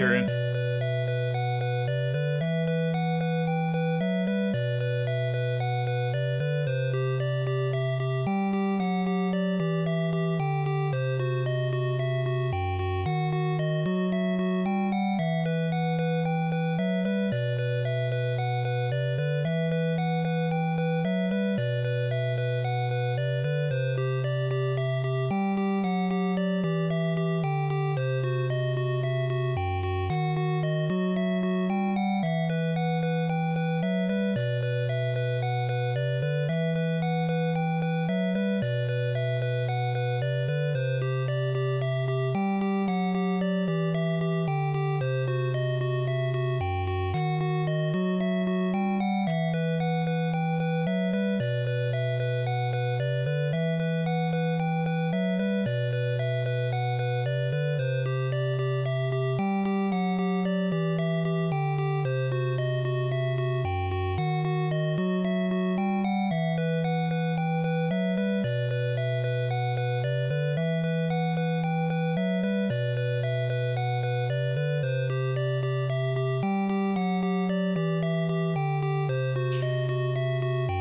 Tyrion.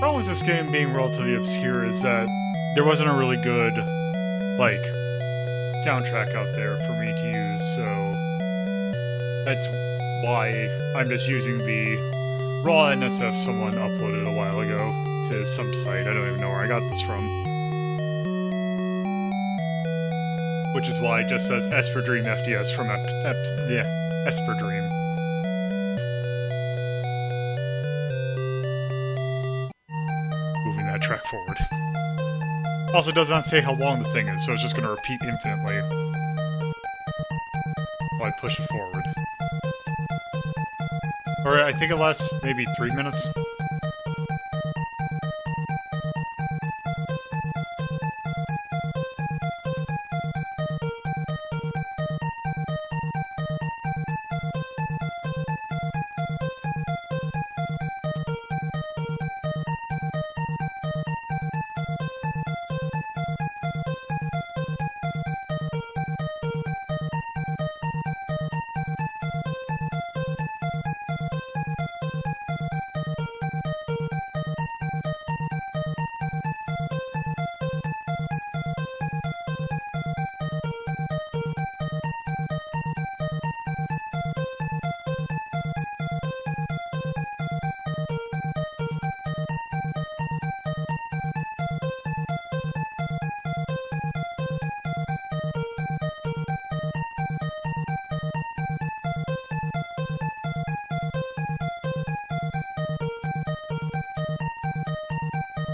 problem with this game being relatively obscure is that there wasn't a really good, like, soundtrack out there for me to use, so that's why I'm just using the raw NSF someone uploaded a while ago to some site. I don't even know where I got this from. Which is why it just says Esper Dream FDS from Esper Dream. Moving that track forward. Also does not say how long the thing is, so it's just going to repeat infinitely while I push it forward. Or I think it lasts maybe 3 minutes.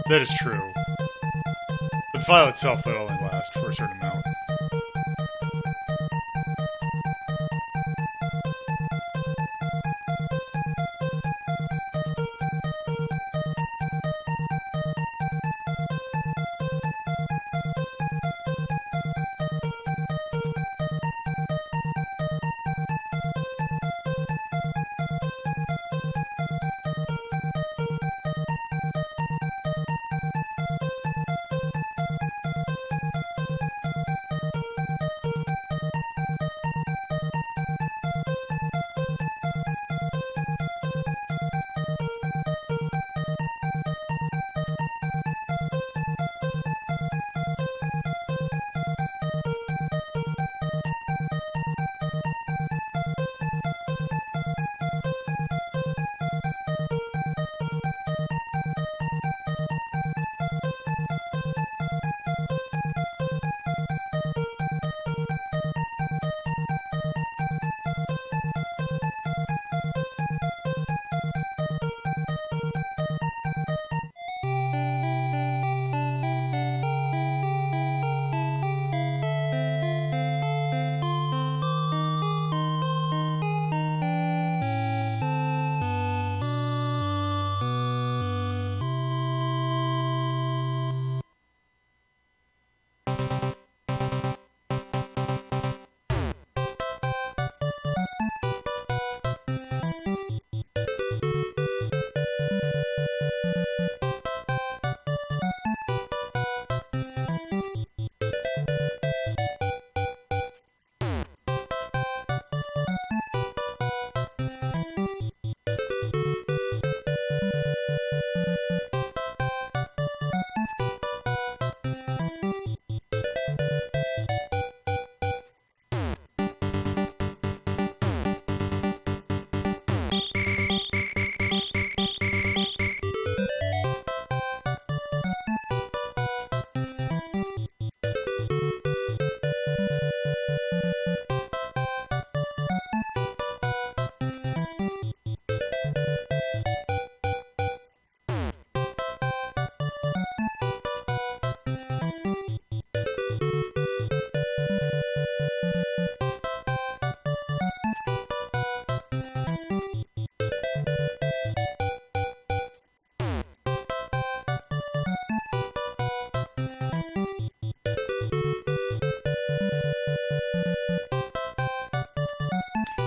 That is true. The file itself would only last for a certain amount.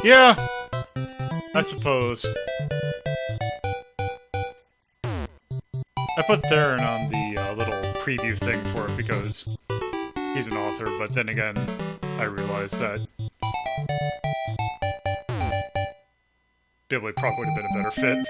Yeah, I suppose. I put Theron on the little preview thing for it because he's an author, but then again, I realized that Bibli probably would have been a better fit.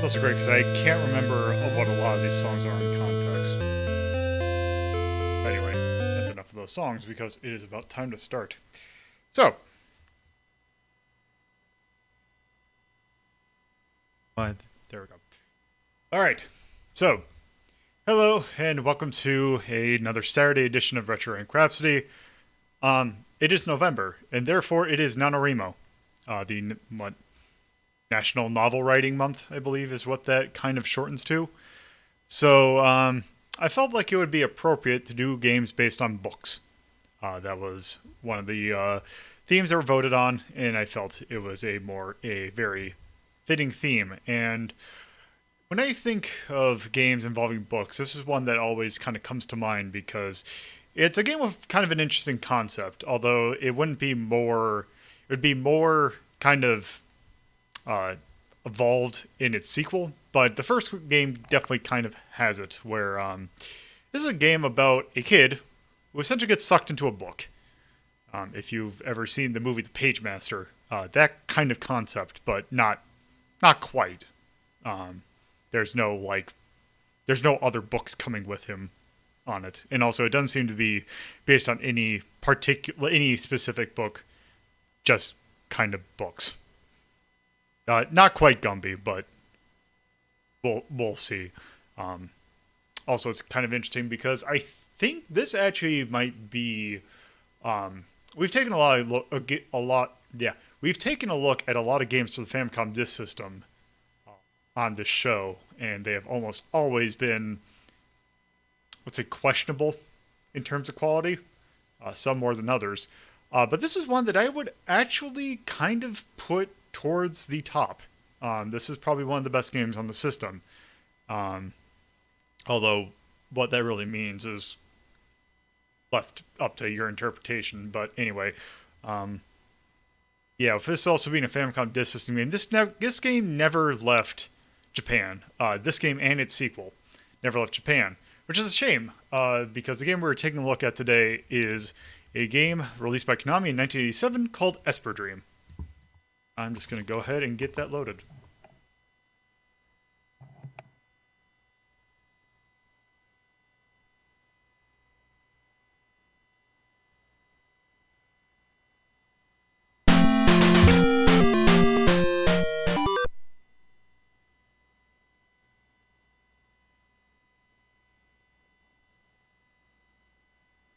Also great because I can't remember what a lot of these songs are in context. But anyway, that's enough of those songs because it is about time to start. So, there we go. All right, so hello and welcome to another Saturday edition of Retro Rank Rhapsody. It is November, and therefore it is NaNoWriMo, the National Novel Writing Month, I believe, is what that kind of shortens to. So I felt like it would be appropriate to do games based on books. That was one of the themes that were voted on, and I felt it was a very fitting theme. And when I think of games involving books, this is one that always kind of comes to mind because it's a game with kind of an interesting concept, although it would be more kind of evolved in its sequel, but the first game definitely kind of has it, where this is a game about a kid who essentially gets sucked into a book. If you've ever seen the movie The Page Master, that kind of concept, but not quite. There's no other books coming with him on it, and also it doesn't seem to be based on any specific book, just kind of books. Not quite Gumby, but we'll see. Also, it's kind of interesting because I think this actually might be. We've taken we've taken a look at a lot of games for the Famicom Disk System on this show, and they have almost always been, let's say, questionable in terms of quality, some more than others. But this is one that I would actually kind of put towards the top. This is probably one of the best games on the system. Although what that really means is left up to your interpretation. But anyway, yeah, with this also being a Famicom Disk System game, this game never left Japan. This game and its sequel never left Japan, which is a shame, because the game we're taking a look at today is a game released by Konami in 1987 called Esper Dream. I'm just going to go ahead and get that loaded.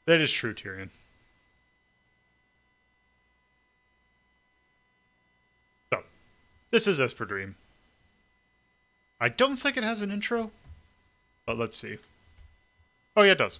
That is true, Tyrion. So, this is Esper Dream. I don't think it has an intro, but let's see. Oh yeah, it does.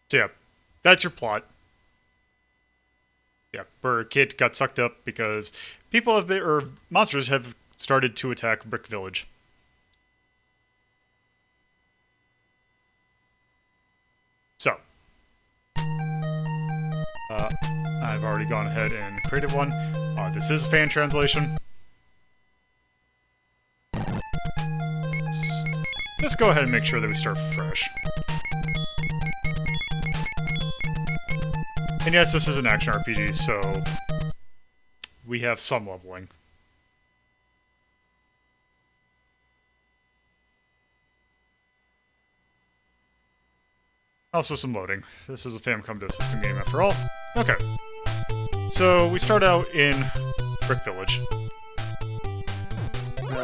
So yeah, that's your plot. Yeah, where a kid got sucked up because people have been, or monsters have started to attack Brick Village. So, I've already gone ahead and created one. This is a fan translation. Let's go ahead and make sure that we start fresh. And yes, this is an action RPG, so we have some leveling. Also some loading. This is a Famicom Disk System game after all. Okay. So we start out in Brick Village.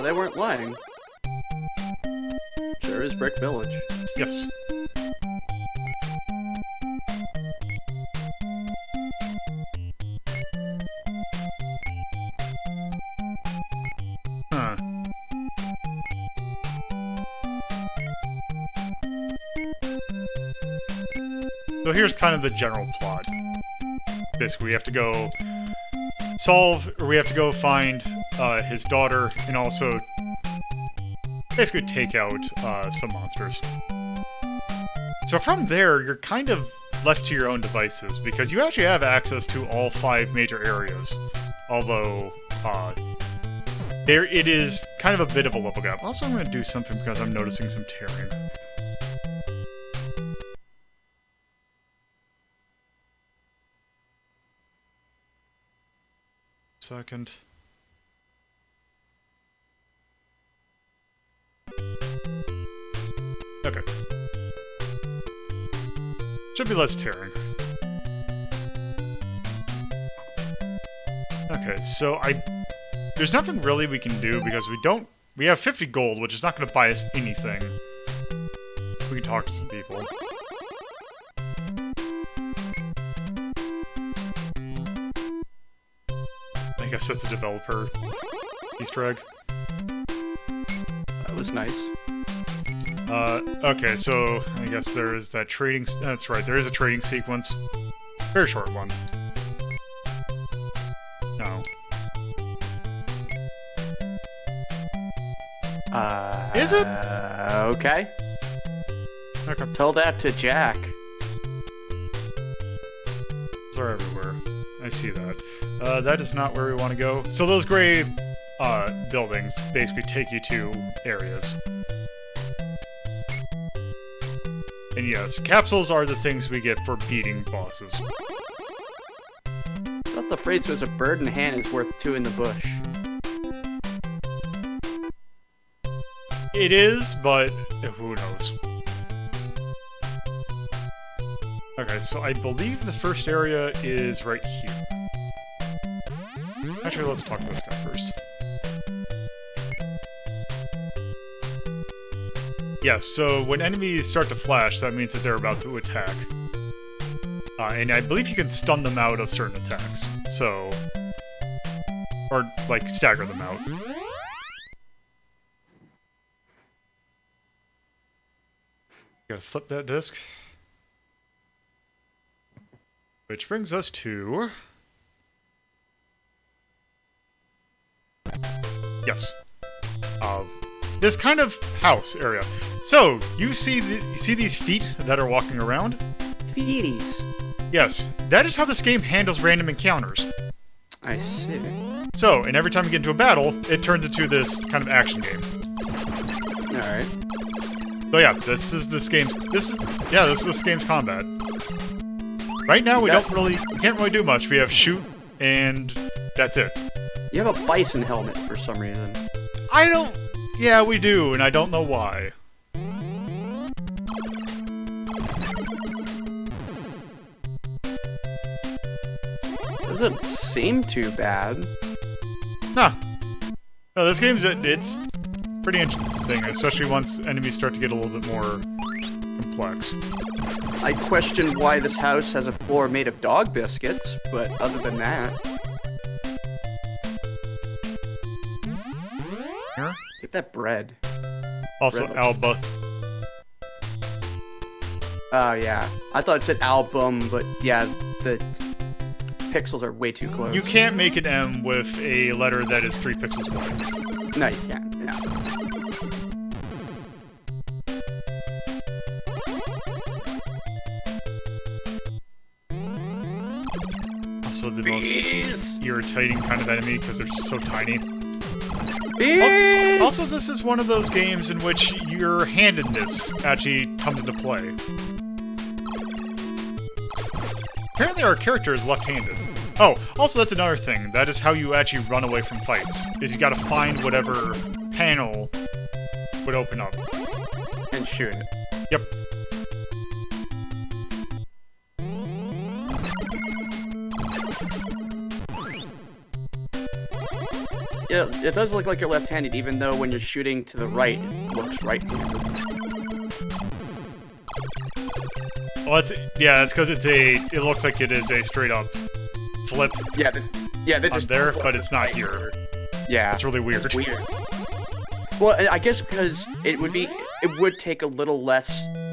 They weren't lying. Sure is Brick Village. Yes. So here's kind of the general plot. Basically, we have to go find his daughter, and also basically take out some monsters. So from there, you're kind of left to your own devices, because you actually have access to all 5 major areas. Although, it is kind of a bit of a level gap. Also, I'm going to do something because I'm noticing some tearing. Second. Okay. Should be less tearing. Okay, so there's nothing really we can do because we have 50 gold, which is not going to buy us anything. We can talk to some people. I guess that's a developer Easter egg. That was nice. Okay, so I guess there is that trading... That's right, there is a trading sequence. Very short one. No. Is it? Okay. Okay. Tell that to Jack. Those are everywhere. I see that. That is not where we want to go. So those gray buildings basically take you to areas. And yes, capsules are the things we get for beating bosses. thought the phrase was a bird in hand is worth two in the bush. It is, but who knows? Okay, so I believe the first area is right here. Actually, let's talk to this guy first. Yes, so when enemies start to flash, that means that they're about to attack. And I believe you can stun them out of certain attacks, so... Or, like, stagger them out. Gotta flip that disc. Which brings us to... Yes. This kind of house area. So, you see these feet that are walking around? Feeties. Yes, that is how this game handles random encounters. I see. So, and every time you get into a battle, it turns into this kind of action game. Alright. So yeah, this is this game's combat. Right now we can't really do much. We have shoot and that's it. You have a bison helmet for some reason. Yeah, we do, and I don't know why. Doesn't seem too bad. Nah. No, this game's it's pretty interesting, especially once enemies start to get a little bit more complex. I question why this house has a floor made of dog biscuits, but other than that... Here? Get that bread. Also, Bread. Alba. Oh, yeah. I thought it said album, but yeah, the pixels are way too close. You can't make an M with a letter that is 3 pixels wide. No, you can't. Yeah. Also the most irritating kind of enemy because they're just so tiny. Also, this is one of those games in which your handedness actually comes into play. Apparently our character is left-handed. Oh, also that's another thing. That is how you actually run away from fights. Is you gotta find whatever panel would open up. And shoot it. Yep. Yeah, it does look like you're left-handed, even though when you're shooting to the right, it looks right-handed. Well, that's because it looks like it is a straight-up flip. Yeah, they just there, but it's not here. Yeah, it's really weird. It's weird. Well, I guess because it would take a little less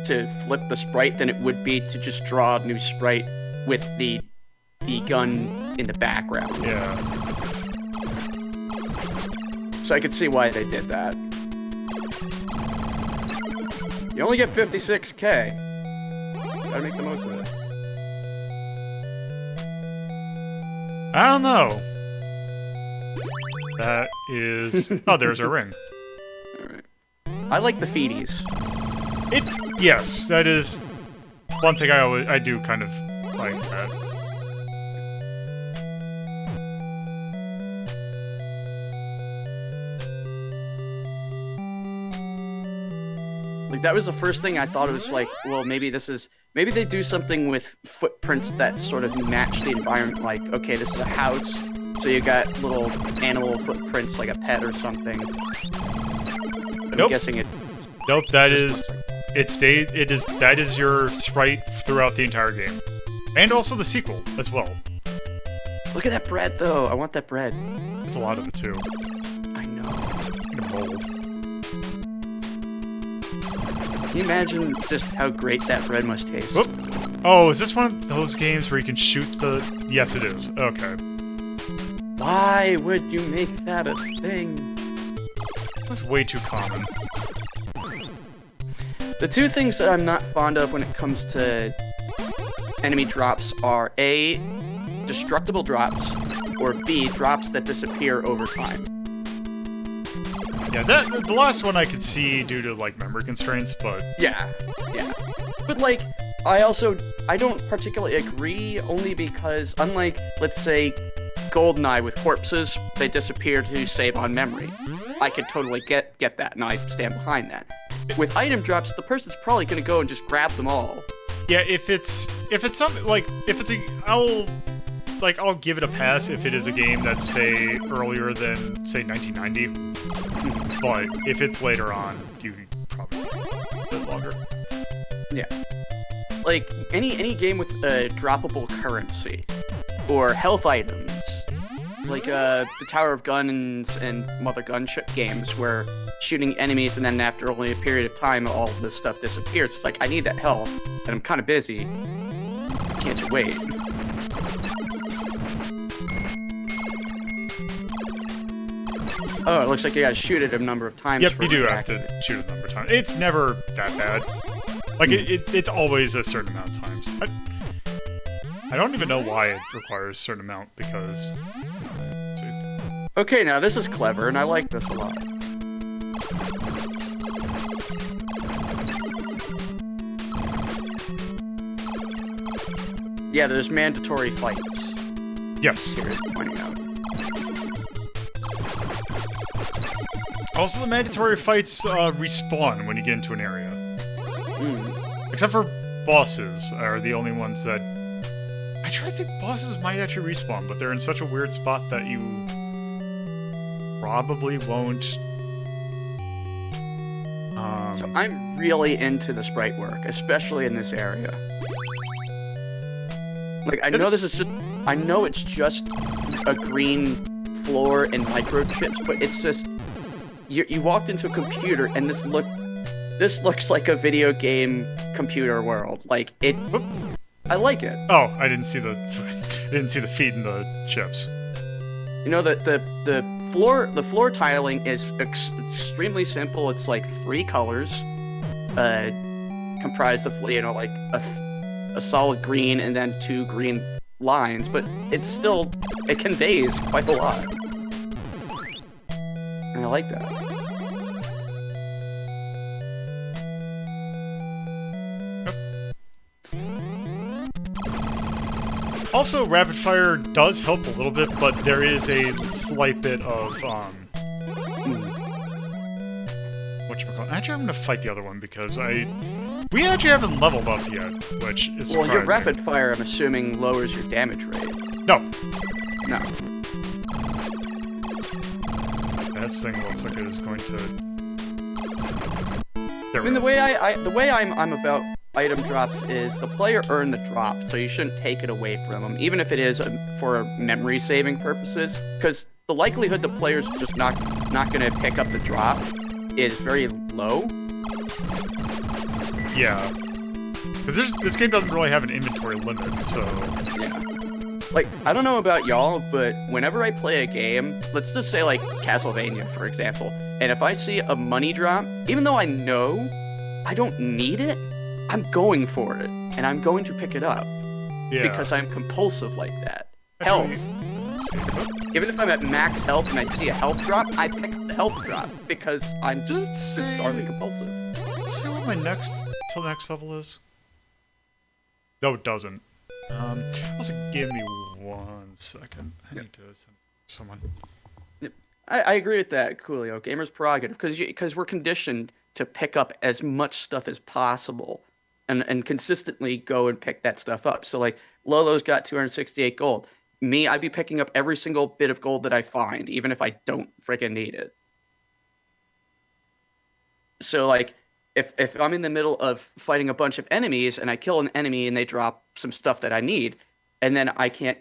to flip the sprite than it would be to just draw a new sprite with the gun in the background. Yeah. So I could see why they did that. You only get 56k. Gotta make the most of it. I don't know. That is... Oh, there's our ring. Alright. I like the feeties. Yes, that is one thing I do kind of like that. Like, that was the first thing I thought. It was like, well, maybe they do something with footprints that sort of match the environment. Like, okay, this is a house, so you got little animal footprints like a pet or something. But Nope. I'm guessing it... Nope, that is your sprite throughout the entire game. And also the sequel, as well. Look at that bread, though. I want that bread. There's a lot of it, too. I know. Kind of mold. Can you imagine just how great that bread must taste? Whoop. Oh, is this one of those games where you can shoot the... Yes, it is. Okay. Why would you make that a thing? That's way too common. The two things that I'm not fond of when it comes to enemy drops are A, destructible drops, or B, drops that disappear over time. Yeah, the last one I could see due to, like, memory constraints, but... Yeah. But, like, I don't particularly agree, only because unlike, let's say, GoldenEye with corpses, they disappear to save on memory. I could totally get that, and I stand behind that. With item drops, the person's probably gonna go and just grab them all. Yeah, if it's something like if it's a I'll give it a pass if it is a game that's say earlier than say 1990. But if it's later on, you probably a bit longer. Yeah. Like any game with a droppable currency or health items, like the Tower of Guns and Mother Gunship games where shooting enemies and then after only a period of time all this stuff disappears. It's like, I need that health and I'm kind of busy. Can't you wait? Oh, it looks like you gotta shoot it a number of times. Yep, you do have to shoot it a number of times. It's never that bad. Like, it's always a certain amount of times. I don't even know why it requires a certain amount, because... Okay, now this is clever, and I like this a lot. Yeah, there's mandatory fights. Yes. Here is pointing out. Also, the mandatory fights respawn when you get into an area. Except for bosses are the only ones that... I try to think bosses might actually respawn, but they're in such a weird spot that you probably won't. So I'm really into the sprite work, especially in this area. Like, I know this is just... I know it's just a green floor and microchips, but it's just... You walked into a computer and this looks like a video game computer world. Like, it... I like it. Oh, I didn't see the feet in the chips. You know, the floor tiling is extremely simple. It's like 3 colors, comprised of, you know, like a solid green and then 2 green lines, but it conveys quite a lot. And I like that. Also, rapid fire does help a little bit, but there is a slight bit of, whatchamacallit. Actually, I'm gonna fight the other one, because we actually haven't leveled up yet, which is surprising. Well, your rapid fire, I'm assuming, lowers your damage rate. No. No. That thing looks like it is going to... I mean, the way I'm about item drops is the player earned the drop, so you shouldn't take it away from them, even if it is for memory saving purposes, because the likelihood the player's just not going to pick up the drop is very low. Yeah, because this game doesn't really have an inventory limit, so... Yeah. Like, I don't know about y'all, but whenever I play a game, let's just say like Castlevania, for example, and if I see a money drop, even though I know I don't need it, I'm going for it, and I'm going to pick it up. Yeah. Because I'm compulsive like that. Health. Even if I'm at max health and I see a health drop, I pick up the health drop, because I'm just bizarrely compulsive. Let's see what my next level is. No, it doesn't. Also, give me 1 second. I need to send someone. Yep. I agree with that, Coolio. Gamer's prerogative, because we're conditioned to pick up as much stuff as possible. And consistently go and pick that stuff up. So, like, Lolo's got 268 gold. Me, I'd be picking up every single bit of gold that I find, even if I don't freaking need it. So, like, if I'm in the middle of fighting a bunch of enemies, and I kill an enemy and they drop some stuff that I need, and then I can't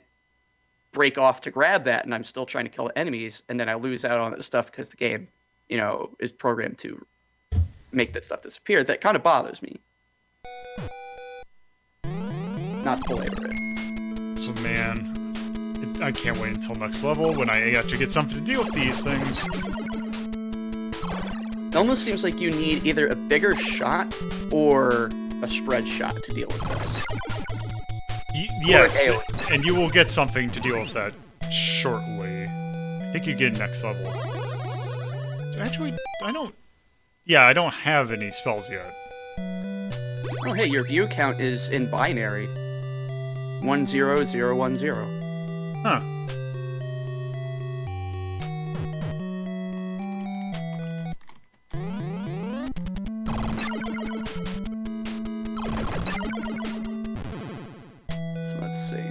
break off to grab that, and I'm still trying to kill enemies, and then I lose out on that stuff because the game, you know, is programmed to make that stuff disappear, that kind of bothers me. Not to belabor it. So, man, I can't wait until next level when I actually get something to deal with these things. It almost seems like you need either a bigger shot or a spread shot to deal with this. Yes, and you will get something to deal with that shortly. I think you get next level. So actually, I don't have any spells yet. Oh, hey, your view count is in binary. 10010. Huh. So let's see.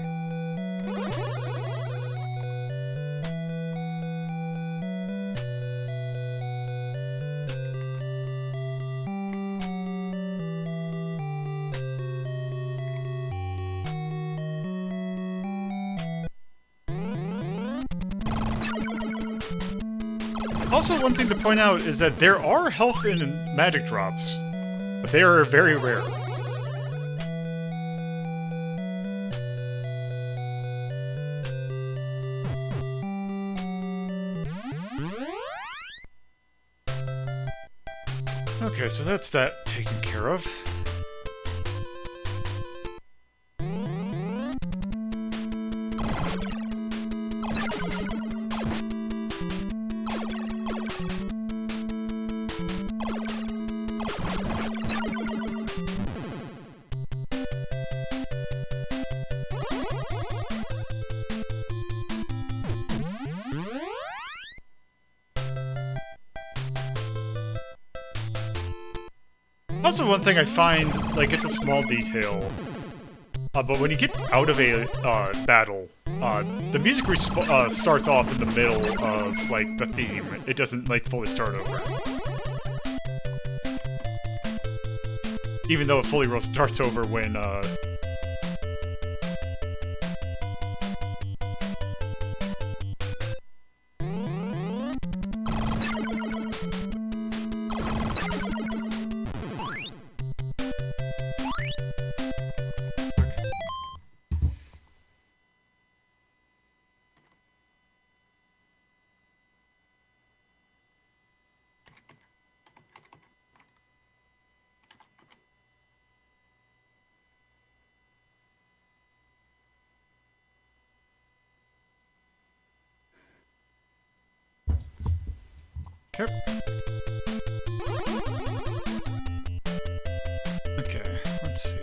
Also, one thing to point out is that there are health and magic drops, but they are very rare. Okay, so that's that taken care of. Also, one thing I find, like, it's a small detail, but when you get out of a battle, the music starts off in the middle of, like, the theme. It doesn't, like, fully start over. Even though it fully starts over when, Okay, let's see.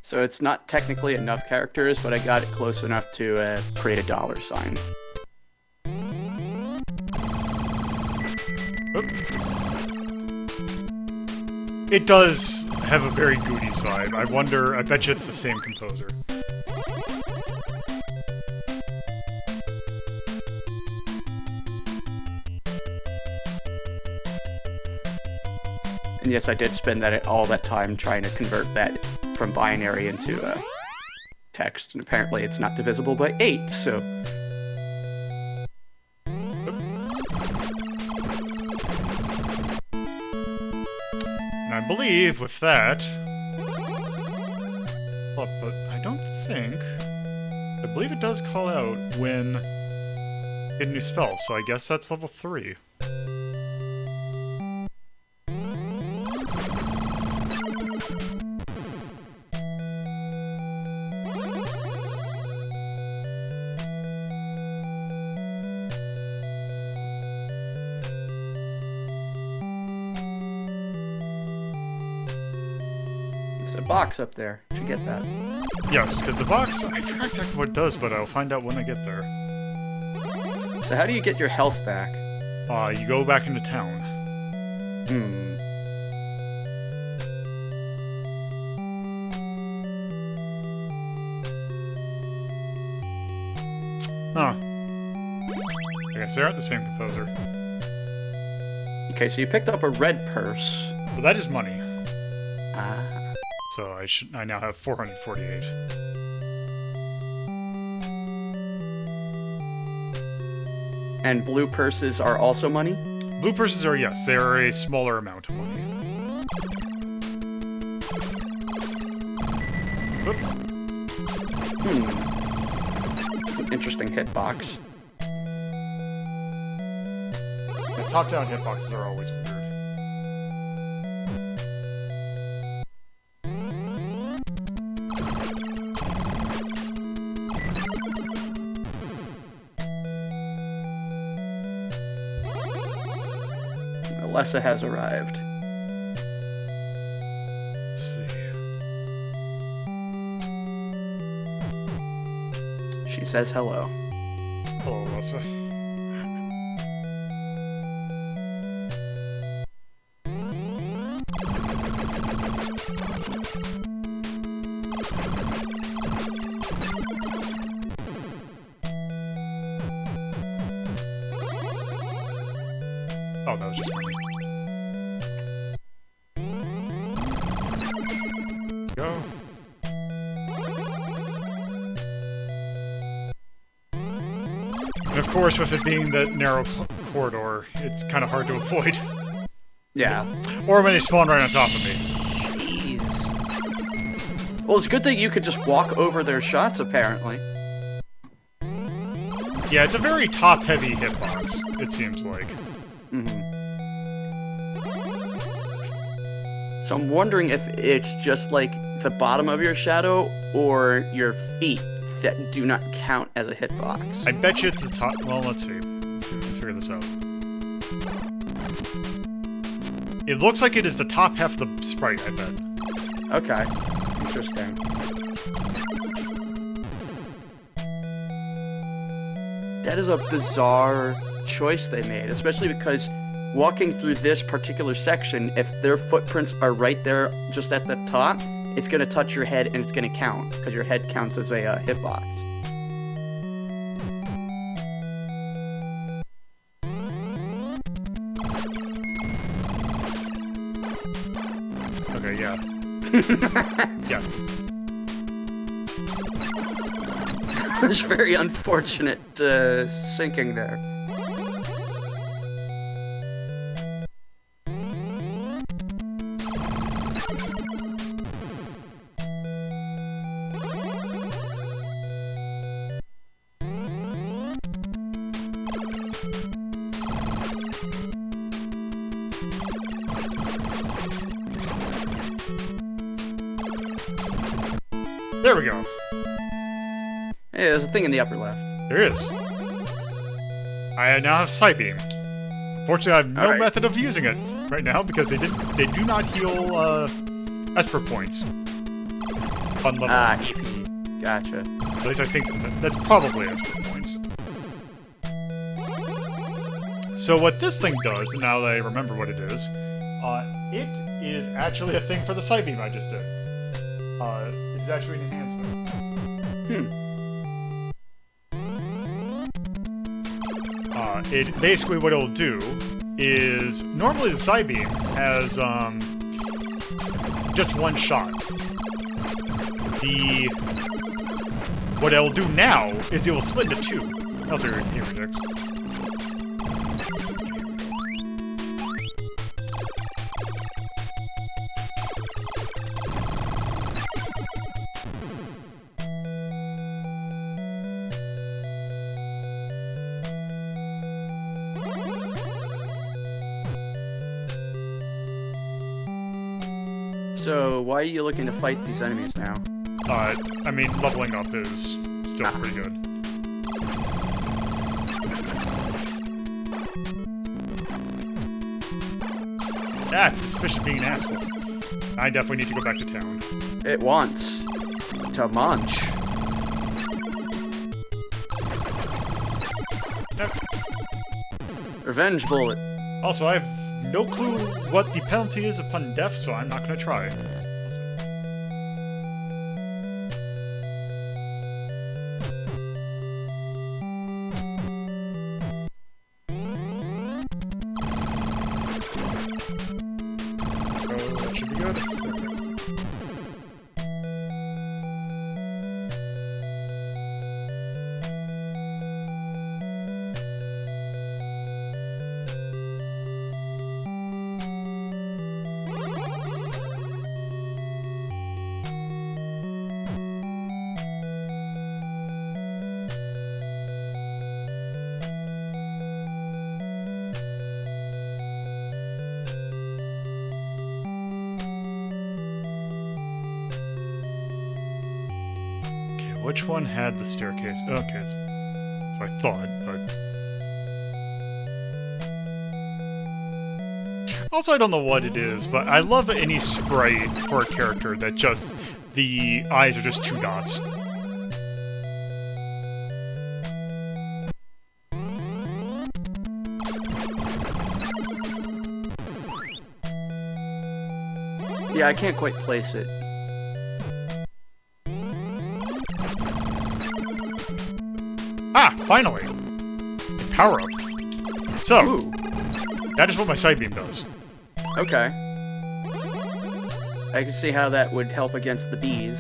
So it's not technically enough characters, but I got it close enough to create a $sign. It does have a very Goonies vibe. I bet you it's the same composer. And yes, I did spend all that time trying to convert that from binary into text, and apparently it's not divisible by 8, so... And I believe with that... But I don't think... I believe it does call out when you get a new spell, so I guess that's level 3. Box up there. Should get that. Yes, because the box, I forgot exactly what it does, but I'll find out when I get there. So how do you get your health back? You go back into town. Huh. I guess they aren't the same composer. Okay, so you picked up a red purse. Well, that is money. Ah. So I now have 448. And blue purses are also money? Blue purses are, yes, they are a smaller amount of money. Whoop. An interesting hitbox. The top-down hitboxes are always weird. Alessa has arrived. Let's see. She says hello. Hello, Alessa. Oh, that was just me. Go. And of course, with it being that narrow corridor, it's kind of hard to avoid. Yeah. Or when they spawn right on top of me. Jeez. Well, it's good that you could just walk over their shots, apparently. Yeah, it's a very top-heavy hitbox, it seems like. So I'm wondering if it's just like the bottom of your shadow or your feet that do not count as a hitbox. I bet you it's the top. Well, let's see. Let's see if we can figure this out. It looks like it is the top half of the sprite, I bet. Okay. Interesting. That is a bizarre choice they made, especially because walking through this particular section, if their footprints are right there just at the top, it's going to touch your head and it's going to count, because your head counts as a hitbox. Okay, yeah. Yeah. It's very unfortunate sinking there. There we go. Hey, there's a thing in the upper left. There is. I now have Psybeam. Fortunately, I have no Alright. method of using it right now because they do not heal Esper points. Fun level. Ah, EP. Gotcha. At least I think that's probably Esper points. So what this thing does, now that I remember what it is actually a thing for the Psybeam I just did. It's actually an enhancement. It basically what it'll do is normally the Psybeam has just one shot. What it'll do now is it will split into two. Also, here rejects. So, why are you looking to fight these enemies now? I mean, leveling up is still pretty good. Ah, this fish is being an asshole. I definitely need to go back to town. It wants to munch. Nope. Revenge bullet. Also, I have no clue what the penalty is upon death, so I'm not going to try. Oh, that should be good. which one had the staircase? Okay, it's what I thought, but... Also, I don't know what it is, but I love any sprite for a character that just... the eyes are just 2 dots. Yeah, I can't quite place it. Ah, finally! A power-up. So, Ooh. that is what my side beam does. Okay. I can see how that would help against the bees.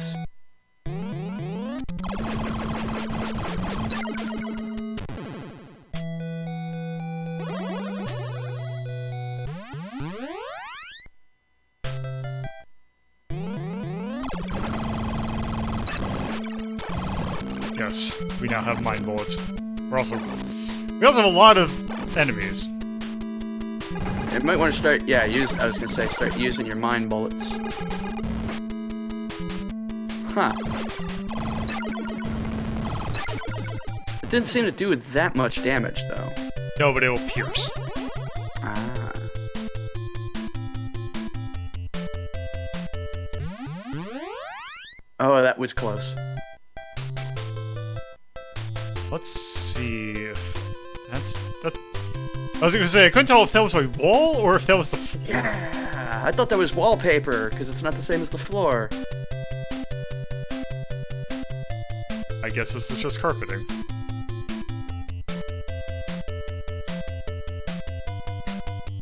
Yes, we now have mind bullets. We also have a lot of enemies. You might want to start, I was gonna say, start using your mind bullets. Huh. It didn't seem to do that much damage, though. No, but it will pierce. Ah. Oh, that was close. Let's see if that. I was gonna say I couldn't tell if that was a wall or if that was the floor. Yeah, I thought that was wallpaper because it's not the same as the floor. I guess this is just carpeting.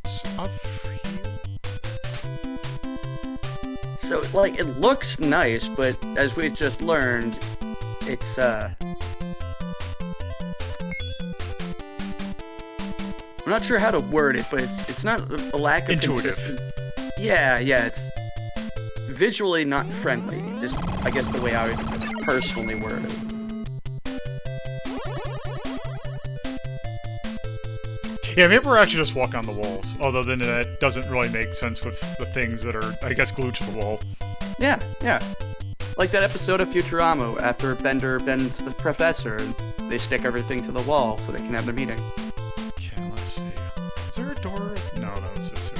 It's up here. So, like, it looks nice, but as we just learned, it's I'm not sure how to word it, but it's not a lack of Intuitive. Yeah, it's visually not friendly. Is I guess the way I would personally word it. Yeah, maybe we're actually just walking on the walls. Although then that doesn't really make sense with the things that are, I guess, glued to the wall. Yeah. Like that episode of Futurama after Bender bends the professor and they stick everything to the wall so they can have their meeting. Okay, let's see. Is there a door? No, it's here.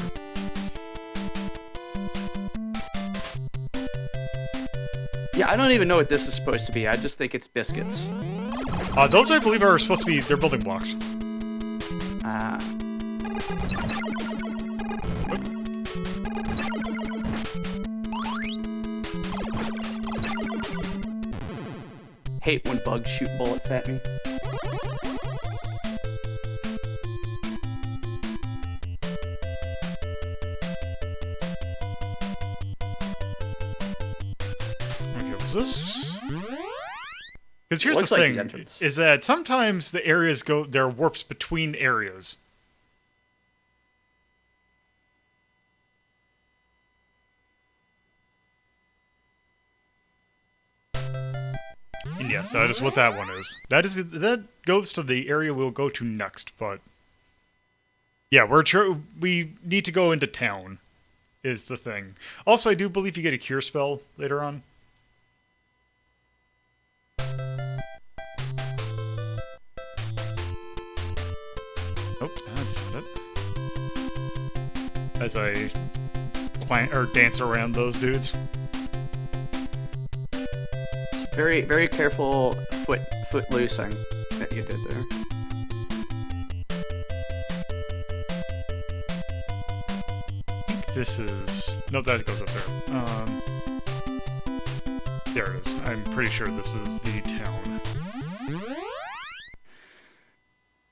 Yeah, I don't even know what this is supposed to be. I just think it's biscuits. Those I believe are supposed to be, they're building blocks. Ah. Hate when bugs shoot bullets at me. Okay, what's this? Because here's the Looks like the thing, entrance. is that sometimes the areas there are warps between areas. And yes, that is what that one is. That goes to the area we'll go to next, but... Yeah, we need to go into town, is the thing. Also, I do believe you get a cure spell later on. Oh, that's not it. As I dance around those dudes. Very, very careful foot loosing that you did there. I think this is... No, that goes up there. There it is. I'm pretty sure this is the town.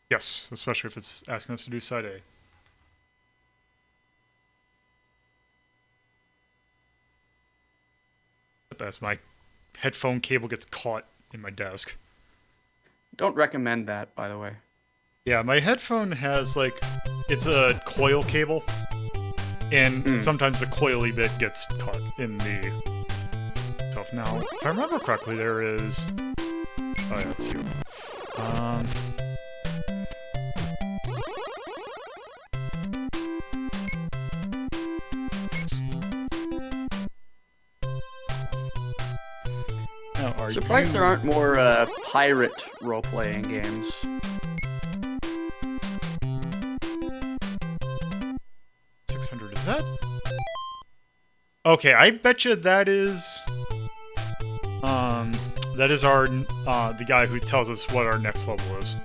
Yes, especially if it's asking us to do side A. That's my headphone cable gets caught in my desk. Don't recommend that, by the way. Yeah, my headphone has, like, it's a coil cable, and sometimes the coily bit gets caught in the stuff. Now, if I remember correctly, there is... Oh, yeah, that's you. Now, are Surprised there aren't more pirate role-playing games. $600, is that? Okay, I bet you that is... that is our, the guy who tells us what our next level is.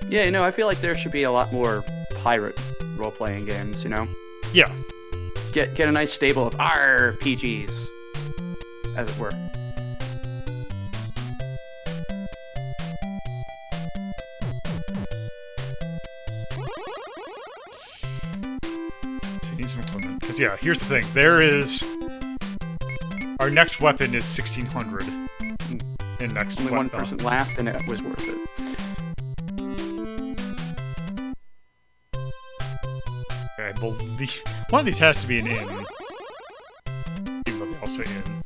Yeah, you know, I feel like there should be a lot more pirate role-playing games, you know? Yeah. Get a nice stable of RPGs, as it were. So he needs some equipment. Because, yeah, here's the thing. There is... Our next weapon is 1600. And next Only one person laughed, and it was worth it. Okay, I believe... One of these has to be an inn. Even though they all say inn.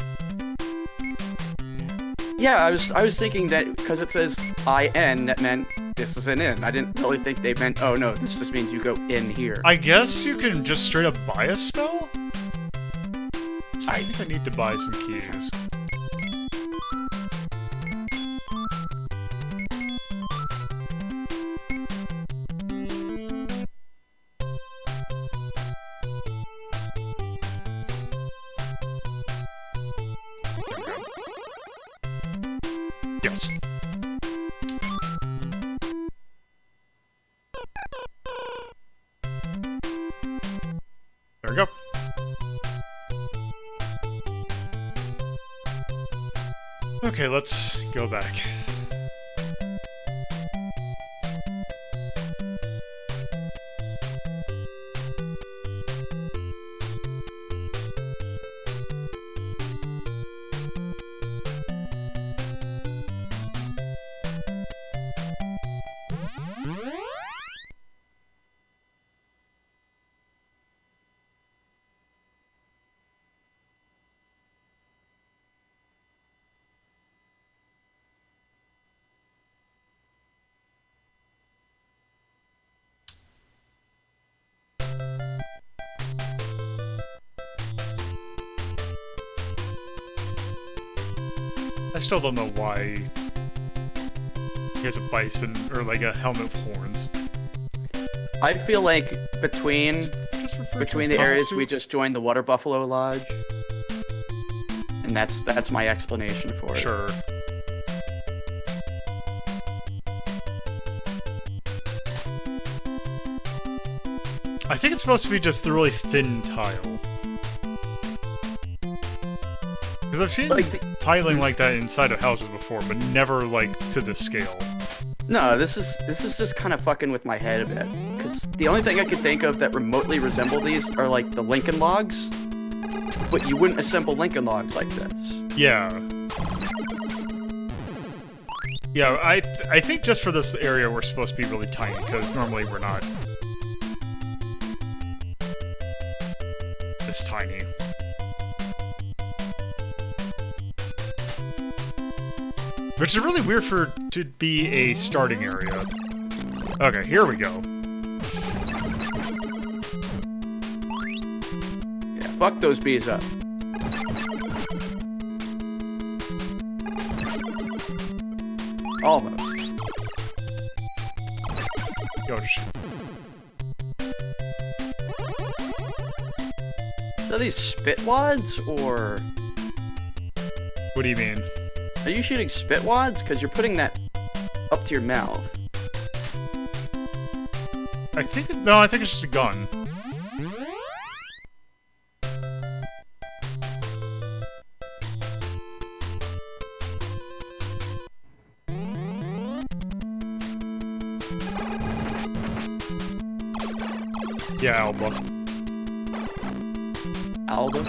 Yeah, I was thinking that because it says IN, that meant this is an inn. I didn't really think they meant, oh no, this just means you go in here. I guess you can just straight up buy a spell? So I think I need to buy some keys. Yes. There we go. Okay, let's go back. I still don't know why he has a bison or like a helmet of horns. I feel like between the areas we just joined the Water Buffalo Lodge, and that's my explanation for it. Sure. I think it's supposed to be just the really thin tile. Because I've seen tiling like that inside of houses before, but never like to this scale. No, this is just kind of fucking with my head a bit. Because the only thing I could think of that remotely resemble these are like the Lincoln Logs, but you wouldn't assemble Lincoln Logs like this. Yeah. Yeah, I think just for this area we're supposed to be really tiny, because normally we're not this tiny. Which is really weird for it to be a starting area. Okay, here we go. Yeah, fuck those bees up. Almost. Gosh. So are these spitwads, or... What do you mean? Are you shooting spitwads? Because you're putting that up to your mouth. I think it's just a gun. Yeah, Alba. Alba?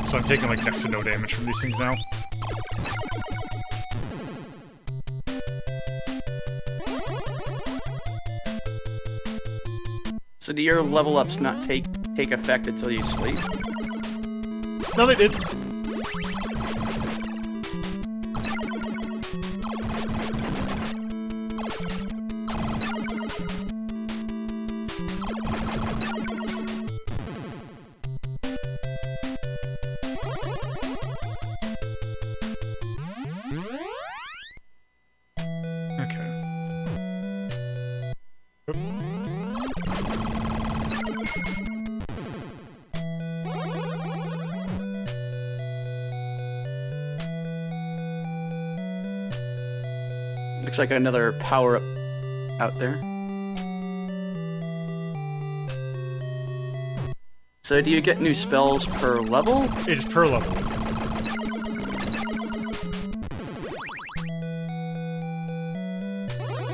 So I'm taking like next to no damage from these things now. So do your level ups not take effect until you sleep? No, they did. Looks like another power-up out there. So do you get new spells per level? It's per level.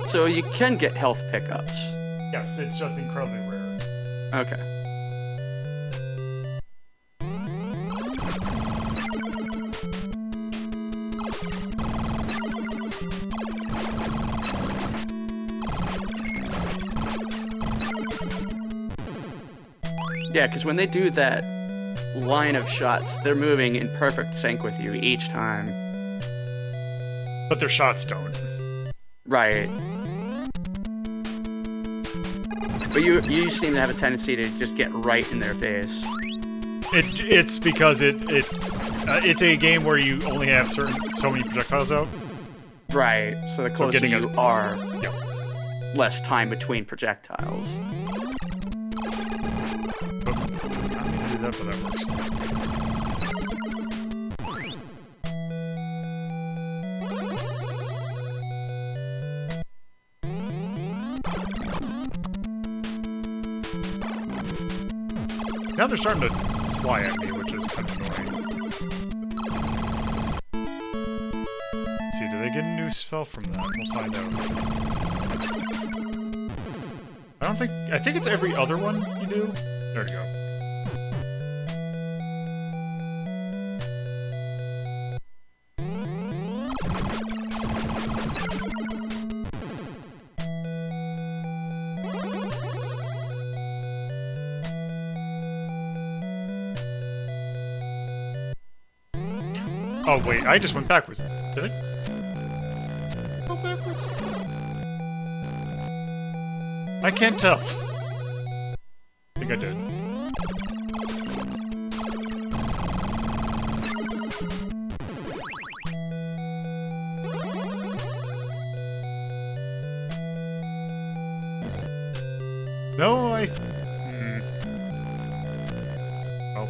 So you can get health pickups. Yes, it's just incredibly rare. Okay. Yeah, because when they do that line of shots, they're moving in perfect sync with you each time. But their shots don't. Right. But you seem to have a tendency to just get right in their face. It's because it's a game where you only have so many projectiles out. Right. So the closer getting you are, Yep. less time between projectiles. But that works. Now they're starting to fly at me, which is kind of annoying. Let's see, do they get a new spell from that? We'll find out. I think it's every other one you do. There we go. Oh wait, I just went backwards. Did I? Go backwards? I can't tell. I think I did. No, Oh.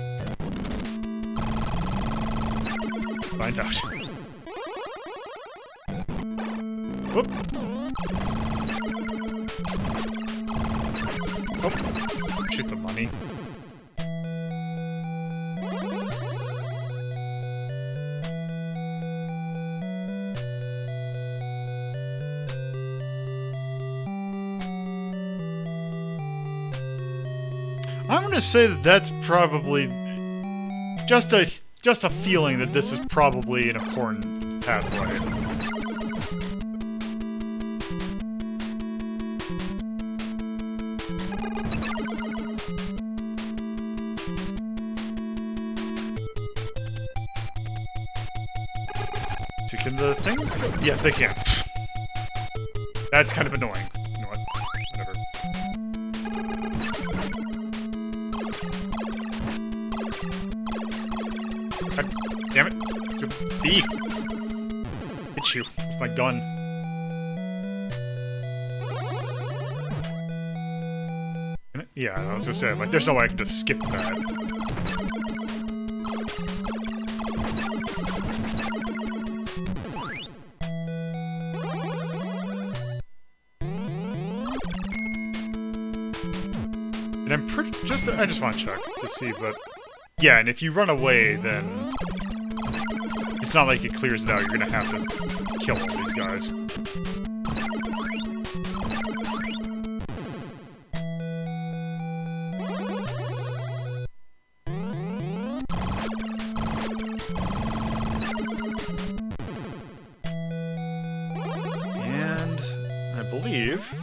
Find out. Whoop. Oh. Shoot the money. I'm gonna say that that's probably just a feeling that this is probably an important pathway. So can the things? Yes, they can. That's kind of annoying. You know what? Whatever. God damn it. Stupid bee. Hit you with my gun. Yeah, I was gonna say, like, there's no way I can just skip that. And I'm pretty I just want to check to see, but yeah, and if you run away, then it's not like it clears it out. You're gonna have to kill all these guys. And I believe.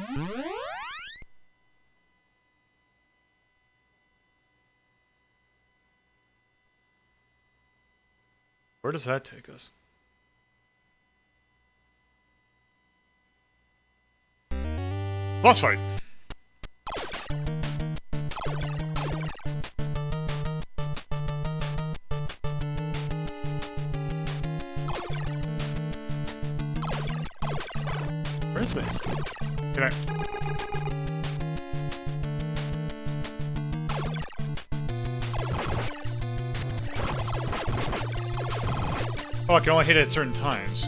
Where does that take us? Boss fight! Where is it? Can I... Oh, I can only hit it at certain times.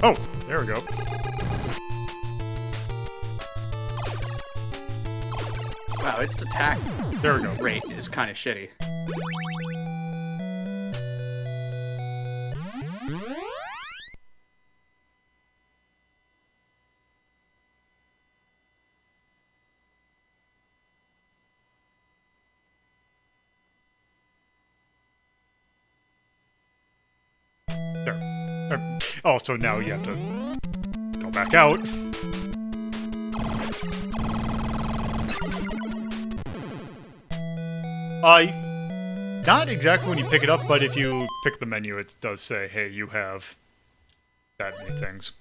Oh, there we go. Wow, its attack There we go. rate is kind of shitty. There. Oh, so now you have to go back out. Not exactly when you pick it up, but if you pick the menu, it does say, hey, you have that many things.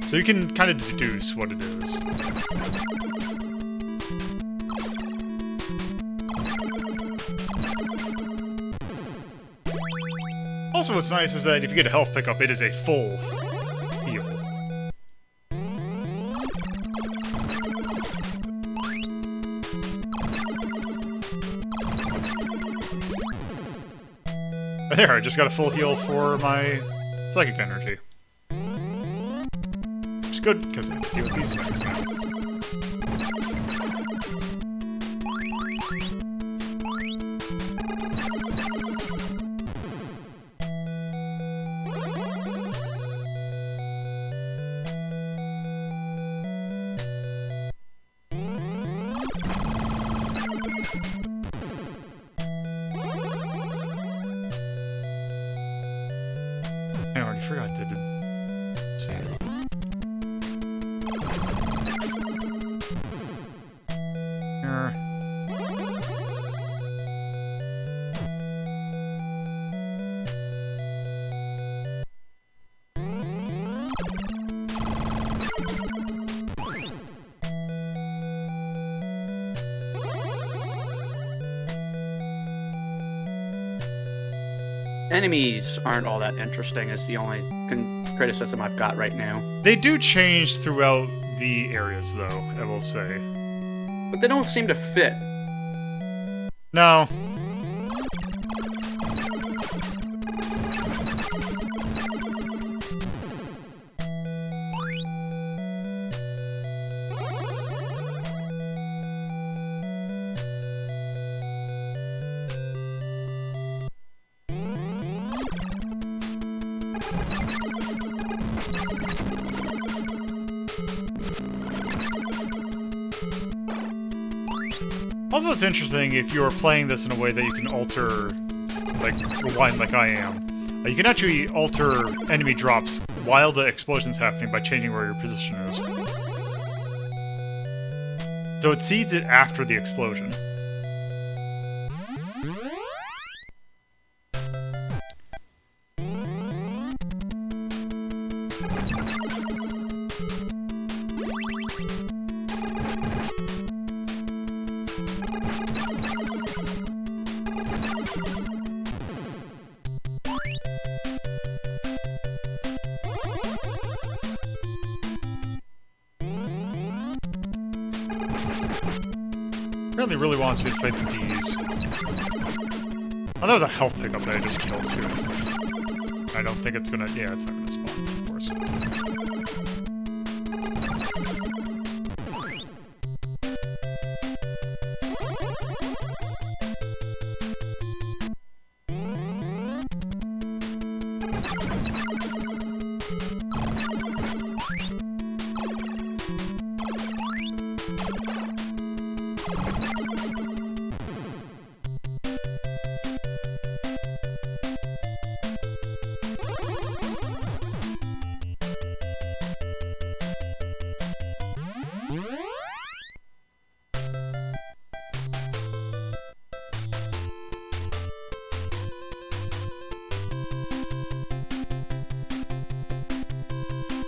So you can kind of deduce what it is. Also, what's nice is that if you get a health pickup, it is a full heal. There, I just got a full heal for my psychic energy. Which is good, because I have to deal with these things now. I already forgot to see. Enemies aren't all that interesting is the only criticism I've got right now. They do change throughout the areas, though, I will say. But they don't seem to fit. No. Also, what's interesting, if you're playing this in a way that you can alter, like, rewind like I am, you can actually alter enemy drops while the explosion's happening by changing where your position is. So it seeds it after the explosion. Apparently really wants me to fight the bees. Oh, that was a health pickup that I just killed too. I don't think it's gonna... yeah, it's not gonna spawn, of course.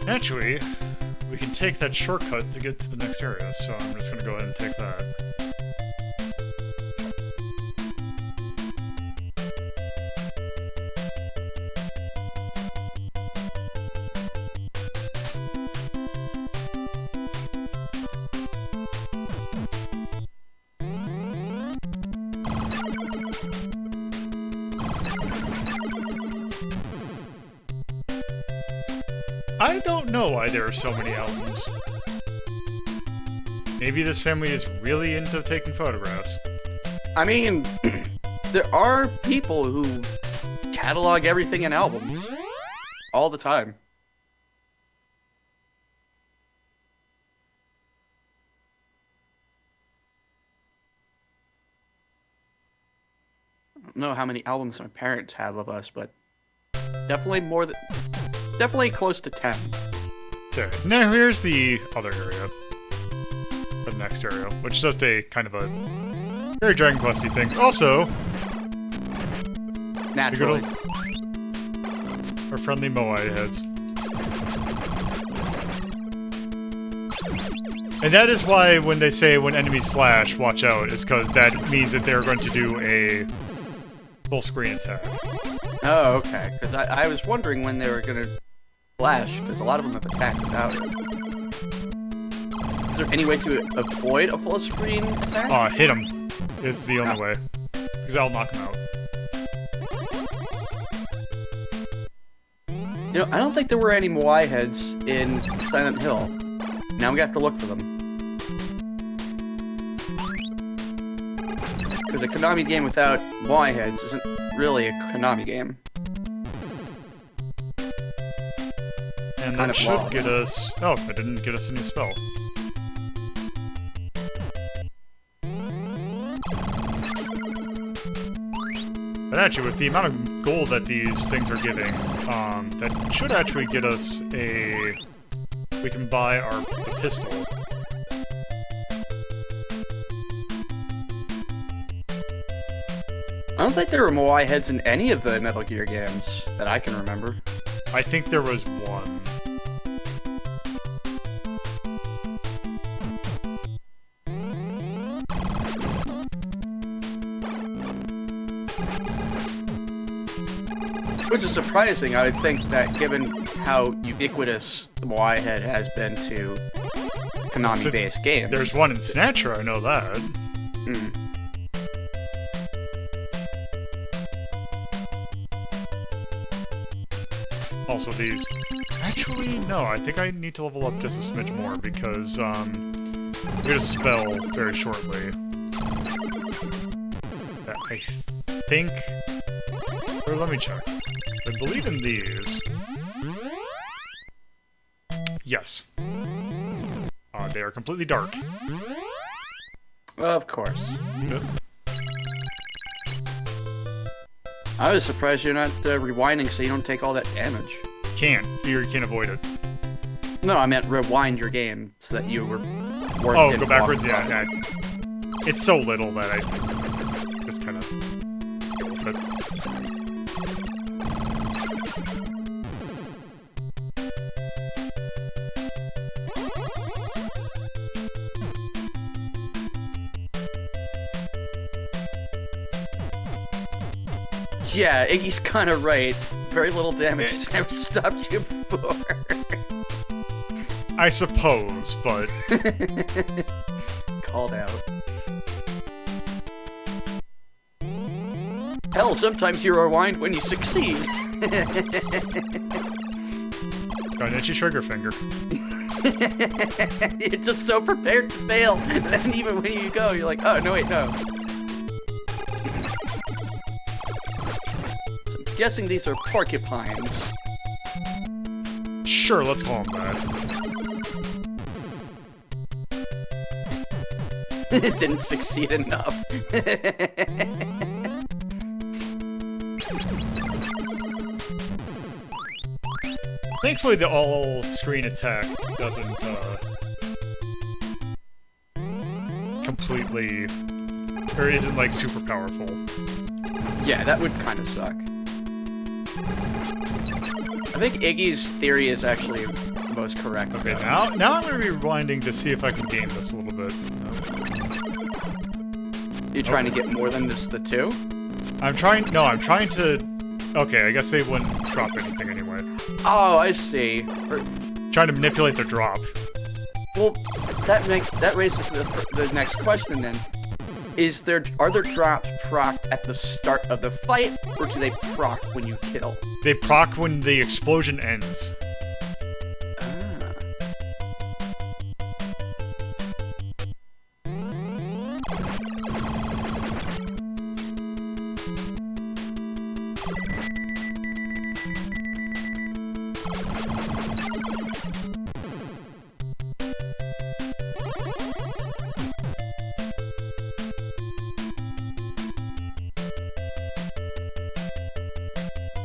Actually, we can take that shortcut to get to the next area, so I'm just gonna go ahead and take that. I don't know why there are so many albums. Maybe this family is really into taking photographs. I mean, there are people who catalog everything in albums all the time. I don't know how many albums my parents have of us, but definitely more than... Definitely close to 10. So, now here's the other area. The next area, which is just a kind of a very Dragon Questy thing. Also, Naturally. Our friendly Moai heads. And that is why when they say when enemies flash, watch out, is because that means that they're going to do a full screen attack. Oh, okay. Because I was wondering when they were going to flash, because a lot of them have attacked without it. Is there any way to avoid a full screen attack? Hit him is the only way. Because that'll knock him out. You know, I don't think there were any Moai heads in Silent Hill. Now we have to look for them. Because a Konami game without Moai heads isn't really a Konami game. And Kind that of should long. get us... Oh, it didn't get us a new spell. But actually, with the amount of gold that these things are giving, that should actually get us a... We can buy the pistol. I don't think there were Moai heads in any of the Metal Gear games that I can remember. I think there was one. Which is surprising. I would think that given how ubiquitous the Moai head has been to Konami-based games. There's one in Snatcher, I know that. Mm. Also, these... Actually, no, I think I need to level up just a smidge more, because, we get a spell very shortly. That I think... Or let me check. I believe in these. Yes. They are completely dark. Of course. Yep. I was surprised you're not rewinding so you don't take all that damage. You can't avoid it. No, I meant rewind your game so that you were... Oh, go backwards? Yeah. It's so little that I just kind of go with it. Yeah, Iggy's kind of right. Very little damage has never stopped you before. I suppose, but... Called out. Hell, sometimes you rewind when you succeed. Got an itchy trigger finger. You're just so prepared to fail, and then even when you go, you're like, oh, no, wait, no. So I'm guessing these are porcupines. Sure, let's call them that. It didn't succeed enough. Thankfully, the all-screen attack doesn't, completely... or isn't, like, super powerful. Yeah, that would kind of suck. I think Iggy's theory is actually most correct. Okay, now I'm going to be rewinding to see if I can game this a little bit. You trying to get more than just the 2? I'm trying to... Okay, I guess they wouldn't drop anything anyway. Oh, I see. Trying to manipulate their drop. Well, that raises the next question then. Are there drops procced at the start of the fight, or do they proc when you kill? They proc when the explosion ends.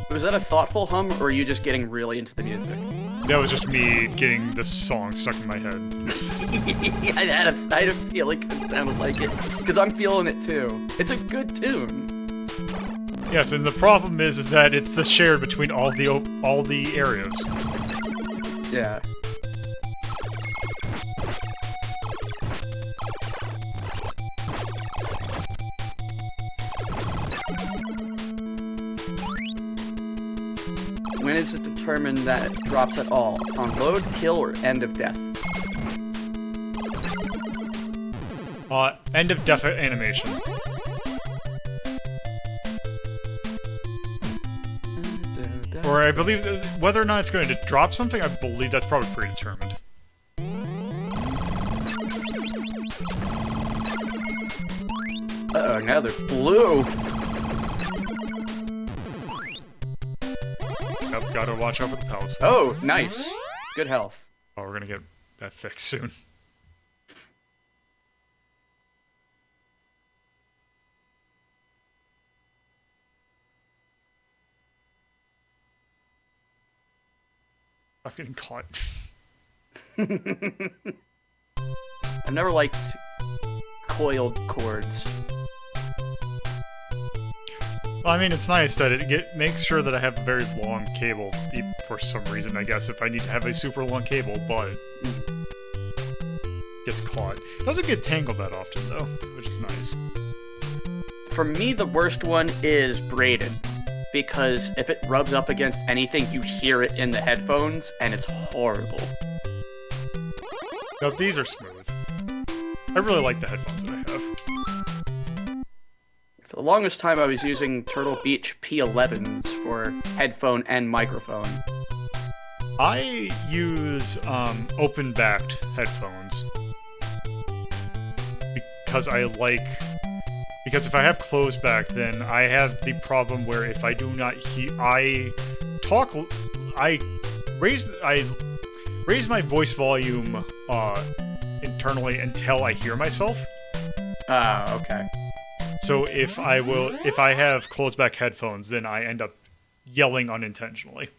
Was that a thoughtful hum, or are you just getting really into the music? That was just me getting this song stuck in my head. I had a feeling it sounded like it, because I'm feeling it too. It's a good tune. Yes, and the problem is that it's the shared between all the areas. Yeah. When is it determined that it drops at all? On load, kill, or end of death? End of death animation. Or I believe whether or not it's going to drop something, I believe that's probably predetermined. Uh-oh, now they're blue! Yep, gotta watch out for the pellets. Oh, nice. Good health. Oh, we're gonna get that fixed soon. I'm getting caught. I've never liked coiled cords. Well, I mean, it's nice that it makes sure that I have a very long cable for some reason, I guess, if I need to have a super long cable, but gets caught. It doesn't get tangled that often, though, which is nice. For me, the worst one is braided, because if it rubs up against anything, you hear it in the headphones, and it's horrible. Now, these are smooth. I really like the headphones that I have. For the longest time, I was using Turtle Beach P11s for headphone and microphone. I use open-backed headphones because because if I have closed back, then I have the problem where if I do not I raise my voice volume internally until I hear myself. Ah, okay. So if I have closed back headphones, then I end up yelling unintentionally.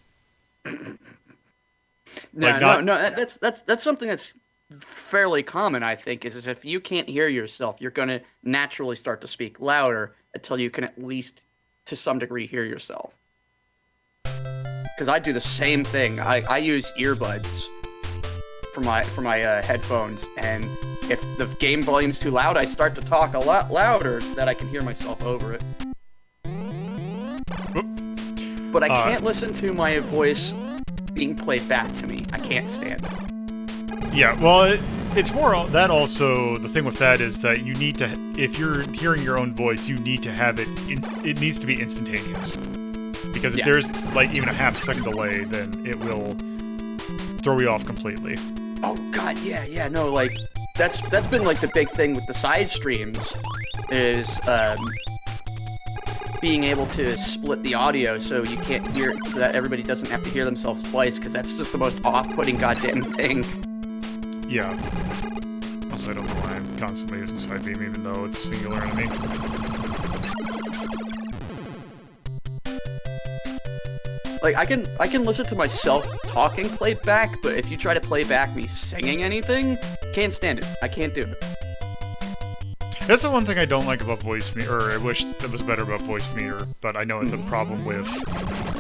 That's something that's fairly common, I think, is if you can't hear yourself, you're going to naturally start to speak louder until you can at least, to some degree, hear yourself. Because I do the same thing. I use earbuds for my headphones, and if the game volume's too loud, I start to talk a lot louder so that I can hear myself over it. But I can't listen to my voice being played back to me. I can't stand it. Yeah, well, it's more that also, the thing with that is that you need to, if you're hearing your own voice, you need to have it, it needs to be instantaneous. Because if there's, like, even a half-second delay, then it will throw you off completely. Oh, God, yeah, no, like, that's been, like, the big thing with the side streams, is, being able to split the audio so you can't hear it, so that everybody doesn't have to hear themselves twice, because that's just the most off-putting goddamn thing. Yeah. Also, I don't know why I'm constantly using side beam, even though it's a singular enemy. Like, I can listen to myself talking played back, but if you try to play back me singing anything, can't stand it. I can't do it. That's the one thing I don't like about Voice Meter, or I wish that was better about Voice Meter, but I know it's a problem with...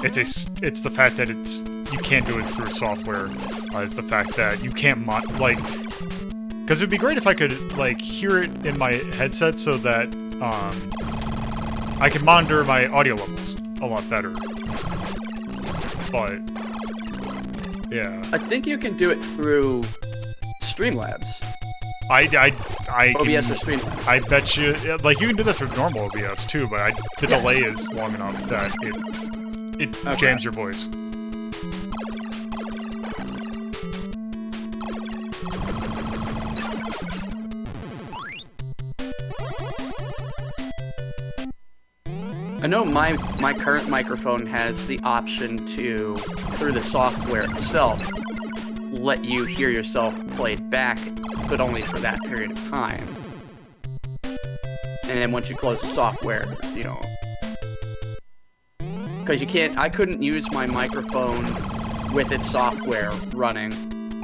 It's the fact that you can't do it through software. It's the fact that you can't because it'd be great if I could, like, hear it in my headset so that, I can monitor my audio levels a lot better. But, yeah. I think you can do it through Streamlabs. OBS or Streamlabs. I bet you, like, you can do that through normal OBS too, but the delay is long enough that it jams your voice. I know my current microphone has the option to, through the software itself, let you hear yourself played back, but only for that period of time. And then once you close the software, you know... Because I couldn't use my microphone with its software running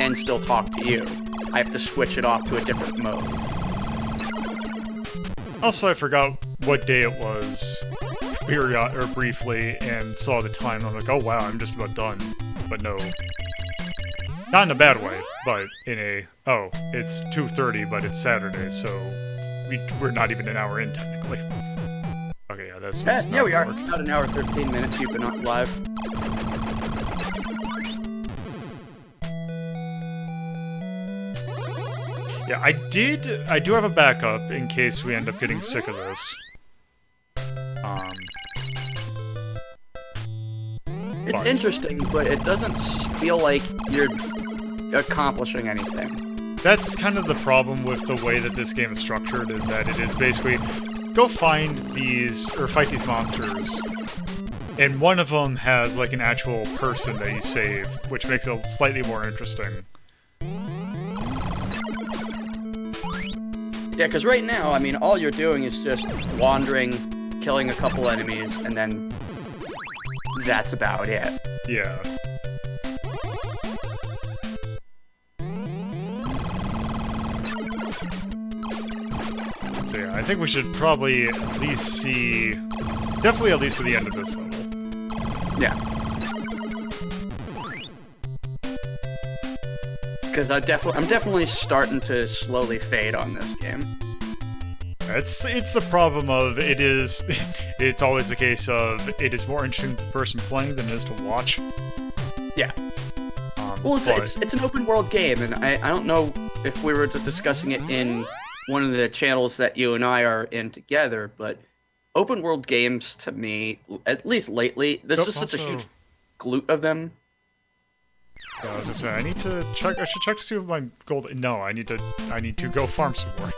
and still talk to you. I have to switch it off to a different mode. Also, I forgot what day it was. Briefly, and saw the time. I'm like, oh wow, I'm just about done. But no. Not in a bad way, but in a, oh, it's 2:30, but it's Saturday, so we're not even an hour in, technically. Okay, yeah, that's yeah, we are. About an hour, 13 minutes you've been on live. Yeah, I do have a backup in case we end up getting sick of this. It's interesting, but it doesn't feel like you're accomplishing anything. That's kind of the problem with the way that this game is structured, in that it is basically, go find these, or fight these monsters, and one of them has, like, an actual person that you save, which makes it slightly more interesting. Yeah, because right now, I mean, all you're doing is just wandering, killing a couple enemies, and then that's about it. Yeah. So yeah, I think we should probably at least see... Definitely at least to the end of this level. Yeah. Because I'm definitely starting to slowly fade on this game. It's the problem of it's always the case of it is more interesting to the person playing than it is to watch. Yeah. Well, it's an open world game, and I don't know if we were discussing it in one of the channels that you and I are in together, but open world games to me, at least lately, there's just such a huge glut of them. Yeah, I was gonna say, I should check to see if my gold. No, I need to go farm some more.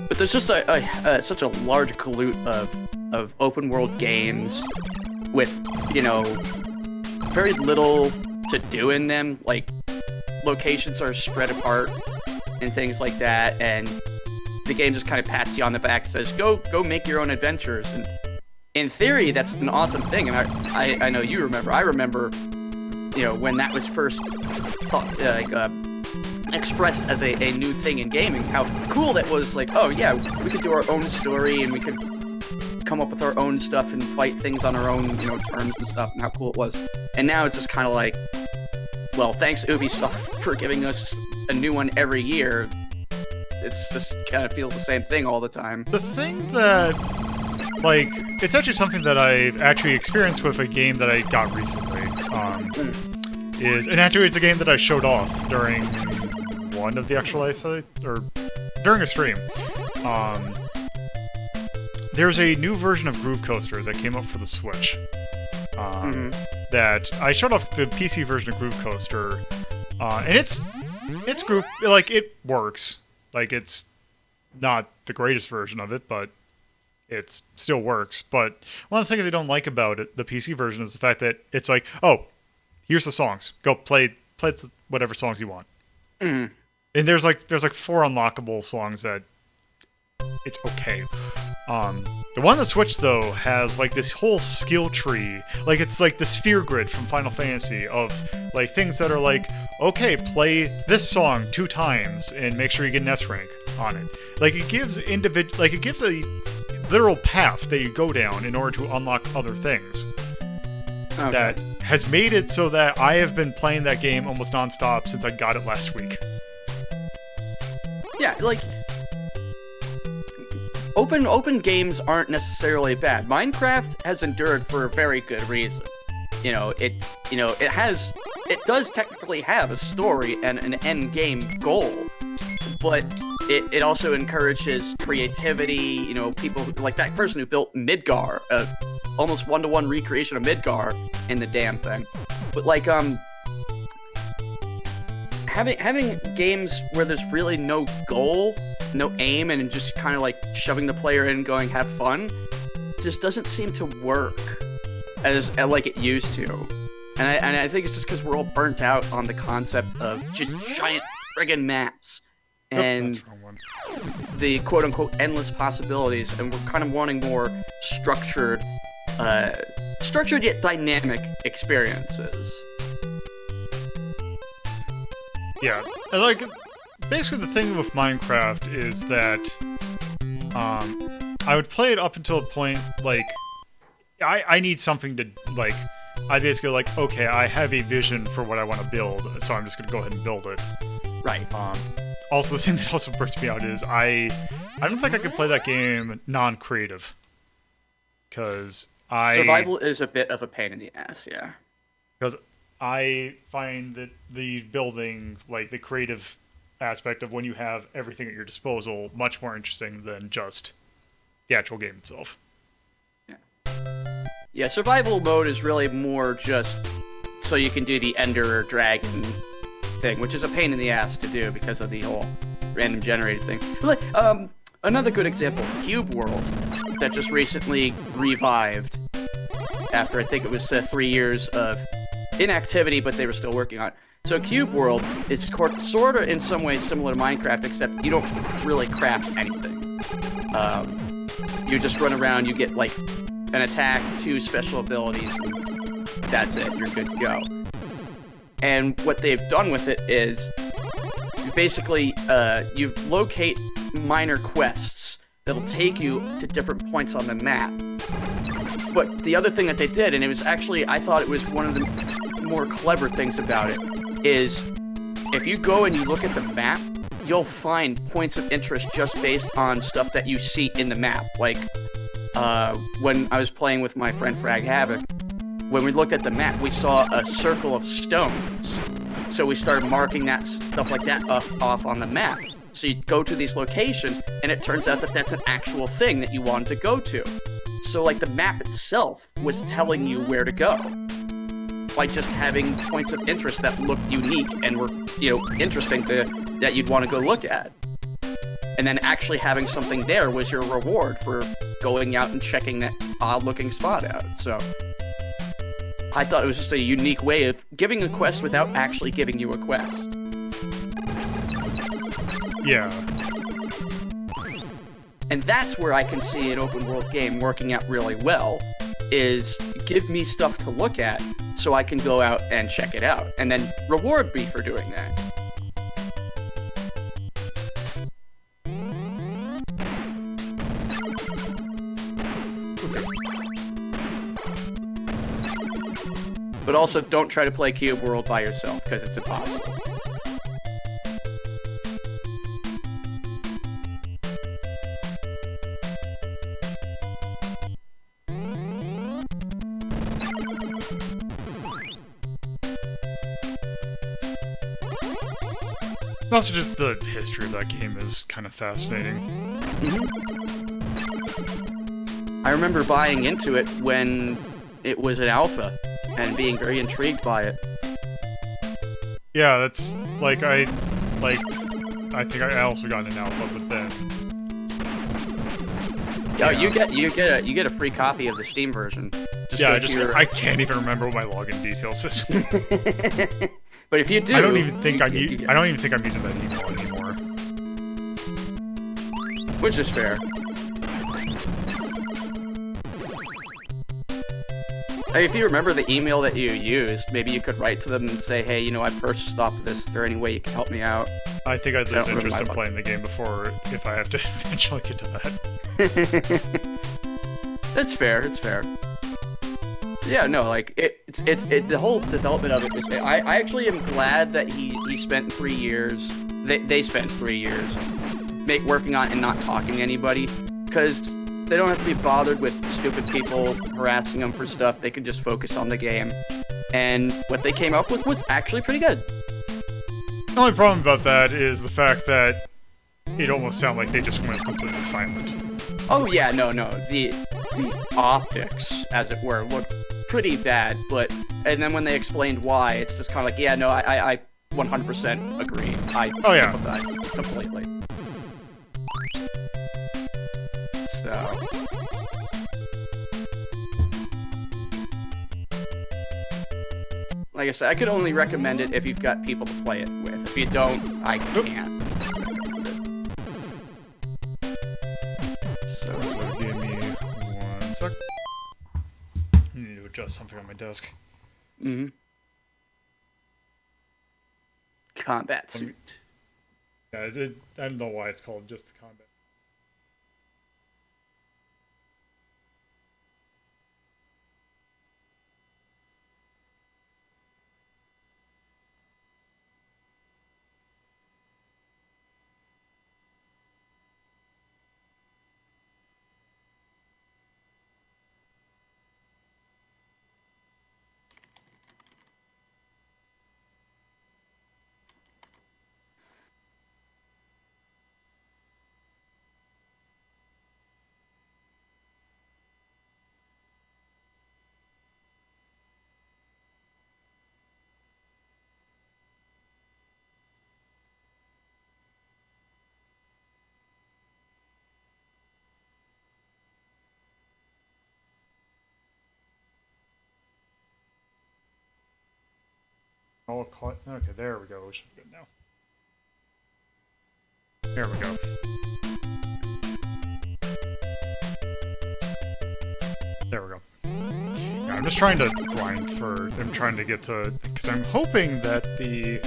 But there's just such a large glut of open world games with, you know, very little to do in them. Like, locations are spread apart and things like that, and the game just kind of pats you on the back and says, go make your own adventures. And in theory, that's an awesome thing, and I know you remember. I remember, you know, when that was first expressed as a new thing in gaming, how cool that was. Like, oh yeah, we could do our own story, and we could come up with our own stuff and fight things on our own, you know, terms and stuff, and how cool it was. And now it's just kind of like, well, thanks Ubisoft for giving us a new one every year. It's just kind of feels the same thing all the time. The thing that, like, it's actually something that I've actually experienced with a game that I got recently, and actually it's a game that I showed off during one of the actual, or during a stream. There's a new version of Groove Coaster that came up for the Switch. That I showed off the PC version of Groove Coaster, and it's groove, like, it works. Like, it's not the greatest version of it, but it still works. But one of the things I don't like about it, the PC version, is the fact that it's like, oh, here's the songs. Go play whatever songs you want. And there's like 4 unlockable songs that it's okay. The one on the Switch, though, has, like, this whole skill tree. Like, it's like the sphere grid from Final Fantasy of, like, things that are like, okay, play this song 2 times and make sure you get an S rank on it. Like it gives it gives a literal path that you go down in order to unlock other things. Okay. That has made it so that I have been playing that game almost nonstop since I got it last week. Yeah, like open games aren't necessarily bad. Minecraft has endured for a very good reason. It does technically have a story and an end game goal, but it also encourages creativity. People like that person who built Midgar, almost one-to-one recreation of Midgar in the damn thing. But like having games where there's really no goal, no aim, and just kind of like shoving the player in and going have fun just doesn't seem to work as like it used to. And I think it's just because we're all burnt out on the concept of just giant friggin' maps and That's the wrong one. the quote-unquote endless possibilities, and we're kind of wanting more structured yet dynamic experiences. Yeah, and like basically the thing with Minecraft is that I would play it up until a point like I need something to like. I basically like, okay, I have a vision for what I want to build, so I'm just gonna go ahead and build it. Right. Also, the thing that also burns me out is I don't think I could play that game non-creative, because Survival is a bit of a pain in the ass, yeah. Because I find that the building, like the creative aspect of when you have everything at your disposal, much more interesting than just the actual game itself. Yeah, survival mode is really more just so you can do the Ender Dragon thing, which is a pain in the ass to do because of the whole random generated thing. But like, another good example, Cube World, that just recently revived after I think it was 3 years of inactivity, but they were still working on it. So Cube World is sort of in some ways similar to Minecraft, except you don't really craft anything. You just run around, you get like an attack, 2 special abilities, and that's it, you're good to go. And what they've done with it is, basically, you locate minor quests that'll take you to different points on the map. But the other thing that they did, and it was actually, I thought it was one of the more clever things about it, is if you go and you look at the map, you'll find points of interest just based on stuff that you see in the map. Like, when I was playing with my friend Frag Havoc, when we looked at the map, we saw a circle of stones. So we started marking that stuff like that off on the map. So you go to these locations, and it turns out that that's an actual thing that you wanted to go to. So like the map itself was telling you where to go, by just having points of interest that looked unique and were, interesting that you'd want to go look at. And then actually having something there was your reward for going out and checking that odd-looking spot out. So I thought it was just a unique way of giving a quest without actually giving you a quest. Yeah. And that's where I can see an open-world game working out really well, is give me stuff to look at so I can go out and check it out, and then reward me for doing that. But also, don't try to play Cube World by yourself, because it's impossible. Also, just the history of that game is kind of fascinating. I remember buying into it when it was an alpha, and being very intrigued by it. Yeah, that's like I think I also got an alpha, but then. Yeah, you get a free copy of the Steam version. I can't even remember what my login details is. But if you do, I don't even think I'm using that email anymore. Which is fair. If you remember the email that you used, maybe you could write to them and say, hey, I purchased off of this. Is there any way you can help me out? I think I'd I lose don't interest in remember. playing the game before if I have to eventually get to that. That's fair. It's fair. Yeah, no, like the whole development of it is. I actually am glad that he spent 3 years. They spent 3 years working on it and not talking to anybody, because they don't have to be bothered with stupid people harassing them for stuff. They could just focus on the game, and what they came up with was actually pretty good. The only problem about that is the fact that it almost sounded like they just went completely silent. Oh yeah, no, the optics, as it were, looked pretty bad, and then when they explained why, it's just kind of like, yeah, no, I 100% agree. I sympathize completely. So, like I said, I could only recommend it if you've got people to play it with. If you don't, I can't. So give me 1 sec. I need to adjust something on my desk. Mm-hmm. Combat suit. Yeah, I don't know why it's called just the combat. Okay, there we go. We should be good now. There we go. There we go. Yeah, I'm just trying to grind for. I'm trying to get to, because I'm hoping that the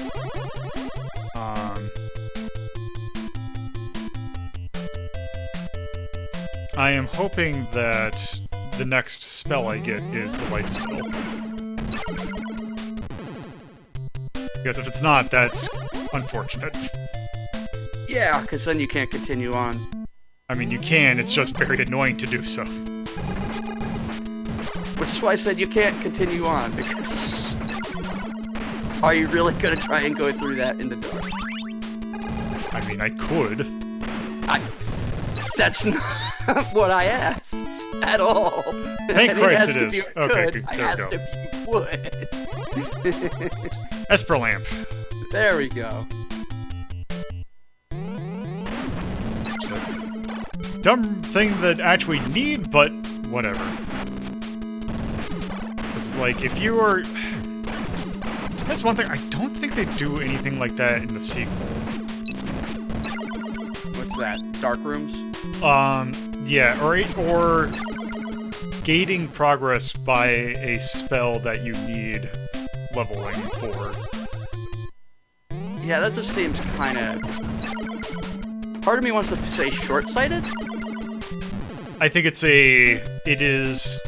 I am hoping that the next spell I get is the light spell. Because if it's not, that's unfortunate. Yeah, because then you can't continue on. I mean, you can, it's just very annoying to do so. Which is why I said you can't continue on, because... Are you really going to try and go through that in the dark? I mean, I could. That's not what I asked at all. Thank Christ it is. Okay, good. there we go. I asked if you would. Esper lamp. There we go. Dumb thing that actually need, but whatever. It's like, if you are... That's one thing, I don't think they do anything like that in the sequel. What's that? Dark rooms? Yeah, or gating progress by a spell that you need leveling for. Yeah, that just seems kind of... Part of me wants to say short-sighted? I think it is...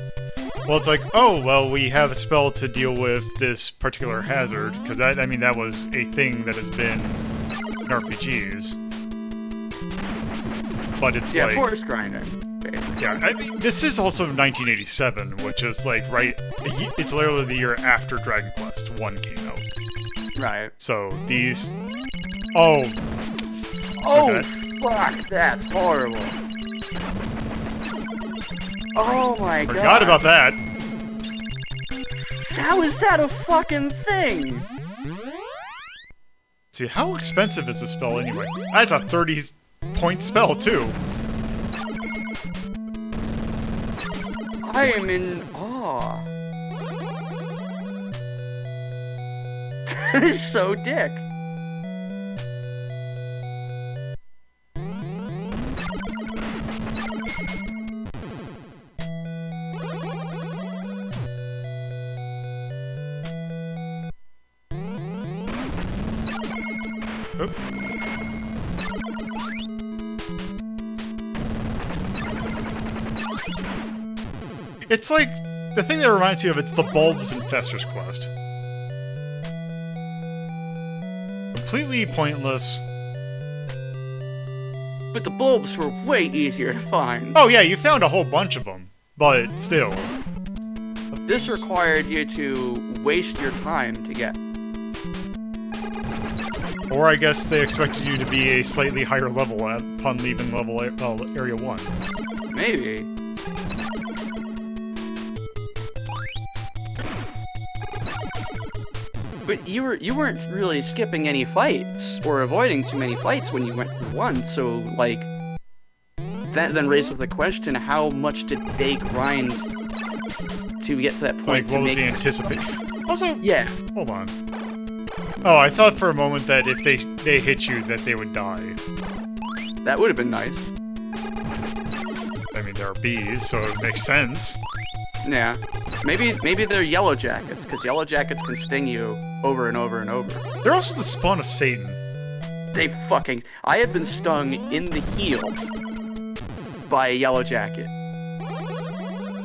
Well, it's like, oh, well, we have a spell to deal with this particular hazard, because I mean, that was a thing that has been in RPGs. But it's like... Yeah, forest grinding, basically. Yeah, I mean, this is also 1987, which is like, right... It's literally the year after Dragon Quest 1 came out. Right. So, these... Oh! Oh, Okay. fuck, that's horrible. Oh my god. Forgot about that. How is that a fucking thing? See, how expensive is this spell anyway? That's a 30-point spell, too. I am in awe. That is so dick. Oop. It's like the thing that reminds me of it's the bulbs in Fester's Quest. Completely pointless. But the bulbs were way easier to find. Oh yeah, you found a whole bunch of them, but still. This required you to waste your time to get. Or I guess they expected you to be a slightly higher level upon leaving Area 1. Maybe. But you weren't really skipping any fights or avoiding too many fights when you went through 1, so like that then raises the question: how much did they grind to get to that point? Like, what was the anticipation? Also, yeah. Hold on. Oh, I thought for a moment that if they hit you, that they would die. That would have been nice. I mean, there are bees, so it makes sense. Yeah. Maybe they're yellow jackets, because yellow jackets can sting you over and over and over. They're also the spawn of Satan. I have been stung in the heel by a yellow jacket.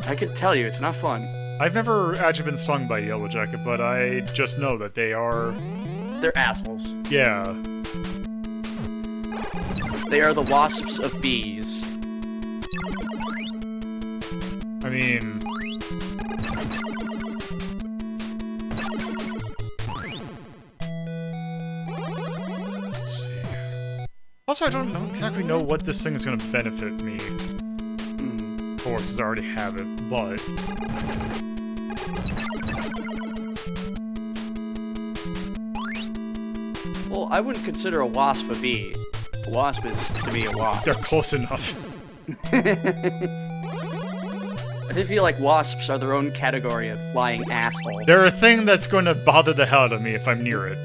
I can tell you, it's not fun. I've never actually been stung by a yellow jacket, but I just know that they are... They're assholes. Yeah. They are the wasps of bees. I mean... Let's see... Also, I don't exactly know what this thing is going to benefit me. Of course, since I already have it, but... Well, I wouldn't consider a wasp a bee. A wasp is to be a wasp. They're close enough. I feel like wasps are their own category of flying asshole. They're a thing that's going to bother the hell out of me if I'm near it.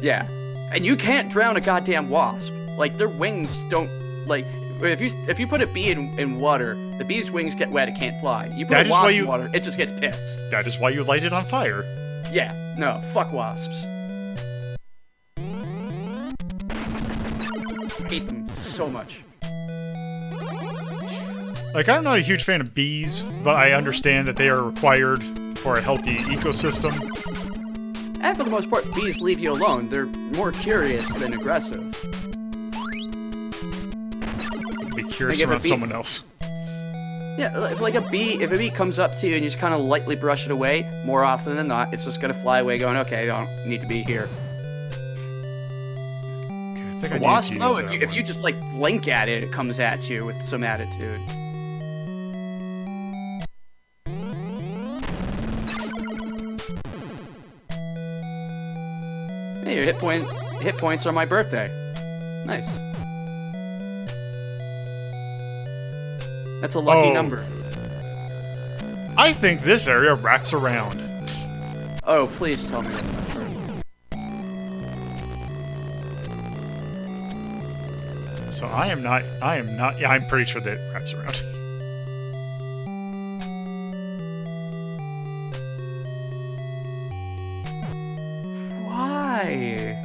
Yeah. And you can't drown a goddamn wasp. Like, their wings don't... Like, if you put a bee in water, the bee's wings get wet, it can't fly. You put a wasp in water, it just gets pissed. That is why you light it on fire. Yeah. No, fuck wasps. I hate them so much. Like, I'm not a huge fan of bees, but I understand that they are required for a healthy ecosystem. And for the most part, bees leave you alone. They're more curious than aggressive. Be curious around someone else. Yeah, if a bee comes up to you and you just kind of lightly brush it away, more often than not, it's just gonna fly away going, okay, I don't need to be here. Okay, I think a wasp, though, if you just, like, blink at it, it comes at you with some attitude. Hey, your hit points are my birthday. Nice. That's a lucky number. I think this area wraps around. Oh, please tell me that's not true. So yeah, I'm pretty sure that it wraps around. Why?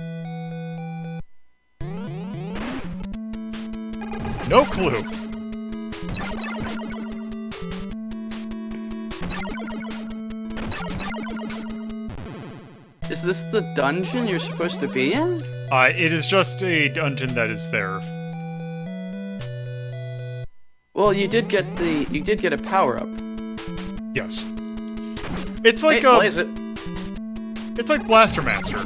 No clue. Is this the dungeon you're supposed to be in? It is just a dungeon that is there. Well, you did get a power up. Yes. It's like It's like Blaster Master.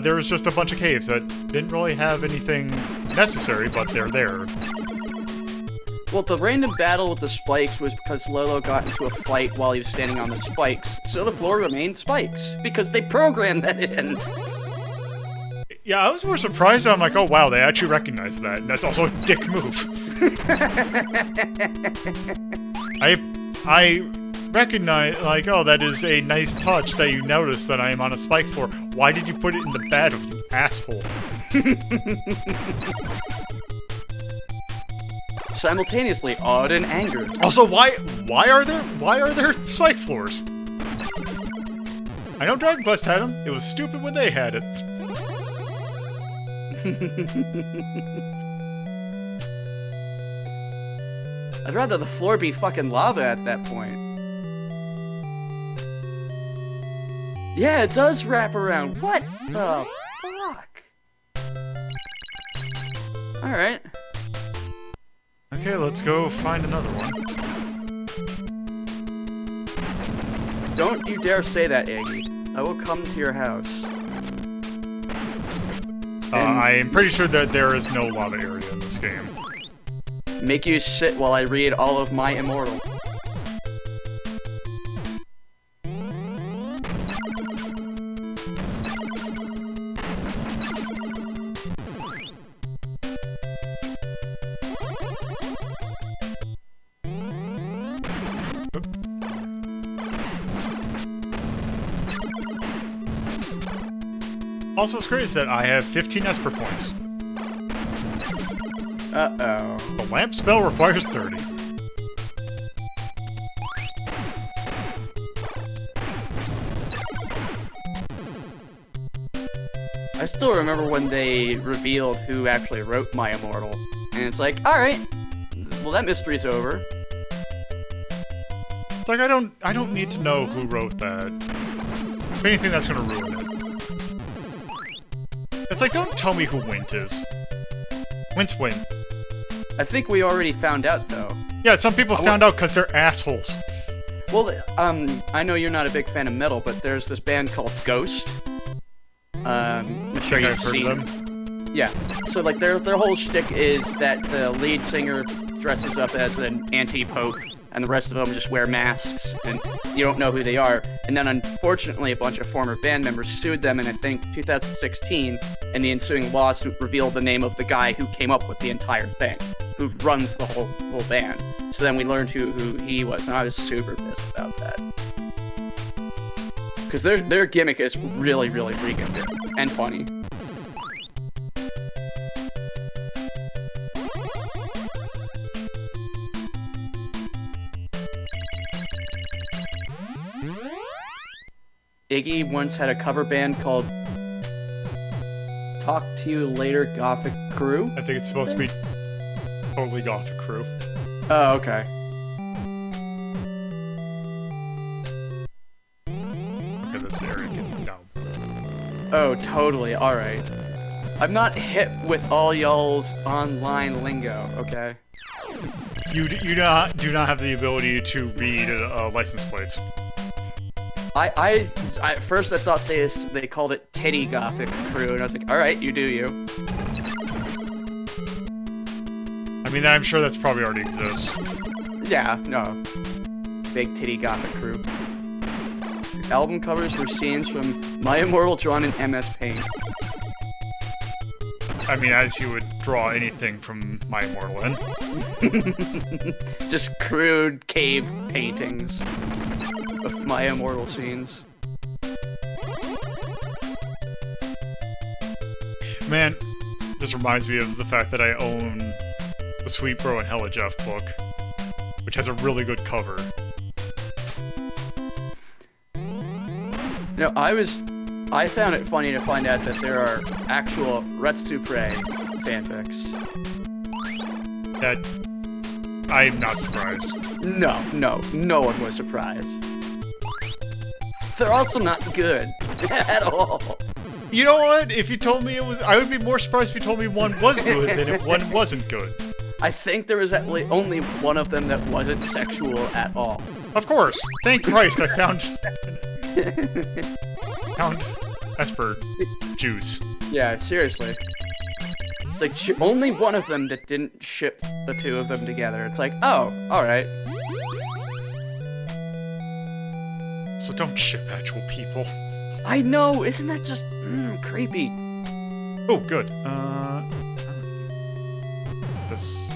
There was just a bunch of caves that didn't really have anything necessary, but they're there. Well, the random battle with the spikes was because Lolo got into a fight while he was standing on the spikes, so the floor remained spikes, because they programmed that in. Yeah, I was more surprised. I'm like, oh wow, they actually recognize that, and that's also a dick move. I recognize, like, oh, that is a nice touch that you notice that I am on a spike floor. Why did you put it in the battle, you asshole? Simultaneously awed and angered. Also, why are there spike floors? I know Dragon Quest had them. It was stupid when they had it. I'd rather the floor be fucking lava at that point. Yeah, it does wrap around. What the fuck? Alright. Okay, let's go find another one. Don't you dare say that, Iggy. I will come to your house. I'm pretty sure that there is no lava area in this game. Make you sit while I read all of my Immortal. Also, what's great is that I have 15 Esper points. Uh-oh. The lamp spell requires 30. I still remember when they revealed who actually wrote my Immortal. And it's like, alright, well that mystery's over. It's like I don't need to know who wrote that. If anything, that's gonna ruin it. It's like, don't tell me who Wint is. Wint's Wint. I think we already found out, though. Yeah, some people found out because they're assholes. Well, I know you're not a big fan of metal, but there's this band called Ghost. I'm sure you've seen them. Yeah. So, like, their whole shtick is that the lead singer dresses up as an anti-pope, and the rest of them just wear masks, and you don't know who they are. And then, unfortunately, a bunch of former band members sued them in, I think, 2016, and the ensuing lawsuit revealed the name of the guy who came up with the entire thing, who runs the whole band. So then we learned who he was, and I was super pissed about that. Because their gimmick is really, really freaking good, and funny. Iggy once had a cover band called Talk to You Later Gothic Crew. I think it's supposed to be totally Gothic Crew. Oh, okay. Okay, this area can... no. Oh, totally, alright. I'm not hip with all y'all's online lingo, okay? You do not have the ability to read license plates. At first I thought they called it Titty Gothic Crew, and I was like, alright, you do you. I mean, I'm sure that's probably already exists. Yeah, no. Big Titty Gothic Crew. Album covers were scenes from My Immortal drawn in MS Paint. I mean, as you would draw anything from My Immortal in. Just crude cave paintings of My Immortal scenes. Man, this reminds me of the fact that I own the Sweet Bro and Hella Jeff book, which has a really good cover. No, I found it funny to find out that there are actual Rhapsody fanfics. That... I'm not surprised. No one was surprised. They're also not good at all. You know what? If you told me it was... I would be more surprised if you told me one was good than if one wasn't good. I think there was at least only one of them that wasn't sexual at all. Of course. Thank Christ I found Esper juice. Yeah, seriously. It's like only one of them that didn't ship the two of them together. It's like, oh, alright. So don't ship actual people. I know, isn't that just creepy? Oh, good. This...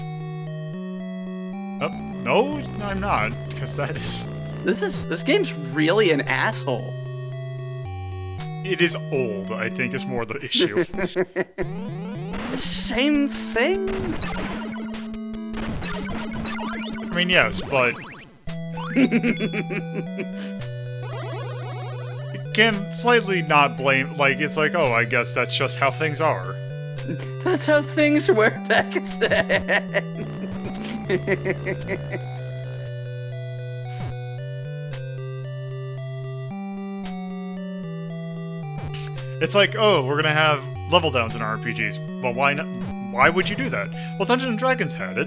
Oh, no, I'm not, because that is... This game's really an asshole. It is old, I think, is more the issue. Same thing? I mean, yes, but... You can slightly not blame... Like, it's like, oh, I guess that's just how things are. That's how things were back then. It's like, oh, we're gonna have level downs in RPGs. Well, why not? Why would you do that? Well, Dungeons and Dragons had it.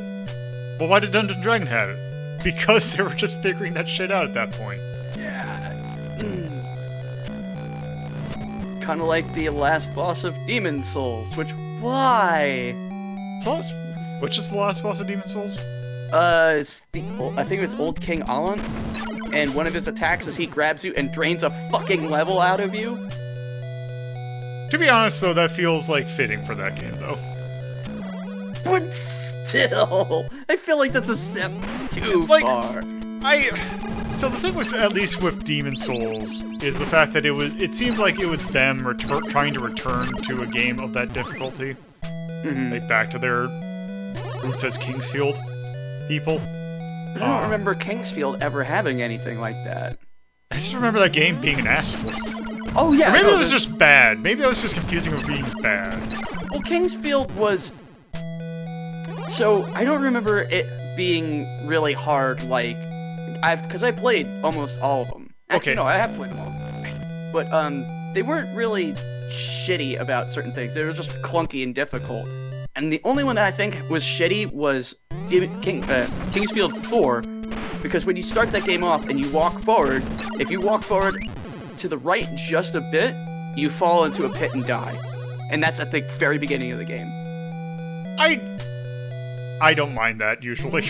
Well, why did Dungeons and Dragons have it? Because they were just figuring that shit out at that point. Yeah. Kind of like the last boss of Demon Souls, why? Which is the last boss of Demon Souls? It's I think it's Old King Alan, and one of his attacks is he grabs you and drains a fucking level out of you. To be honest, though, that feels like fitting for that game, though. But still, I feel like that's a step too far. So the thing with, at least with Demon Souls, is the fact that it seemed like it was them trying to return to a game of that difficulty. Like back to their roots as Kingsfield people. I don't remember Kingsfield ever having anything like that. I just remember that game being an asshole. Oh yeah. Or maybe it was just bad. Maybe I was just confusing with being bad. Well, Kingsfield was... So, I don't remember it being really hard, like... Because I played almost all of them. Actually, no, I have played them all. But, they weren't really shitty about certain things. They were just clunky and difficult. And the only one that I think was shitty was Kingsfield 4, because when you start that game off and you walk forward, if you walk forward to the right just a bit, you fall into a pit and die. And that's at the very beginning of the game. I don't mind that, usually.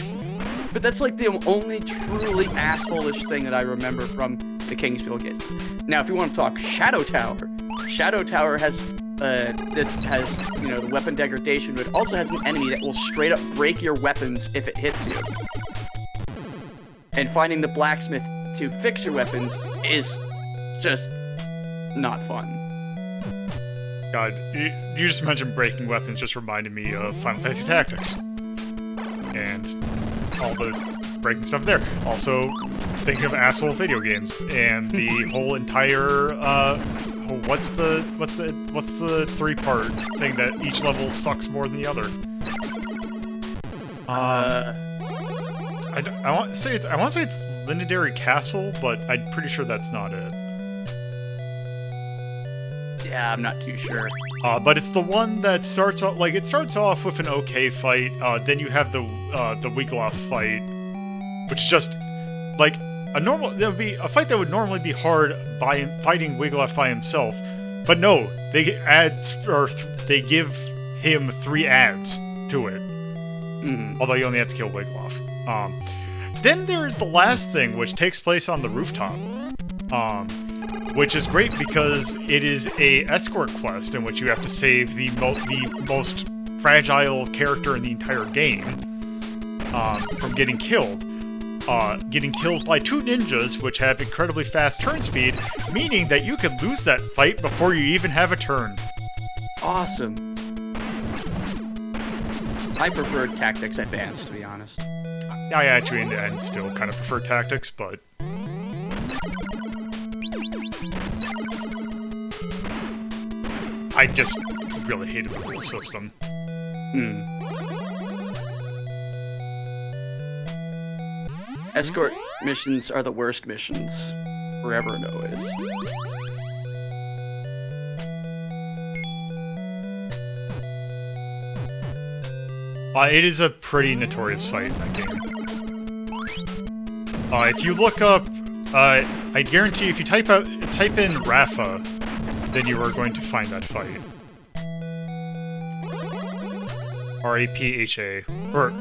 But that's like the only truly asshole-ish thing that I remember from the Kingsfield game. Now, if you want to talk Shadow Tower has the weapon degradation, but it also has an enemy that will straight up break your weapons if it hits you. And finding the blacksmith to fix your weapons is just not fun. God, you just mentioned breaking weapons just reminded me of Final Fantasy Tactics. And all the breaking stuff there. Also, thinking of asshole video games and the whole entire what's the 3-part thing that each level sucks more than the other? I want to say it's Legendary Castle, but I'm pretty sure that's not it. Yeah, I'm not too sure. But it's the one that starts off with an okay fight. Then you have the Wiglaf fight, which is just like that would be a fight that would normally be hard by fighting Wiglaf by himself. But no, they give him 3 adds to it. Although you only have to kill Wiglaf. Then there's the last thing, which takes place on the rooftop. Which is great because it is a escort quest in which you have to save the most fragile character in the entire game from getting killed. Getting killed by 2 ninjas, which have incredibly fast turn speed, meaning that you could lose that fight before you even have a turn. Awesome. I preferred Tactics Advanced, to be honest. I actually and still kind of prefer Tactics, but... I just really hated the rule system. Escort missions are the worst missions, forever and always. It is a pretty notorious fight in that game. If you look up, I guarantee if you type in Rafa, then you are going to find that fight. R-A-P-H-A. Or...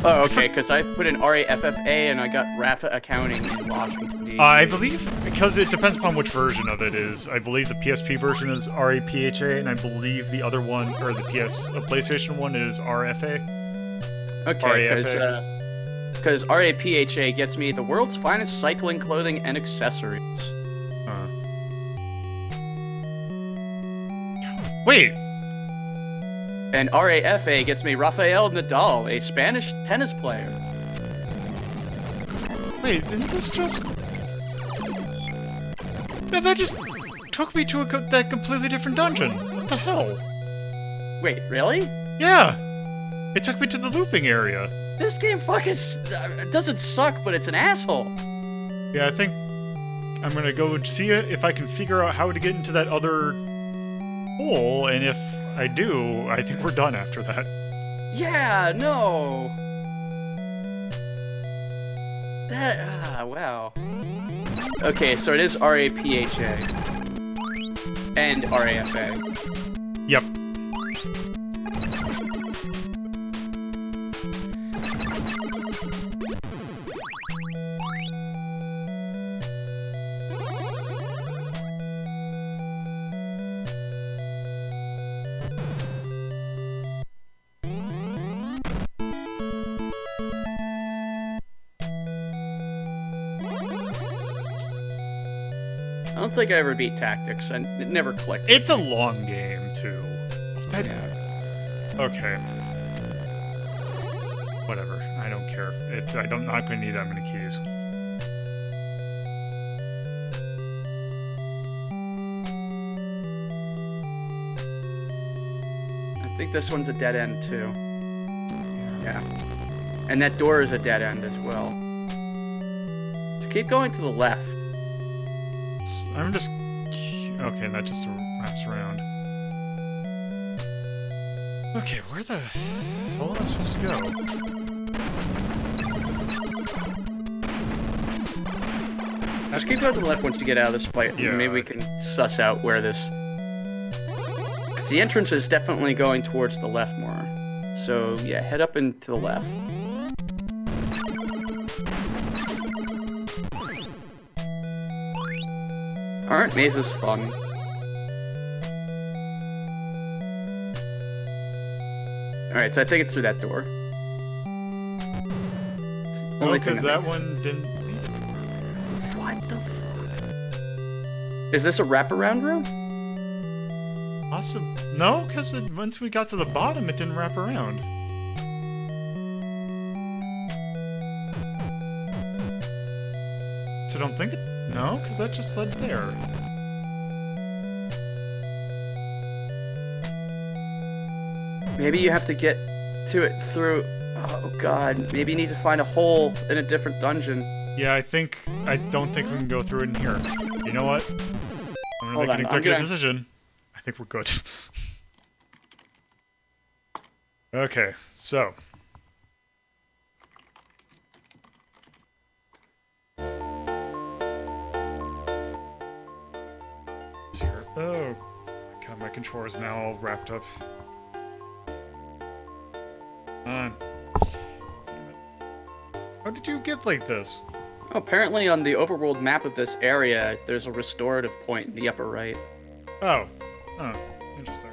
Oh, okay, because I put in R-A-F-F-A and I got Rafa Accounting in Washington, D.C. I believe, because it depends upon which version of it is. I believe the PSP version is R-A-P-H-A, and I believe the other one, or the PlayStation one, is R-F-A. Okay, because R-A-P-H-A gets me the world's finest cycling clothing and accessories. Wait! And RAFA gets me Rafael Nadal, a Spanish tennis player. Wait, didn't this just... Yeah, that just took me to that completely different dungeon. What the hell? Wait, really? Yeah! It took me to the looping area. This game fucking doesn't suck, but it's an asshole. Yeah, I think I'm gonna go see it if I can figure out how to get into that other hole, and if I do, I think we're done after that. Yeah, no. Wow. Okay, so it is RAPHA and RAFA. Yep. I don't think I ever beat Tactics, and it never clicked. It's a long game, too. Yeah. Okay. Whatever. I don't care. I'm not going to need that many keys. I think this one's a dead end, too. Yeah. And that door is a dead end as well. So keep going to the left. I'm just... Okay, that just wraps around. Okay, where the hell am I supposed to go? Just keep going to the left once you get out of this fight. Yeah. Maybe we can suss out where this... Because the entrance is definitely going towards the left more. So, yeah, head up and to the left. Alright, maze is fun. Alright, so I think it's through that door. No, because that one didn't... What the fuck? Is this a wraparound room? Awesome. No, because once we got to the bottom, it didn't wrap around. So don't think it... No, because that just led there. Maybe you have to get to it through... Oh god, maybe you need to find a hole in a different dungeon. Yeah, I don't think we can go through it in here. You know what? I'm gonna make an executive decision. I think we're good. Okay, so... Oh, god, my controller is now all wrapped up. How did you get like this? Oh, apparently on the overworld map of this area, there's a restorative point in the upper right. Oh. Oh, interesting.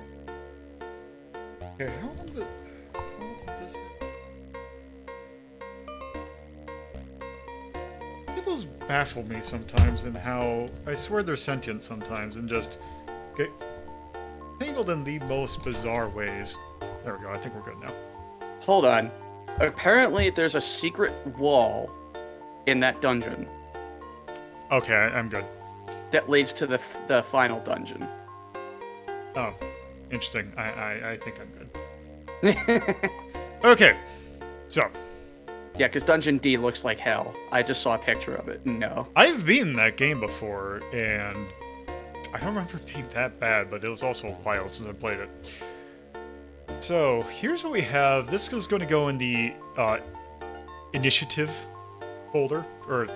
Okay, how long did this... People baffle me sometimes in how... I swear they're sentient sometimes and just get tangled in the most bizarre ways. There we go, I think we're good now. Hold on. Apparently there's a secret wall in that dungeon Okay, I'm good. that leads to the final dungeon. Oh, interesting. I think I'm good. Okay, so... Yeah, because Dungeon D looks like hell. I just saw a picture of it. No. I've beaten that game before, and I don't remember it being that bad, but it was also a while since I played it. So, here's what we have. This is going to go in the initiative folder, or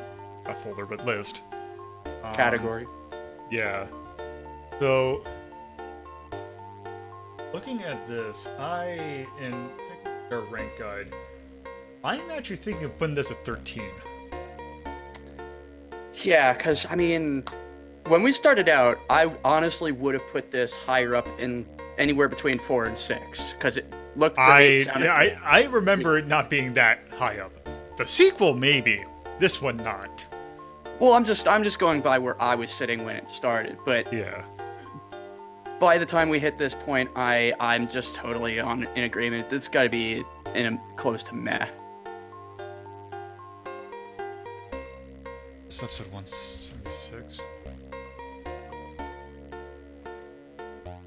not folder, but list. Category. Yeah. So, looking at this, in taking their rank guide, I'm actually thinking of putting this at 13. Yeah, because, I mean, when we started out, I honestly would have put this higher up in anywhere between 4 and 6, because it looked great. I remember it not being that high up. The sequel, maybe. This one, not. Well, I'm just going by where I was sitting when it started, but Yeah. by the time we hit this point, I'm just totally in agreement. It's got to be close to meh. This is episode 176.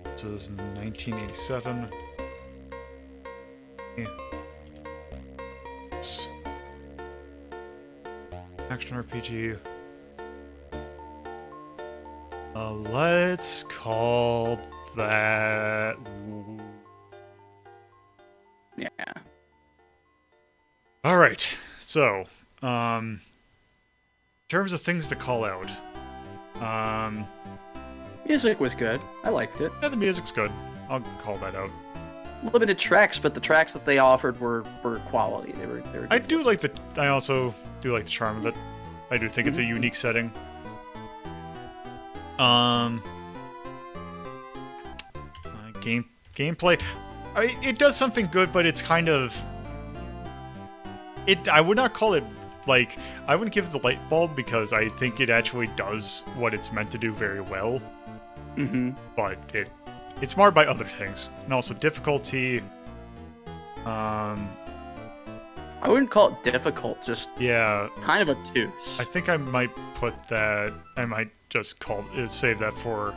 This is 1987. Yeah. It's action RPG. Let's call that. Yeah. All right. So, in terms of things to call out, Music was good. I liked it. yeah, the music's good. I'll call that out. Limited tracks, but the tracks that they offered were quality. They were I do like the. I also do like the charm of it. I do think it's a unique setting. Gameplay. It does something good, but it's kind of. I would not call it like. I wouldn't give it the light bulb because I think it actually does what it's meant to do very well. Mm-hmm. But it's marred by other things, and also difficulty. I wouldn't call it difficult, just Yeah, kind of obtuse. I think I might put that. I might just save that for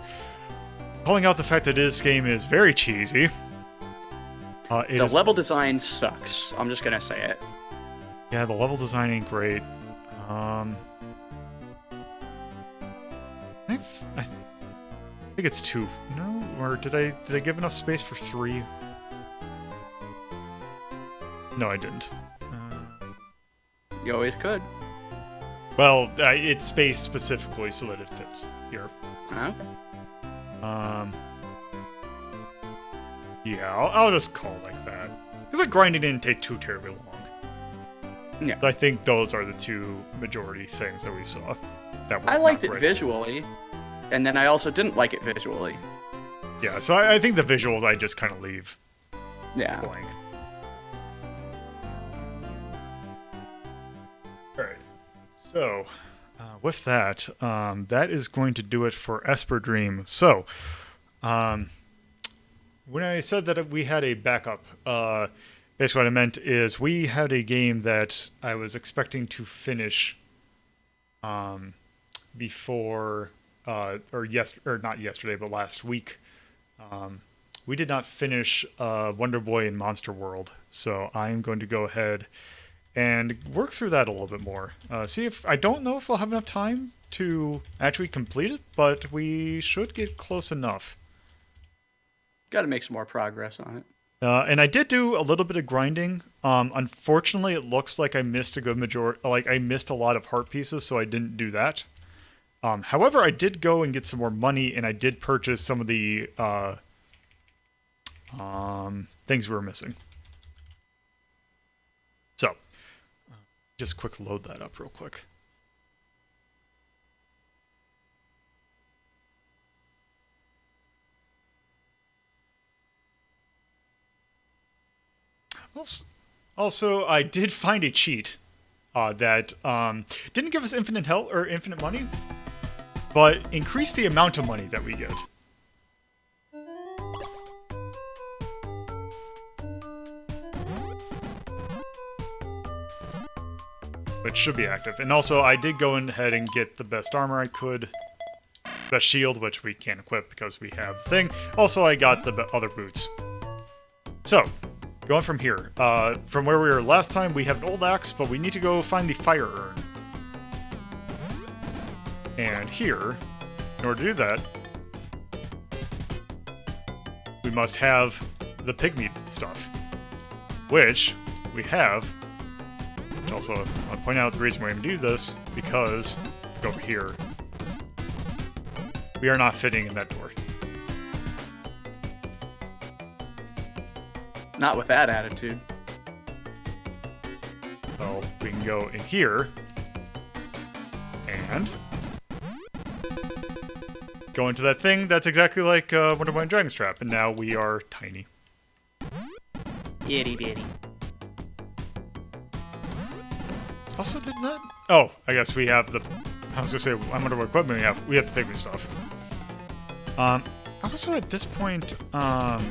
calling out the fact that this game is very cheesy. The level design sucks. I'm just gonna say it. Yeah, the level design ain't great. I think it's 2. No, or did I give enough space for 3? No, I didn't. You always could. Well, it's spaced specifically so that it fits here. Okay. Yeah, I'll just call it like that. Because the grinding didn't take too terribly long. Yeah. I think those are the two majority things that we saw. That were I liked not it great. visually, and then I also didn't like it visually. Yeah, so I think the visuals I just kind of leave Yeah. blank. Alright, so with that, that is going to do it for Esper Dream. So, when I said that we had a backup, basically what I meant is we had a game that I was expecting to finish before, or not yesterday, but last week. We did not finish Wonder Boy and Monster World, so I'm going to go ahead and work through that a little bit more. See if I don't know if we'll have enough time to actually complete it, but we should get close enough. Got to make some more progress on it. And I did do a little bit of grinding. Unfortunately, it looks like I missed a good majority. Like I missed a lot of heart pieces, so I didn't do that. However, I did go and get some more money, and I did purchase some of the things we were missing. So, just quick load that up real quick. Also, I did find a cheat that didn't give us infinite health or infinite money, but increased the amount of money that we get. Which should be active. And also, I did go ahead and get the best armor I could. Best shield, which we can't equip because we have the thing. Also, I got the other boots. So, going from here. From where we were last time, we have an old axe, but we need to go find the fire urn. And here, in order to do that, we must have the pygmy stuff. Which we have. Also, I'll point out the reason we're going to do this, because, go over here, we are not fitting in that door. Not with that attitude. So, we can go in here, and go into that thing that's exactly like Wonder Boy and Dragon's Trap, and now we are tiny. Itty bitty. Also, did that? Oh, I guess we have the. I was gonna say, I wonder what equipment we have. We have the pygmy stuff. Also, at this point, I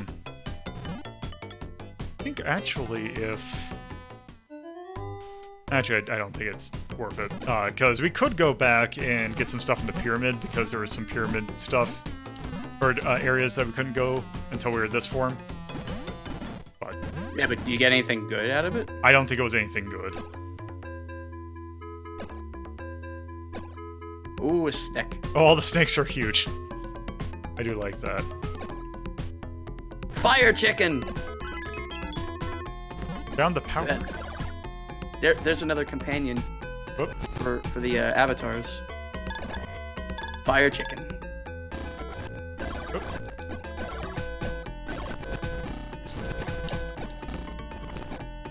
think actually, if actually, I don't think it's worth it because we could go back and get some stuff in the pyramid because there was some pyramid stuff or areas that we couldn't go until we were this form. But Yeah, but do you get anything good out of it? I don't think it was anything good. Ooh, a snake. Oh, all the snakes are huge. I do like that. Fire chicken! Found the power. There's another companion Whoop. for the avatars. Fire chicken. Oops.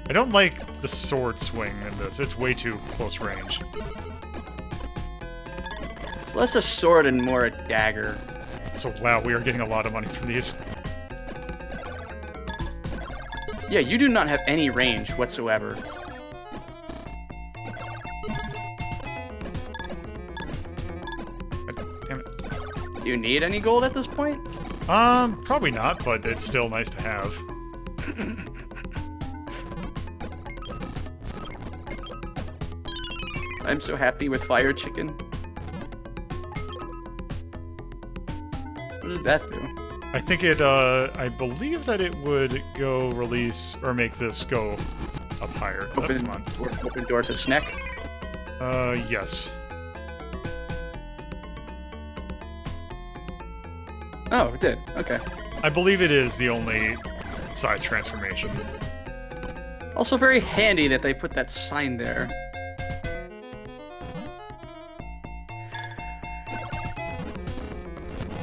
I don't like the sword swing in this. It's way too close range. It's less a sword and more a dagger. So wow, we are getting a lot of money from these. Yeah, you do not have any range whatsoever. Damn it. Do you need any gold at this point? Probably not, but it's still nice to have. I'm so happy with fire chicken. What did that do? I think it, I believe that it would go release, or make this go up higher. Oh, come on. Open door to snack. Yes. Oh, it did. Okay. I believe it is the only size transformation. Also very handy that they put that sign there.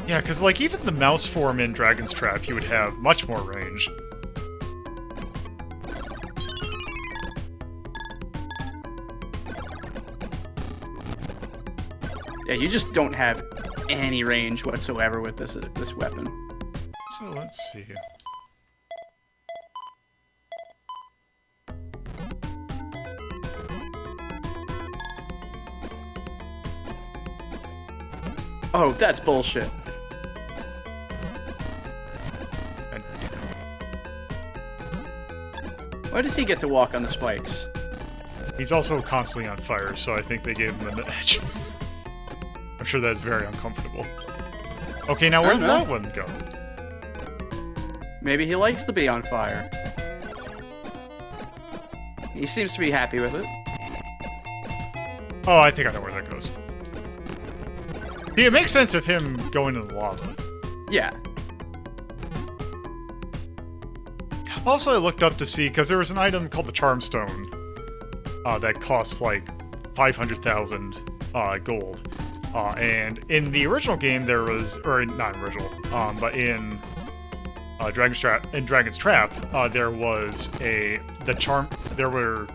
Yeah, because, like, even the mouse form in Dragon's Trap, you would have much more range. Yeah, you just don't have any range whatsoever with this weapon. So, let's see. Oh, that's bullshit. Why does he get to walk on the spikes? He's also constantly on fire, so I think they gave him an edge. I'm sure that's very uncomfortable. Okay, now where did that one go? Maybe he likes to be on fire. He seems to be happy with it. Oh, I think I know where that goes. See, it makes sense of him going in the lava. Yeah. Also, I looked up to see, because there was an item called the Charm Stone that costs like 500,000 gold. And in the original game, there was, or not original, but in Dragon's Trap, there was there were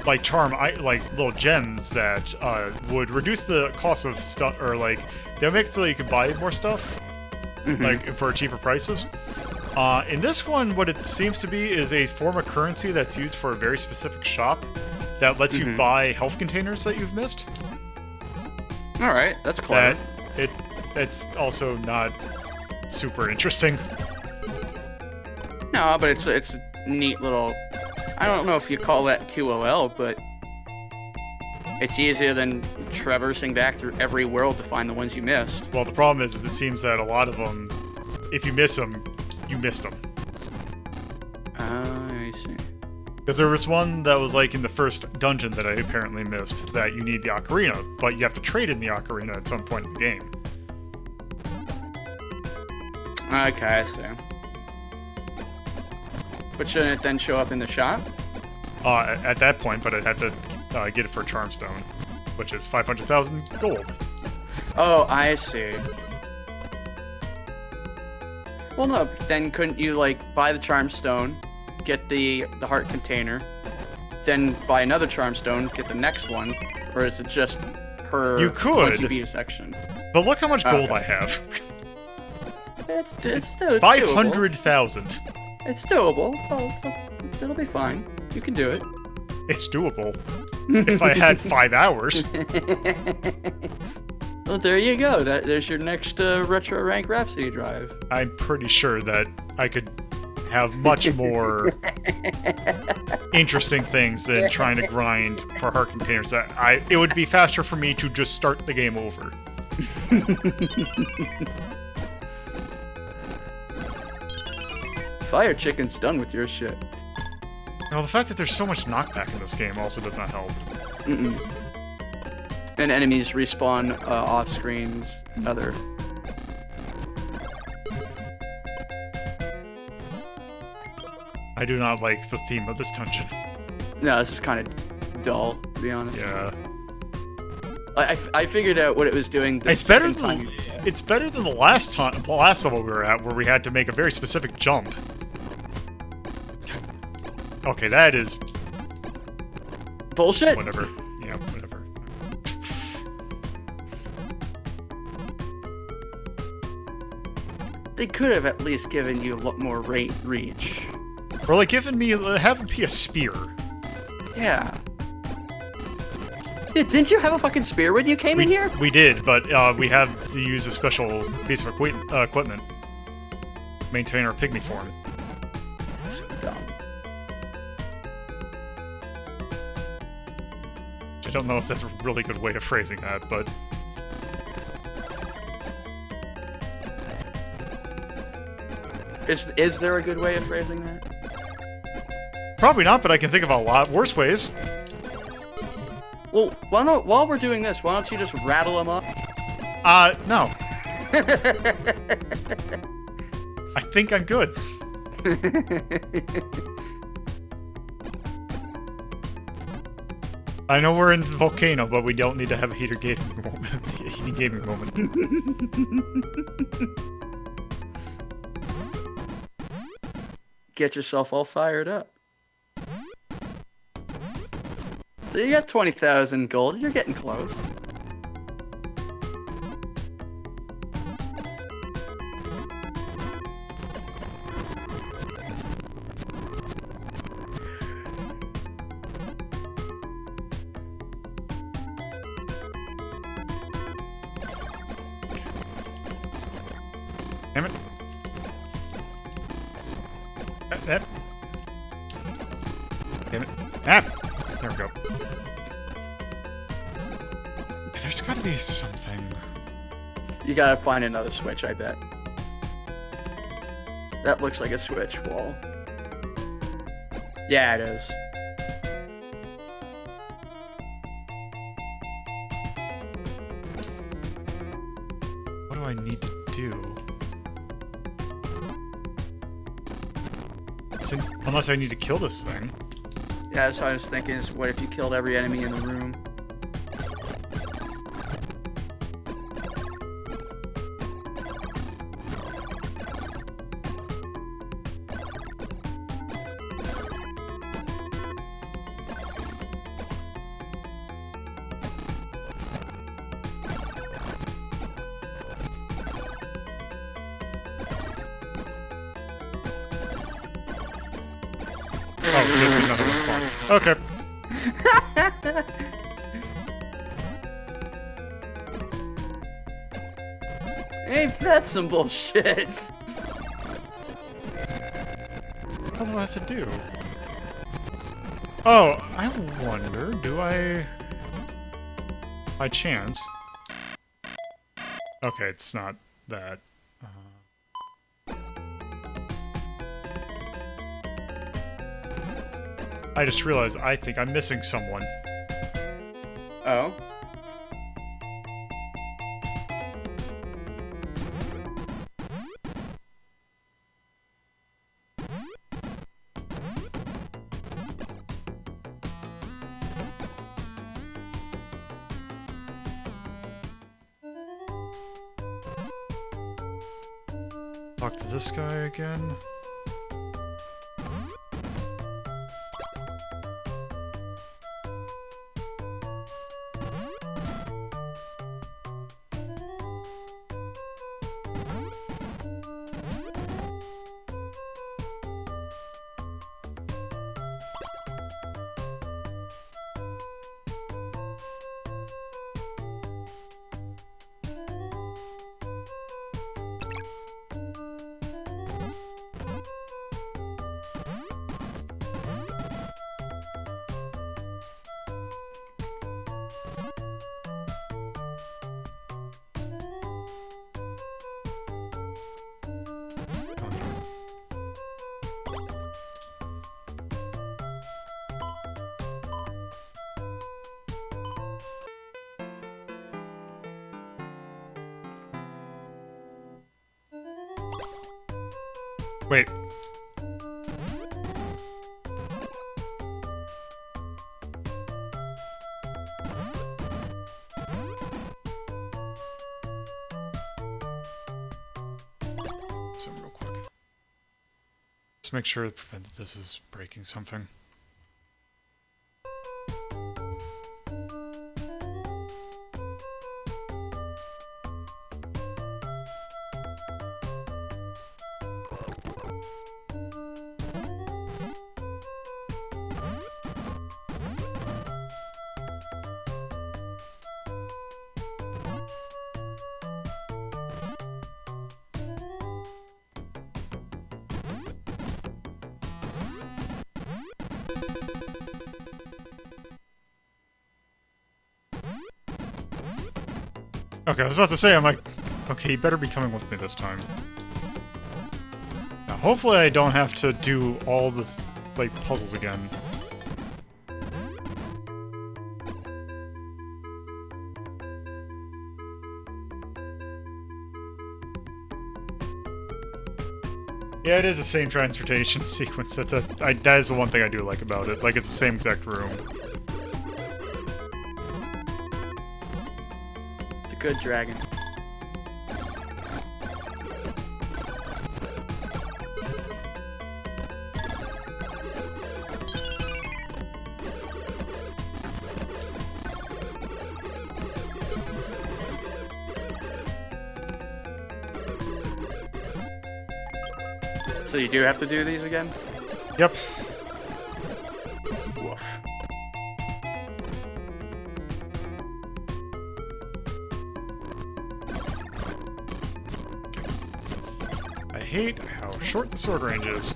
like like little gems that would reduce the cost of stuff, or like they would make it so you could buy more stuff, like for cheaper prices. In this one, what it seems to be is a form of currency that's used for a very specific shop that lets you buy health containers that you've missed. All right, that's clever. It's also not super interesting. No, but it's a neat little. I don't know if you call that QOL, but it's easier than traversing back through every world to find the ones you missed. Well, the problem is it seems that a lot of them, if you miss them, you missed them. I see. Because there was one that was like in the first dungeon that I apparently missed, that you need the ocarina, but you have to trade in the ocarina at some point in the game. Okay, I see. But shouldn't it then show up in the shop? At that point, but I'd have to get it for Charmstone, which is 500,000 gold. Oh, I see. Well, no, then couldn't you, like, buy the Charmstone, get the heart container, then buy another Charmstone, get the next one, or is it just per you could. once you beat a section? But look how much gold I have. It's still 500,000. It's doable. It'll be fine. You can do it. It's doable. If I had 5 hours. Well, there you go. There's your next retro rank Rhapsody drive. I'm pretty sure that I could have much more interesting things than trying to grind for heart containers. It would be faster for me to just start the game over. Fire Chicken's done with your shit. Well, the fact that there's so much knockback in this game also does not help. And enemies respawn off screens. I do not like the theme of this dungeon. No, this is kind of dull, to be honest. Yeah. I figured out what it was doing. It's better than the last level we were at, where we had to make a very specific jump. Okay, that is bullshit. Whatever. Yeah, whatever. They could have at least given you a lot more reach. Or like having it be a spear. Yeah. Didn't you have a fucking spear when you came in here? We did, but we have to use a special piece of equipment. Maintain our pygmy form. So dumb. I don't know if that's a really good way of phrasing that, but... Is there a good way of phrasing that? Probably not, but I can think of a lot worse ways. Well, while we're doing this, why don't you just rattle them up? No. I think I'm good. I know we're in the volcano, but we don't need to have a heated gaming moment. Get yourself all fired up. So you got 20,000 gold. You're getting close. Damn it. Damn it. There we go. There's gotta be something. You gotta find another switch, I bet. That looks like a switch wall. Yeah, it is. What do I need to do? Unless I need to kill this thing. Yeah, that's what I was thinking, is what if you killed every enemy in the room? Oh, just another one spawned. Okay. Ain't that some bullshit? What do I have to do? Oh, I wonder, do I... By chance... Okay, it's not that. I just realized I think I'm missing someone. Oh? Talk to this guy again. Wait. let's make sure that this is breaking something. Okay, I was about to say, I'm like, okay, you better be coming with me this time. Now, hopefully I don't have to do all this, like, puzzles again. Yeah, it is the same transportation sequence. That is the one thing I do like about it. Like, it's the same exact room. Good dragon. So you do have to do these again? Yep. Woof. I hate how short the sword range is.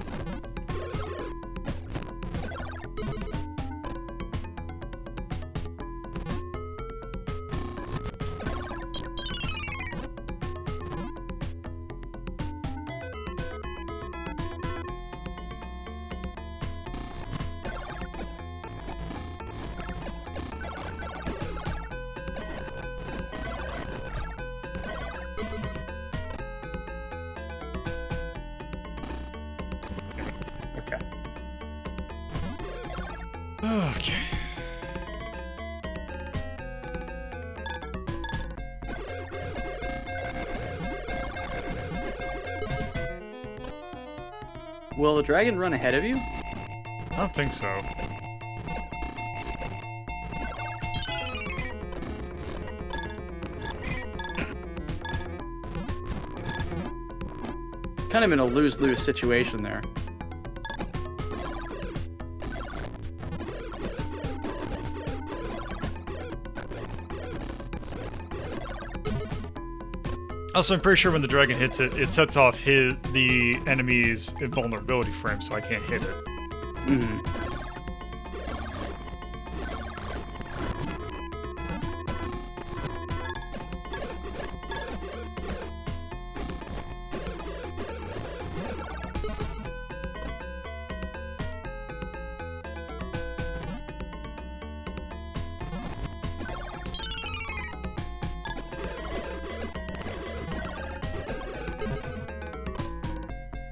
Okay. Will the dragon run ahead of you? I don't think so. Kind of in a lose-lose situation there. Also, I'm pretty sure when the dragon hits it, it sets off the enemy's invulnerability frame, so I can't hit it. Mm-hmm.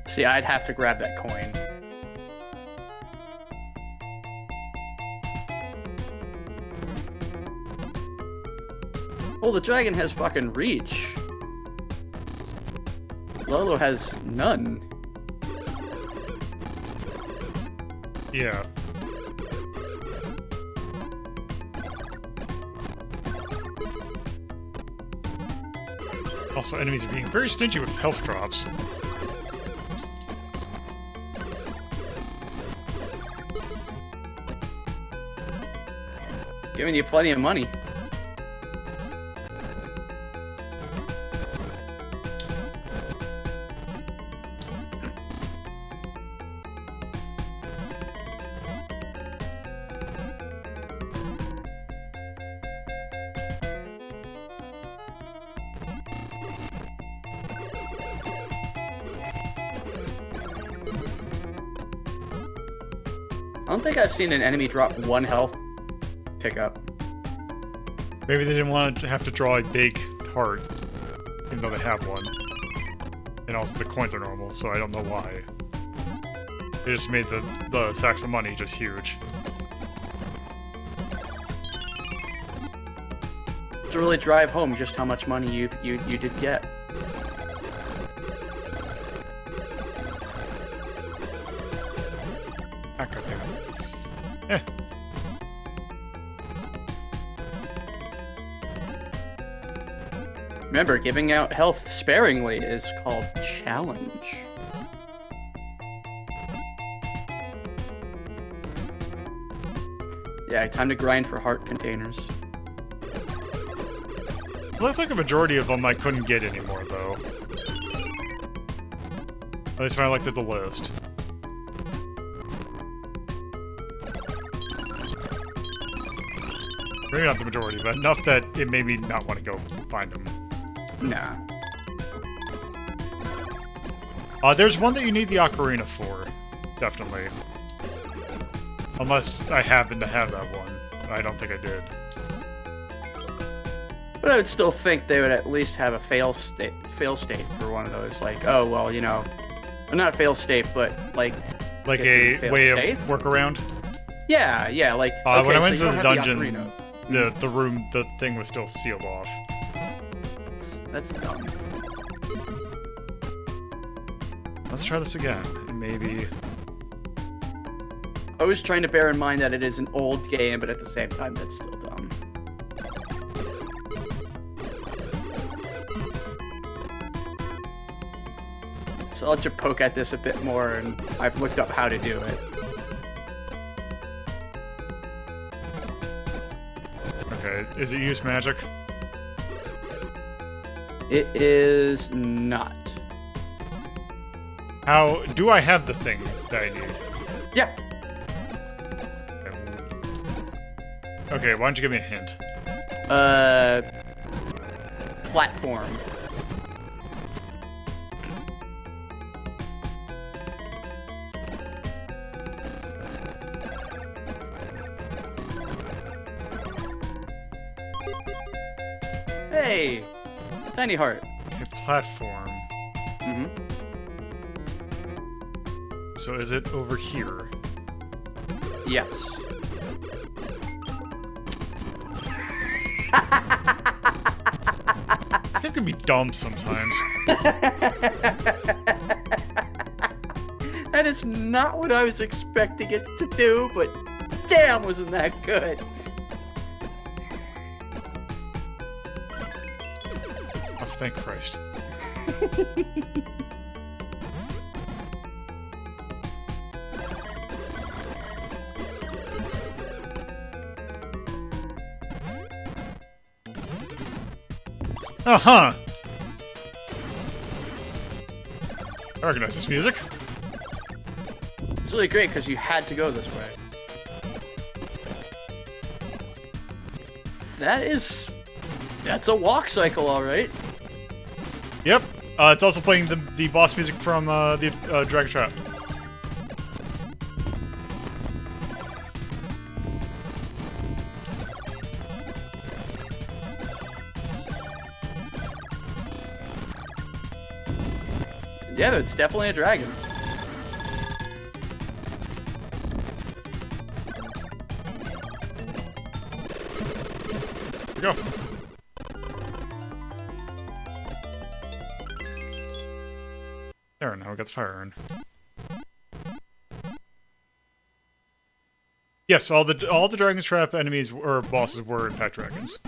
See, I'd have to grab that coin. Oh, the dragon has fucking reach. Lolo has none. Yeah. Also, enemies are being very stingy with health drops. Giving you plenty of money. I don't think I've seen an enemy drop one health pickup. Maybe they didn't want to have to draw a big heart, even though they have one. And also the coins are normal, so I don't know why. They just made the sacks of money just huge. To really drive home just how much money you did get. Eh. Remember, giving out health sparingly is called challenge. Yeah, time to grind for heart containers. Looks like a majority of them I couldn't get anymore, though. At least when I looked at the list. Maybe not the majority, but enough that it made me not want to go find them. Nah. There's one that you need the ocarina for. Definitely. Unless I happen to have that one. I don't think I did. But I would still think they would at least have a fail state for one of those. Like, oh, well, you know... Well, not fail state, but, like a way of workaround? Yeah, like... Okay, when I went so to the dungeon, the the thing was still sealed off. That's dumb. Let's try this again, and maybe... Always trying to bear in mind that it is an old game, but at the same time, that's still dumb. So I'll let you poke at this a bit more, and I've looked up how to do it. Okay, is it use magic? It is not. How do I have the thing that I need? Yeah. Okay, why don't you give me a hint? Platform. Hey! Tiny heart. Okay, platform. Mm-hmm. So is it over here? Yes. This game can be dumb sometimes. That is not what I was expecting it to do, but damn, wasn't that good. Oh, thank Christ. Uh-huh! I recognize this music. It's really great because you had to go this way. That's a walk cycle, alright. Yep. It's also playing the boss music from the Dragon Trap. Yeah, it's definitely a dragon. Here we go. There, now we got the fire urn. Yes, all the Dragon's Trap enemies or bosses were in fact dragons.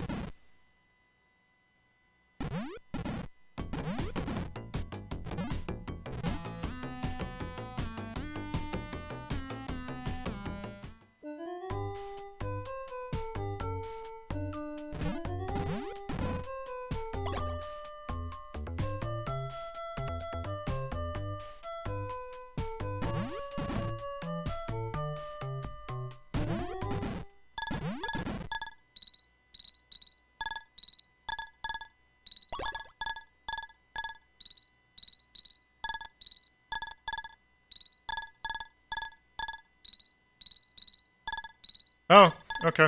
Oh, okay.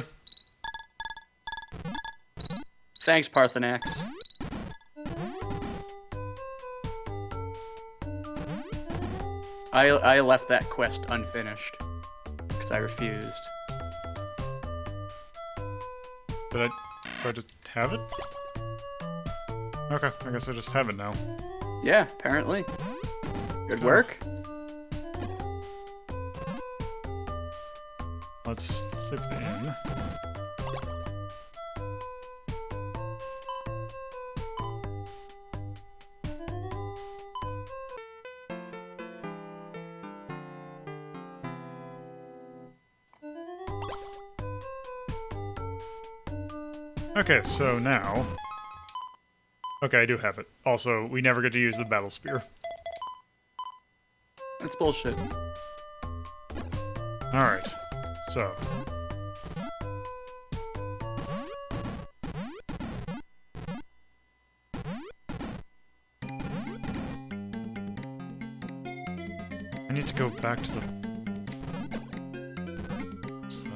Thanks, Parthenax. I left that quest unfinished because I refused. Do I just have it? Okay, I guess I just have it now. Yeah, apparently. Good work. Let's zip the in. Okay, so now... Okay, I do have it. Also, we never get to use the battle spear. That's bullshit. Alright, so... I need to go back to the... slime.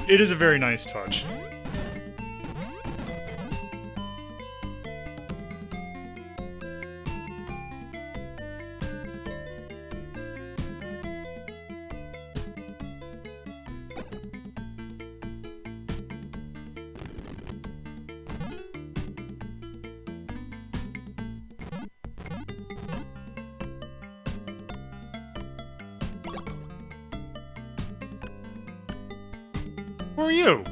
It is a very nice touch. Who are you?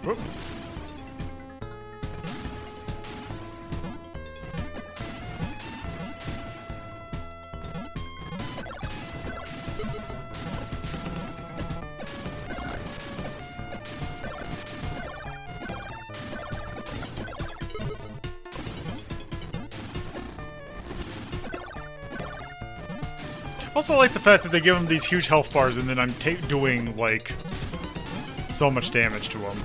Whoop. Also like the fact that they give him these huge health bars and then I'm doing, like, so much damage to him.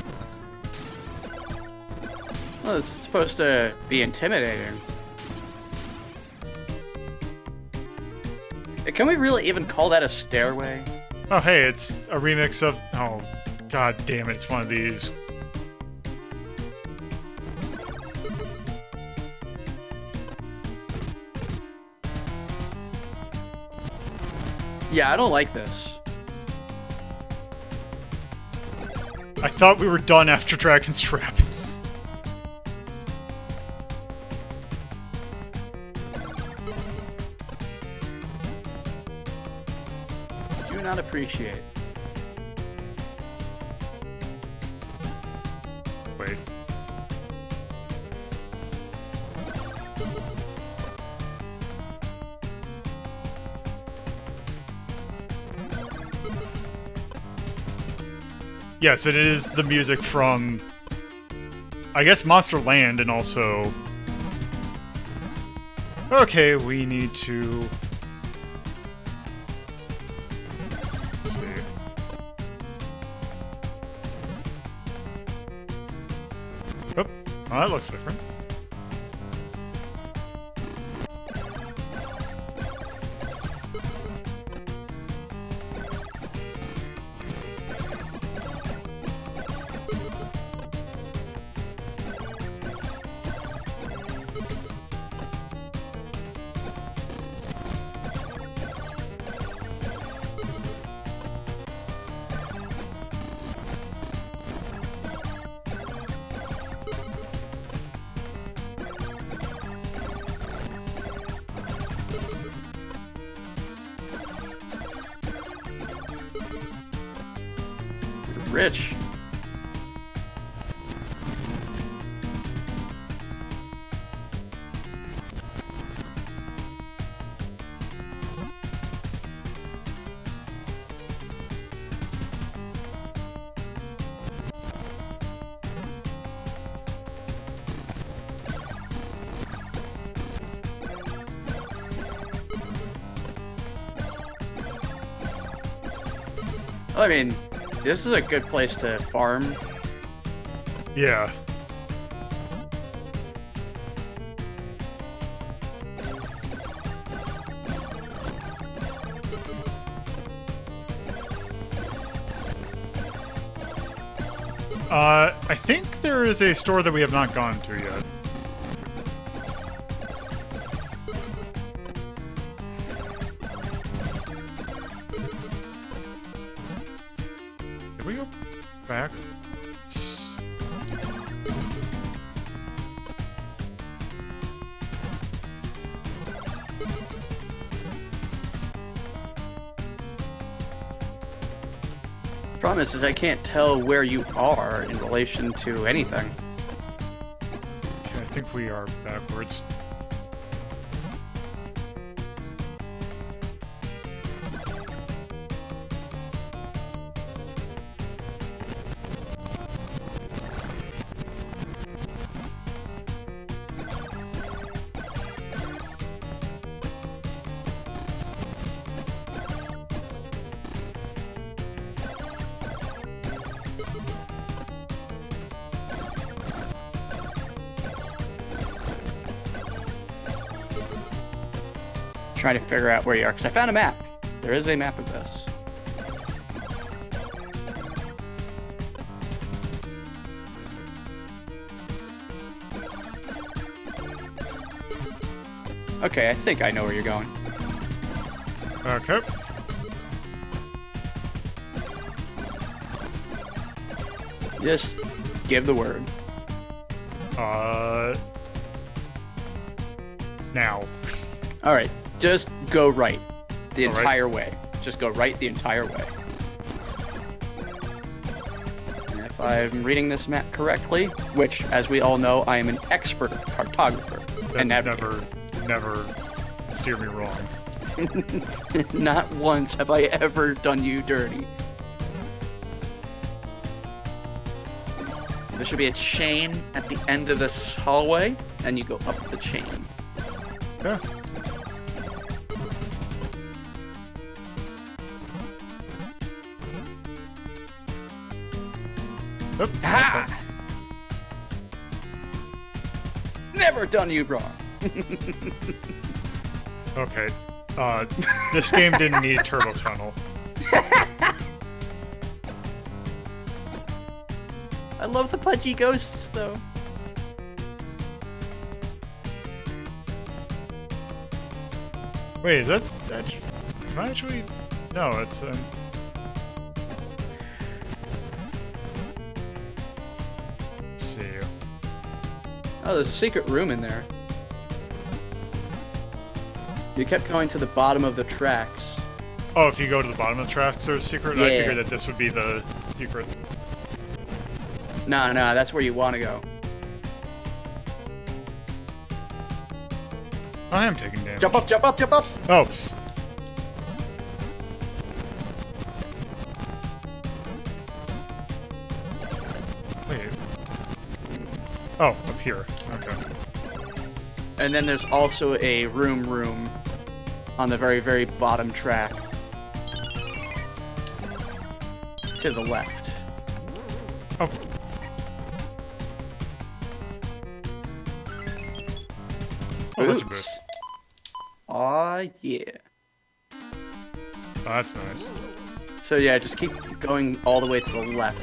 Well, it's supposed to be intimidating. Can we really even call that a stairway? Oh hey, it's a remix of... Oh, god damn it, it's one of these. Yeah, I don't like this. I thought we were done after Dragon's Trap. Do not appreciate. Wait. Yes, it is the music from, I guess, Monster Land, and also... Okay, we need to... Let's see. Oh, that looks different. Rich. I mean, this is a good place to farm. Yeah. I think there is a store that we have not gone to yet. Did we go back? Problem is I can't tell where you are in relation to anything. Okay, I think we are backwards. Trying to figure out where you are, because I found a map. There is a map of this. Okay, I think I know where you're going. Okay. Just give the word. Now. Alright, just go right. The All right. entire way. Just go right the entire way. And if I'm reading this map correctly, which, as we all know, I am an expert cartographer. And That's navigator. never steer me wrong. Not once have I ever done you dirty. There should be a chain at the end of this hallway, and you go up the chain. Yeah. Oop, Ha! Never done you wrong. Okay. This game didn't need turbo tunnel. I love the pudgy ghosts, though. Wait, is that am I actually? No, it's Let's see. Oh, there's a secret room in there. You kept going to the bottom of the tracks. Oh, if you go to the bottom of the tracks, there's a secret. I Yeah. figured that this would be the secret. No, that's where you want to go. I am taking damage. Jump up, jump up, jump up! Oh. Wait. Oh, up here. Okay. And then there's also a room on the very, very bottom track. To the left. Oh. Oh, bunch of boots. Aw, yeah. Oh, that's nice. So yeah, just keep going all the way to the left.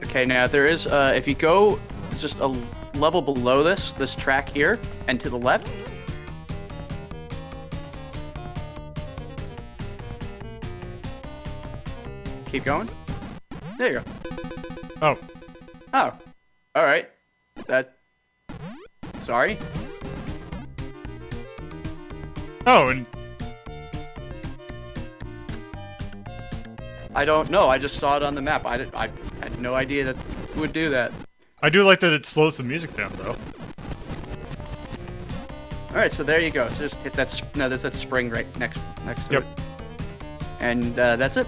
Okay, now there is, if you go just a level below this track here, and to the left. Keep going. There you go. Oh. Oh. Alright. Sorry. Oh, and I don't know, I just saw it on the map. I had no idea that it would do that. I do like that it slows the music down, though. Alright, so there you go. So just hit that, no, there's that spring right next to Yep. it. And that's it.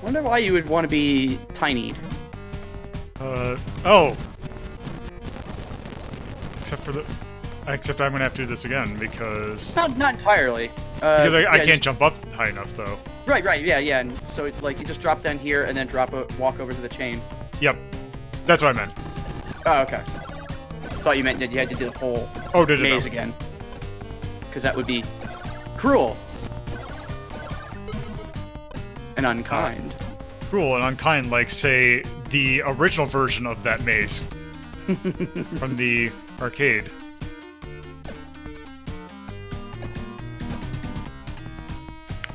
Wonder why you would want to be tinied. Oh. Except I'm gonna have to do this again because Not entirely. I Yeah, can't jump up high enough though. Right, yeah. And so it's like you just drop down here and then walk over to the chain. Yep. That's what I meant. Oh, okay. Thought you meant that you had to do the whole maze again. Because that would be cruel. And unkind. Cruel and unkind, like, say, the original version of that maze. From the arcade.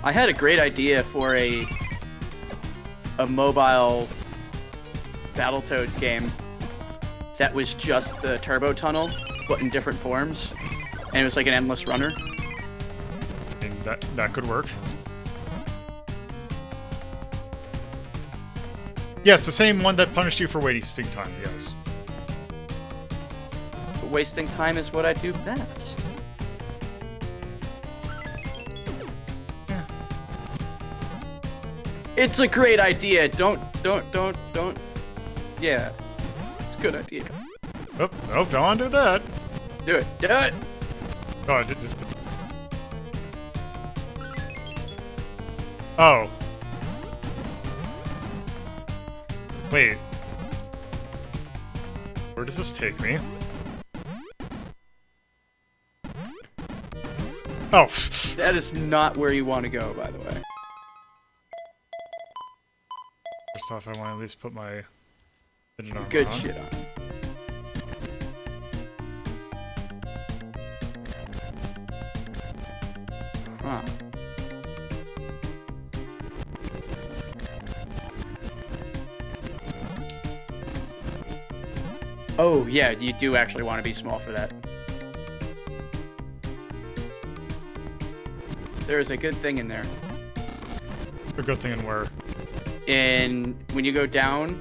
I had a great idea for a mobile Battletoads game that was just the turbo tunnel, but in different forms. And it was like an endless runner. I think that could work. Yes, the same one that punished you for wasting time, yes. But wasting time is what I do best. Yeah. It's a great idea. Don't. Yeah. It's a good idea. Oh, don't want to do that. Do it. Do it. Oh, I did just... Oh. Wait. Where does this take me? Oh. That is not where you want to go, by the way. First off, I want to at least put my engine armor Good on. shit on. Huh. Oh, yeah, you do actually want to be small for that. There is a good thing in there. A good thing in where? And when you go down,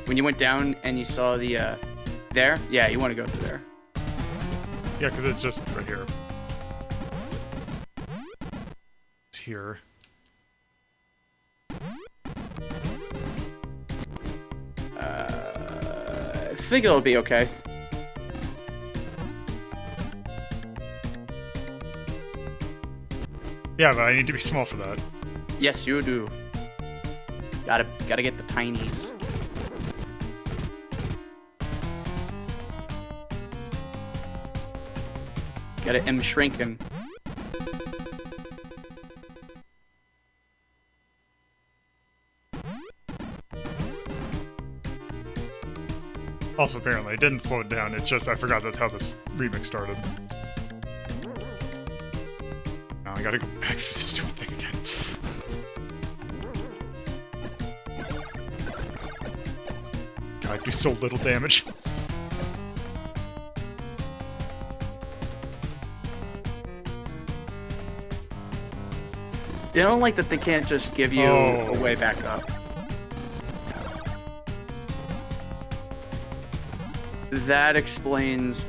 when you went down and you saw the, there, yeah, you want to go through there. Yeah, because it's just right here. It's here. I think it'll be okay. Yeah, but I need to be small for that. Yes, you do. Gotta get the tinies. Gotta shrink him. Also, apparently, it didn't slow it down. It's just I forgot that's how this remix started. Now I gotta go back through this stupid thing again. God, I do so little damage. You don't like that they can't just give you a way back up. That explains...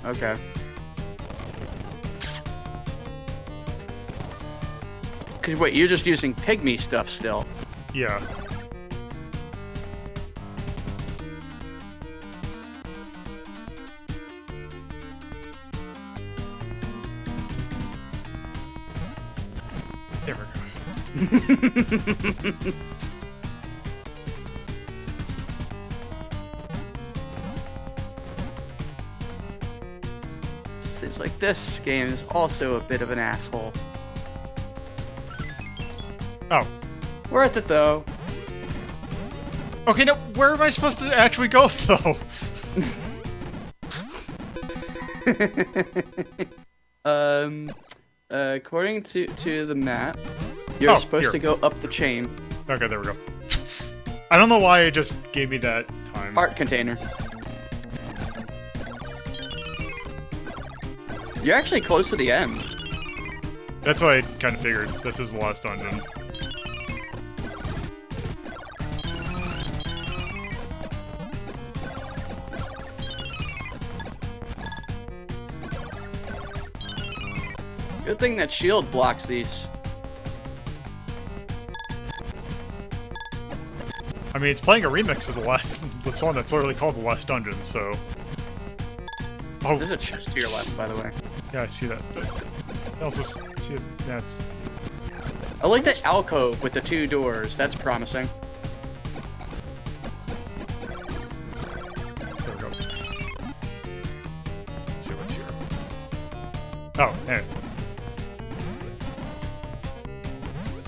okay. Cause wait, you're just using pygmy stuff still. Yeah. There we go. Seems like this game is also a bit of an asshole. Oh. Worth it though. Okay, now where am I supposed to actually go, though? According to the map, you're supposed to go up the chain. Okay, there we go. I don't know why it just gave me that time. Heart container. You're actually close to the end. That's what I kind of figured. This is the last dungeon. Good thing that shield blocks these. I mean, it's playing a remix of the song that's literally called The Last Dungeon, so... Oh. There's a chest to your left, by the way. Yeah, I see that, but... I also see it, that's... I like the alcove with the 2 doors. That's promising. There we go. Let's see what's here. Oh, hey.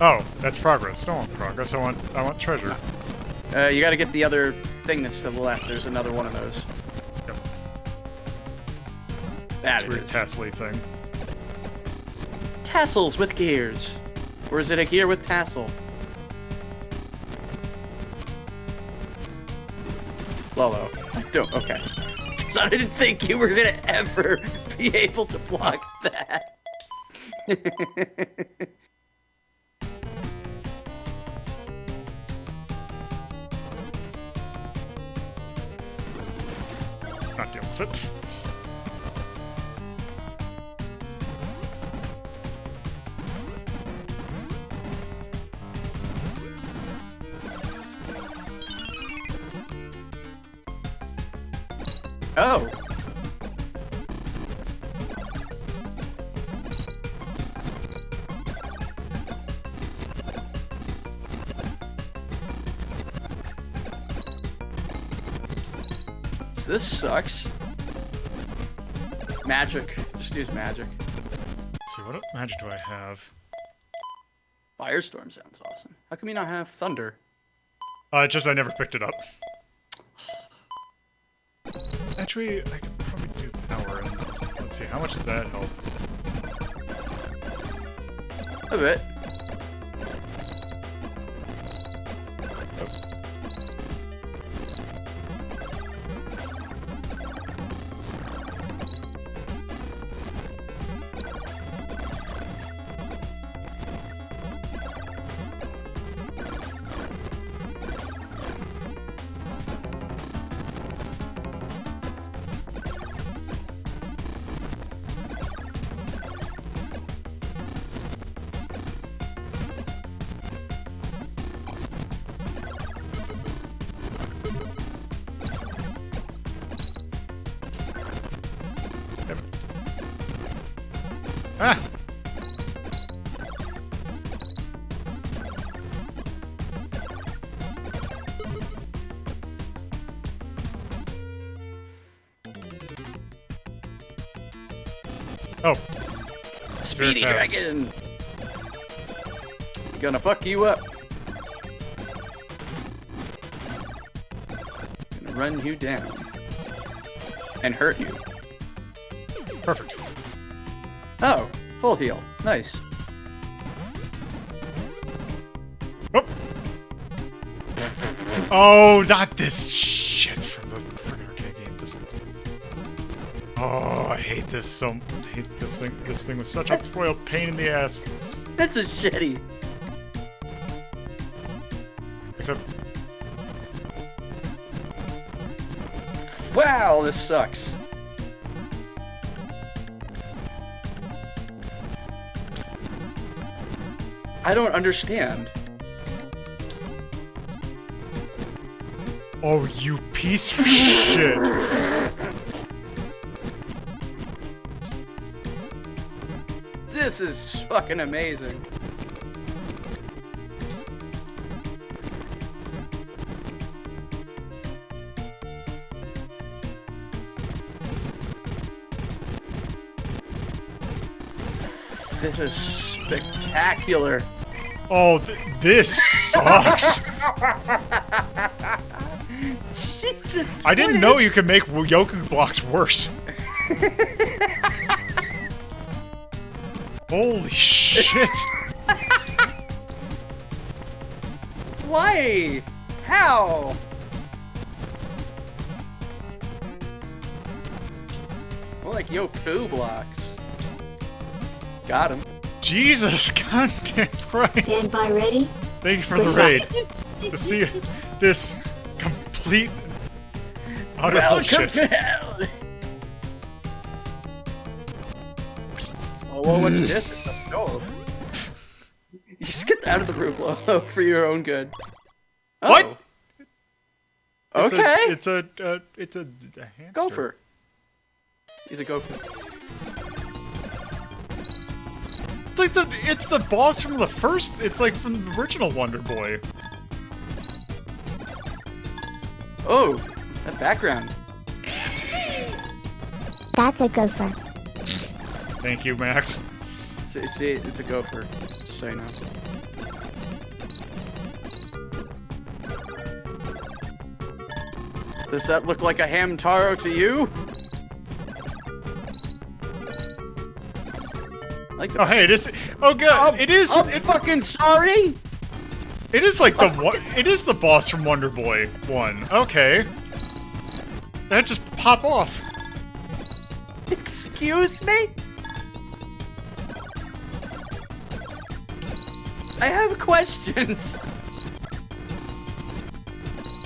Oh, that's progress. Don't want progress. I want treasure. You gotta get the other thing that's to the left. There's another one of those. Yep. That weird is. tassel-y thing. Tassels with gears. Or is it a gear with tassel? Lolo. Don't. Okay. Because I didn't think you were gonna ever be able to block that. Not deal with it. Oh. So this sucks. Magic. Just use magic. Let's see, what magic do I have? Firestorm sounds awesome. How come you not have thunder? Just I never picked it up. Actually, I could probably do power. And let's see, how much does that help? A bit. Ah! Oh. Speedy dragon! Gonna fuck you up. Gonna run you down. And hurt you. Perfect. Oh, full heal. Nice. Oh! Oh, not this shit from the freaking arcade game. This. Oh, I hate this so. I hate this thing. This thing was such a royal pain in the ass. That's a shitty. Except. Wow, this sucks. I don't understand. Oh, you piece of shit. This is fucking amazing. This is spectacular. Oh, this sucks. Jesus, I didn't know you could make Yoku blocks worse. Holy shit. Why? How? More like Yoku blocks. Got him. Jesus, goddamn Christ. Stand by ready. Thank you for the raid. To see this complete utter Welcome bullshit. to hell. Oh, well, what's this? It's a stove. You just get out of the room, Lolo, for your own good. Oh. What? Okay. It's a hamster. Gopher. He's a gopher. It's like it's the boss from the first. It's like from the original Wonder Boy. Oh, that background. That's a gopher. Thank you, Max. See, it's a gopher. Just so you know. Does that look like a Hamtaro to you? Like Oh, hey, it is. Oh, good. It is. I'm fucking sorry. It is like the one. It is the boss from Wonder Boy 1. Okay. That just pop off. Excuse me? I have questions.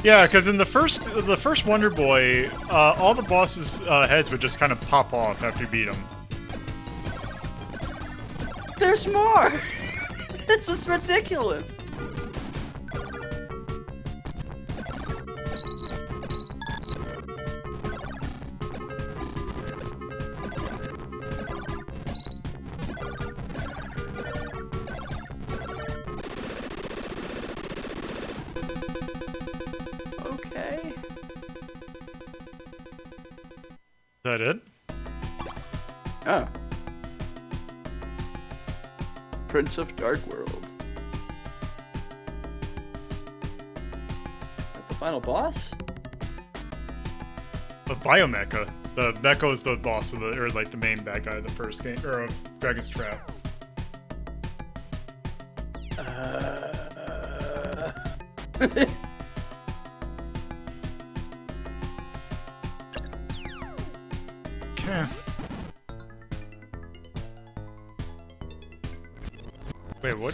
Yeah, because in the first Wonder Boy, all the bosses' heads would just kind of pop off after you beat them. There's more. This is ridiculous. Okay. Is that it? Oh. Prince of Dark World. That's the final boss? The Biomecha. The Mecha is the boss of the, or like the main bad guy of the first game, or of Dragon's Trap. Okay. Wait, what?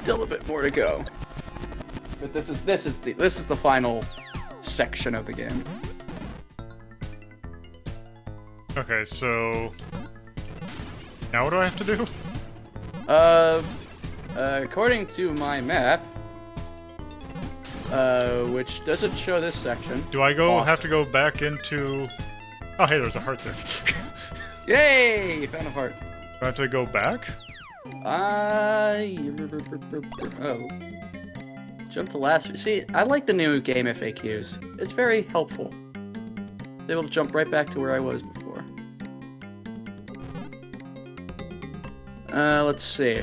Still a bit more to go. But this is the final section of the game. Okay, so now what do I have to do? According to my map, which doesn't show this section. Do I have to go back into? Oh, hey, there's a heart there. Yay! Found a heart. Do I have to go back? Oh. Jump to last. See, I like the new game FAQs. It's very helpful. I'm able to jump right back to where I was before. Let's see.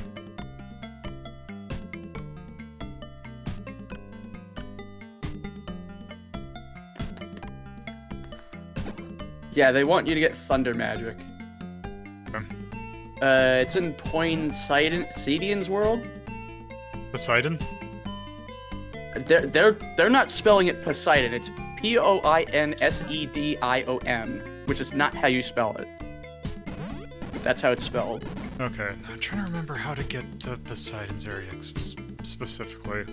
Yeah, they want you to get Thunder Magic. It's in Poinsettian's world. Poseidon? They're not spelling it Poseidon. It's Poinseddion, which is not how you spell it. That's how it's spelled. Okay, I'm trying to remember how to get to Poseidon's area specifically.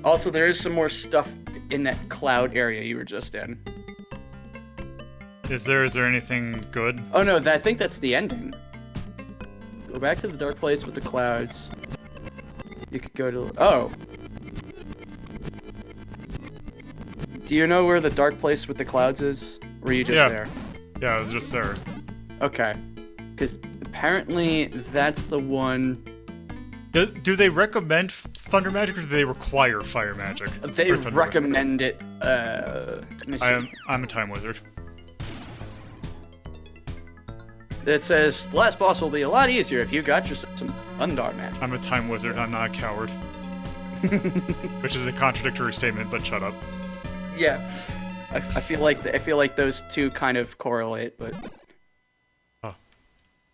Also, there is some more stuff in that cloud area you were just in. Is there anything good? Oh no, I think that's the ending. Go back to the dark place with the clouds. You could go to... Oh! Do you know where the dark place with the clouds is? Or were you just there? Yeah, I was just there. Okay. Because apparently that's the one... Do they recommend Thunder Magic, or do they require Fire Magic? They recommend it, I'm a Time Wizard. It says, the last boss will be a lot easier if you got yourself some Undar magic. I'm a Time Wizard, I'm not a coward. Which is a contradictory statement, but shut up. Yeah. I feel like those two kind of correlate, but... Oh.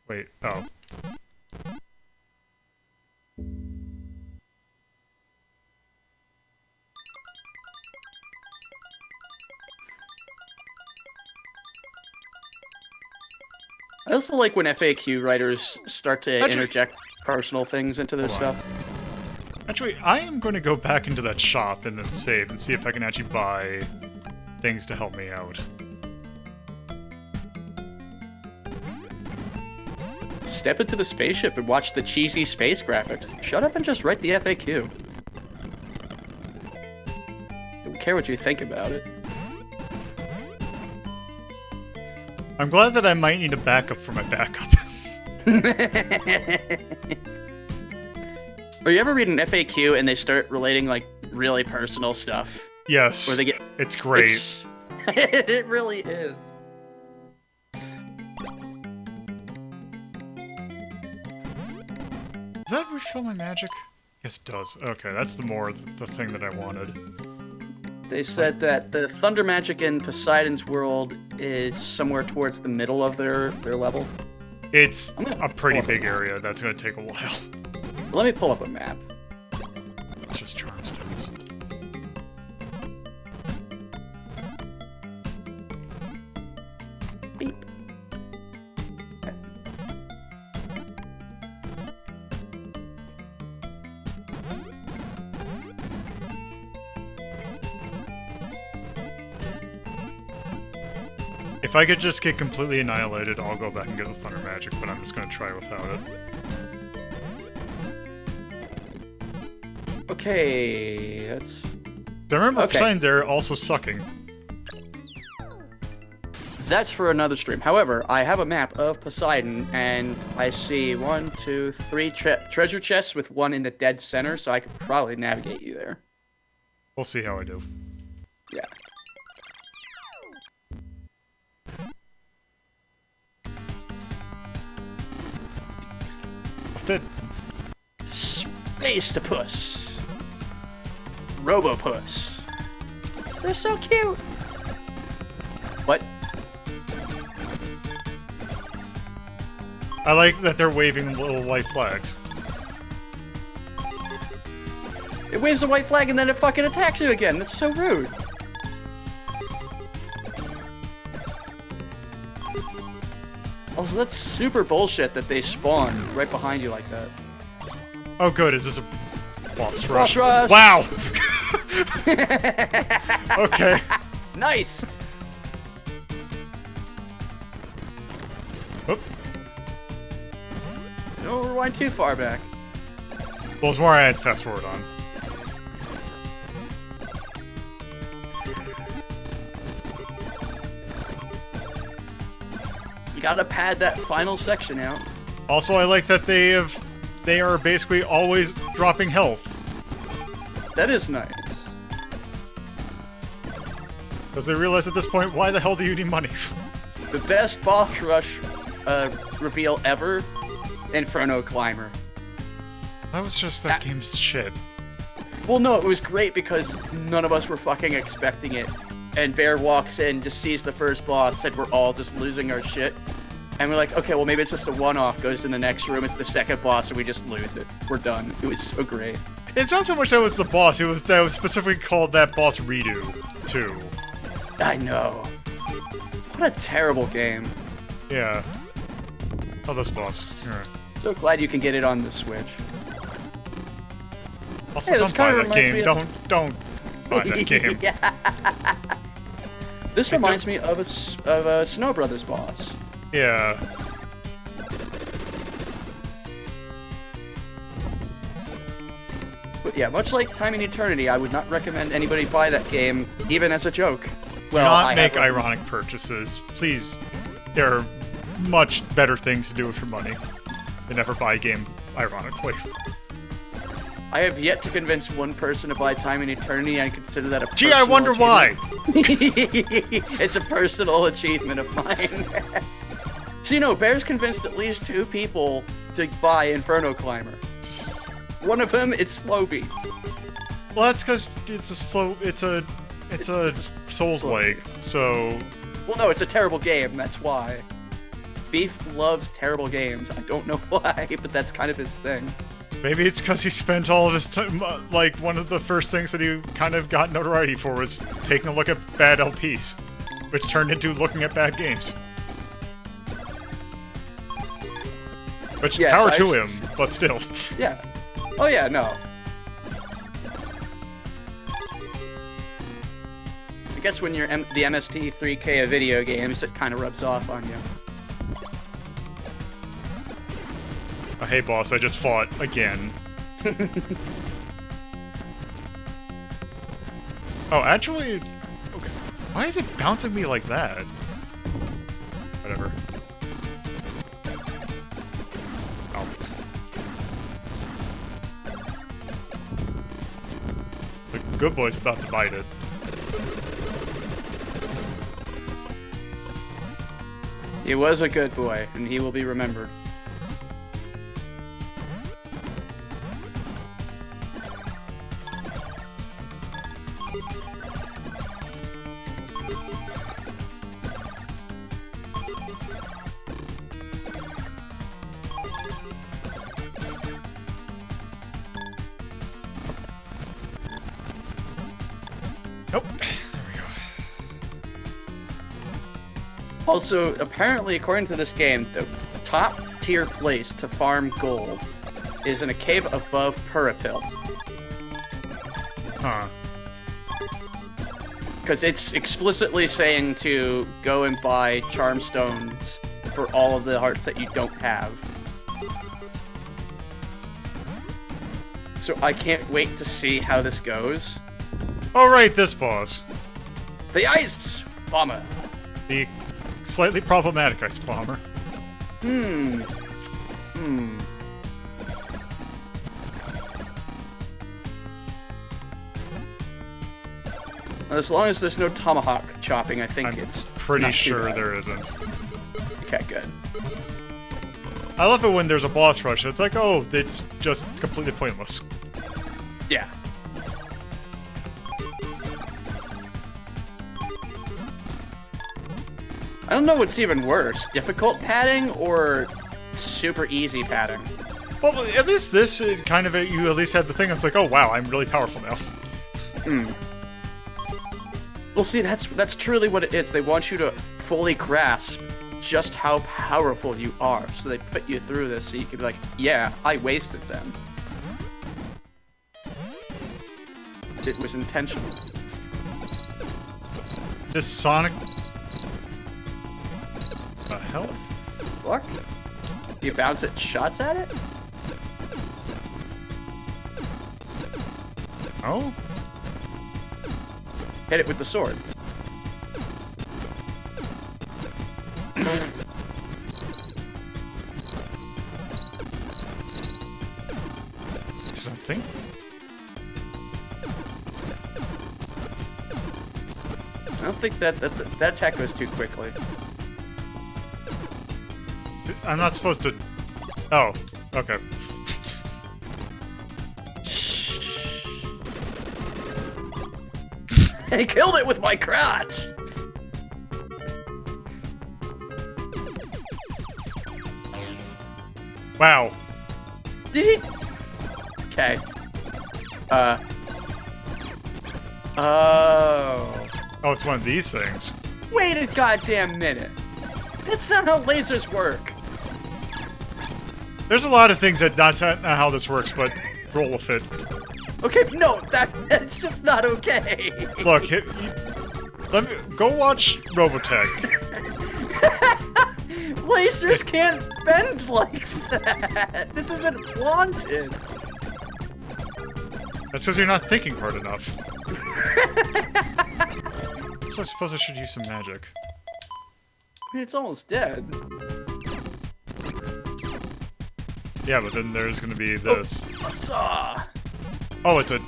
Wait, oh. I also like when FAQ writers start to interject personal things into their stuff. Actually, I am going to go back into that shop and then save and see if I can actually buy things to help me out. Step into the spaceship and watch the cheesy space graphics. Shut up and just write the FAQ. Don't care what you think about it. I'm glad that I might need a backup for my backup. Or you ever read an FAQ and they start relating like really personal stuff? Yes. Where they get it's great. It really is. Does that refill my magic? Yes, it does. Okay, that's the thing that I wanted. They said that the thunder magic in Poseidon's world is somewhere towards the middle of their level. It's a pretty big area. That's going to take a while. Let me pull up a map. It's just charm stones. Beep. If I could just get completely annihilated, I'll go back and get the thunder magic, but I'm just going to try without it. Okay, that's... I remember Okay. Poseidon there also sucking. That's for another stream. However, I have a map of Poseidon, and I see 1, 2, 3 treasure chests with one in the dead center, so I could probably navigate you there. We'll see how I do. Yeah. That Spacetopus. Robopus. They're so cute. What? I like that they're waving little white flags. It waves a white flag and then it fucking attacks you again. That's so rude. Also, that's super bullshit that they spawn right behind you like that. Oh good, is this a boss Boss rush? rush! Wow! Okay. Nice! Oop. Don't rewind too far back. Well, it's more I had fast forward on. You gotta pad that final section out. Also, I like that they are basically always dropping health. That is nice. Because they realize at this point, why the hell do you need money? The best boss rush reveal ever, Inferno Climber. That was just that game's shit. Well, no, it was great because none of us were fucking expecting it. And Bear walks in, just sees the first boss, said we're all just losing our shit. And we're like, okay, well maybe it's just a one-off, goes in the next room, it's the second boss, and we just lose it. We're done. It was so great. It's not so much that was the boss, it was that it was specifically called that boss redo, too. I know. What a terrible game. Yeah. Oh, this boss. Alright. So glad you can get it on the Switch. Also, Hey, this don't buy kinda that reminds game. me of- Don't buy that game. Yeah. This reminds me of a Snow Brothers boss. Yeah. But yeah, much like Time and Eternity, I would not recommend anybody buy that game, even as a joke. Do Well, not I make have a- ironic purchases. Please, there are much better things to do with your money than never buy a game ironically. I have yet to convince one person to buy Time and Eternity. I consider that a Gee, I wonder why! It's a personal achievement of mine. So, you know, Bear's convinced at least 2 people to buy Inferno Climber. One of them is Slowbeat. Well, that's because it's a Souls-like, so... Well, no, it's a terrible game, that's why. Beef loves terrible games. I don't know why, but that's kind of his thing. Maybe it's because he spent all of his time, like, one of the first things that he kind of got notoriety for was taking a look at bad LPs, which turned into looking at bad games. Which, Yes, power to him, but still. Yeah. Oh yeah, no. I guess when you're the MST3K of video games, it kind of rubs off on you. Oh, hey boss, I just fought again. Oh, actually... Okay. Why is it bouncing me like that? whatever. Oh. The good boy's about to bite it. He was a good boy, and he will be remembered. Nope. There we go. Also, apparently, according to this game, the top tier place to farm gold is in a cave above Purapil. Huh. Because it's explicitly saying to go and buy charm stones for all of the hearts that you don't have. So I can't wait to see how this goes. Alright, this boss. The Ice Bomber. The slightly problematic Ice Bomber. As long as there's no tomahawk chopping, I think I'm it's pretty not too sure bad. there isn't. Okay, good. I love it when there's a boss rush. It's like, oh, it's just completely pointless. Yeah. I don't know what's even worse, difficult padding or super easy padding. Well, at least this, you at least had the thing. It's like, oh wow, I'm really powerful now. Well, see, that's truly what it is. They want you to fully grasp just how powerful you are. So they put you through this so you can be like, yeah, I wasted them. It was intentional. This Sonic... The hell? Fuck? You bounce it shots at it? Oh? Hit it with the sword. Something? I don't think that attack goes too quickly. I'm not supposed to... Oh, okay. I killed it with my crotch! Wow. Did he? Okay. Oh. Oh, it's one of these things. Wait a goddamn minute. That's not how lasers work. There's a lot of things that's not how this works, but roll with it. Okay, no, that's just not okay. Look, let me go watch Robotech. Lasers can't bend like that. This isn't wanted. That's because you're not thinking hard enough. So I suppose I should use some magic. I mean, it's almost dead. Yeah, but then there's gonna be this. Oh, it's a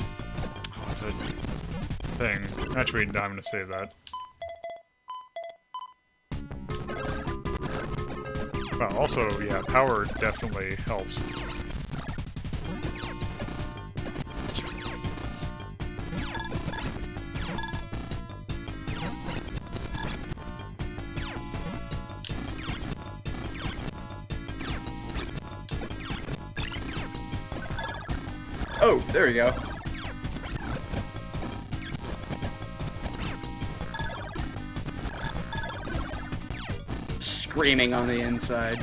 thing. Actually, no, I'm gonna save that. Well, also, yeah, power definitely helps. Oh, there we go. Screaming on the inside.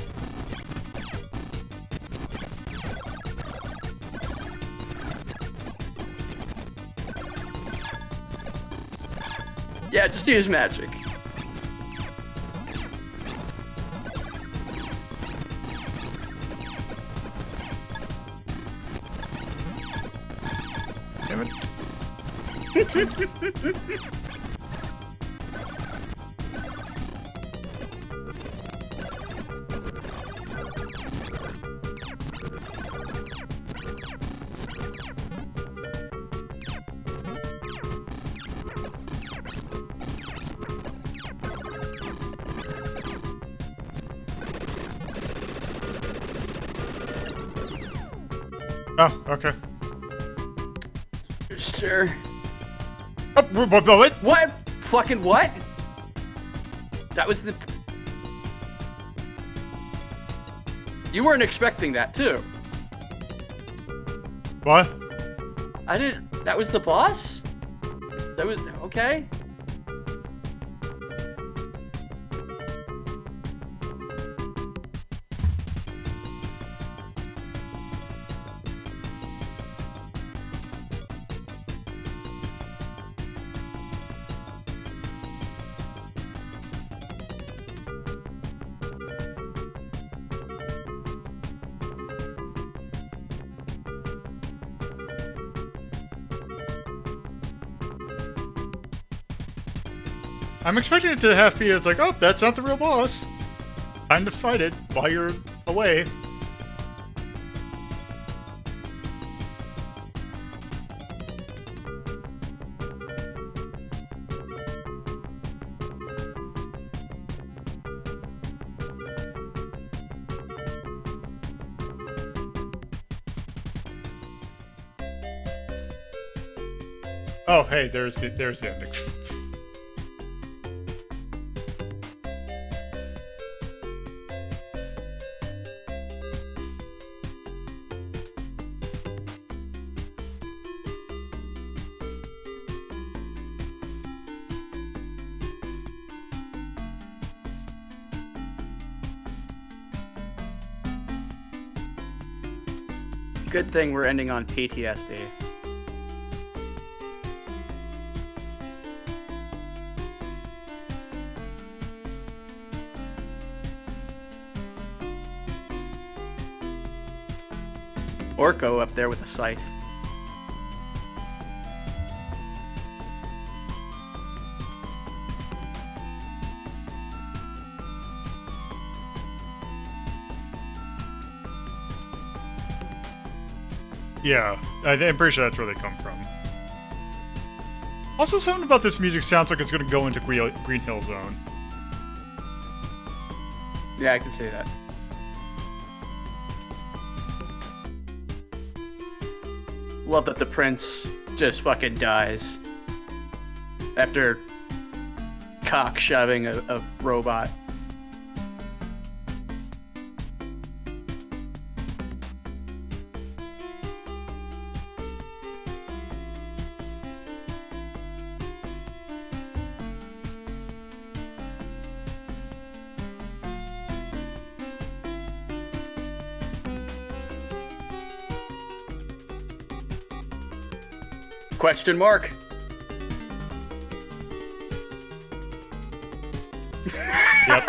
Yeah, just use magic. Damn it. Oh, okay. Sure. Oh, what? What? Fucking what? That was the... You weren't expecting that, too. What? I didn't... That was the boss? That was... Okay. I'm expecting it to have be, it's like, oh, that's not the real boss. Time to fight it while you're away. Oh, hey, there's the ending. Good thing we're ending on PTSD. Orko up there with a scythe. Yeah, I'm pretty sure that's where they come from. Also, something about this music sounds like it's going to go into Green Hill Zone. Yeah, I can see that. Love that the prince just fucking dies after cock shoving a robot. Question mark. Yep.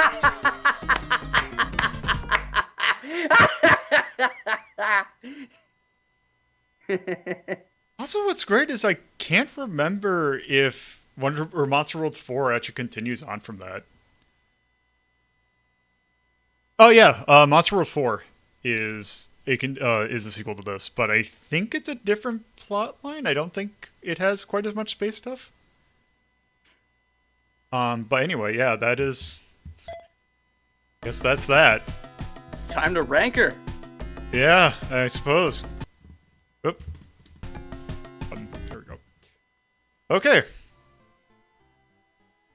Also, what's great is I can't remember if Wonder or Monster World 4 actually continues on from that. Oh yeah, Monster World 4 is a sequel to this, but I think it's a different plot line. I don't think it has quite as much space stuff. But anyway, yeah, that is. Guess that's that. Time to rank her. Yeah, I suppose. Oop. There we go. Okay.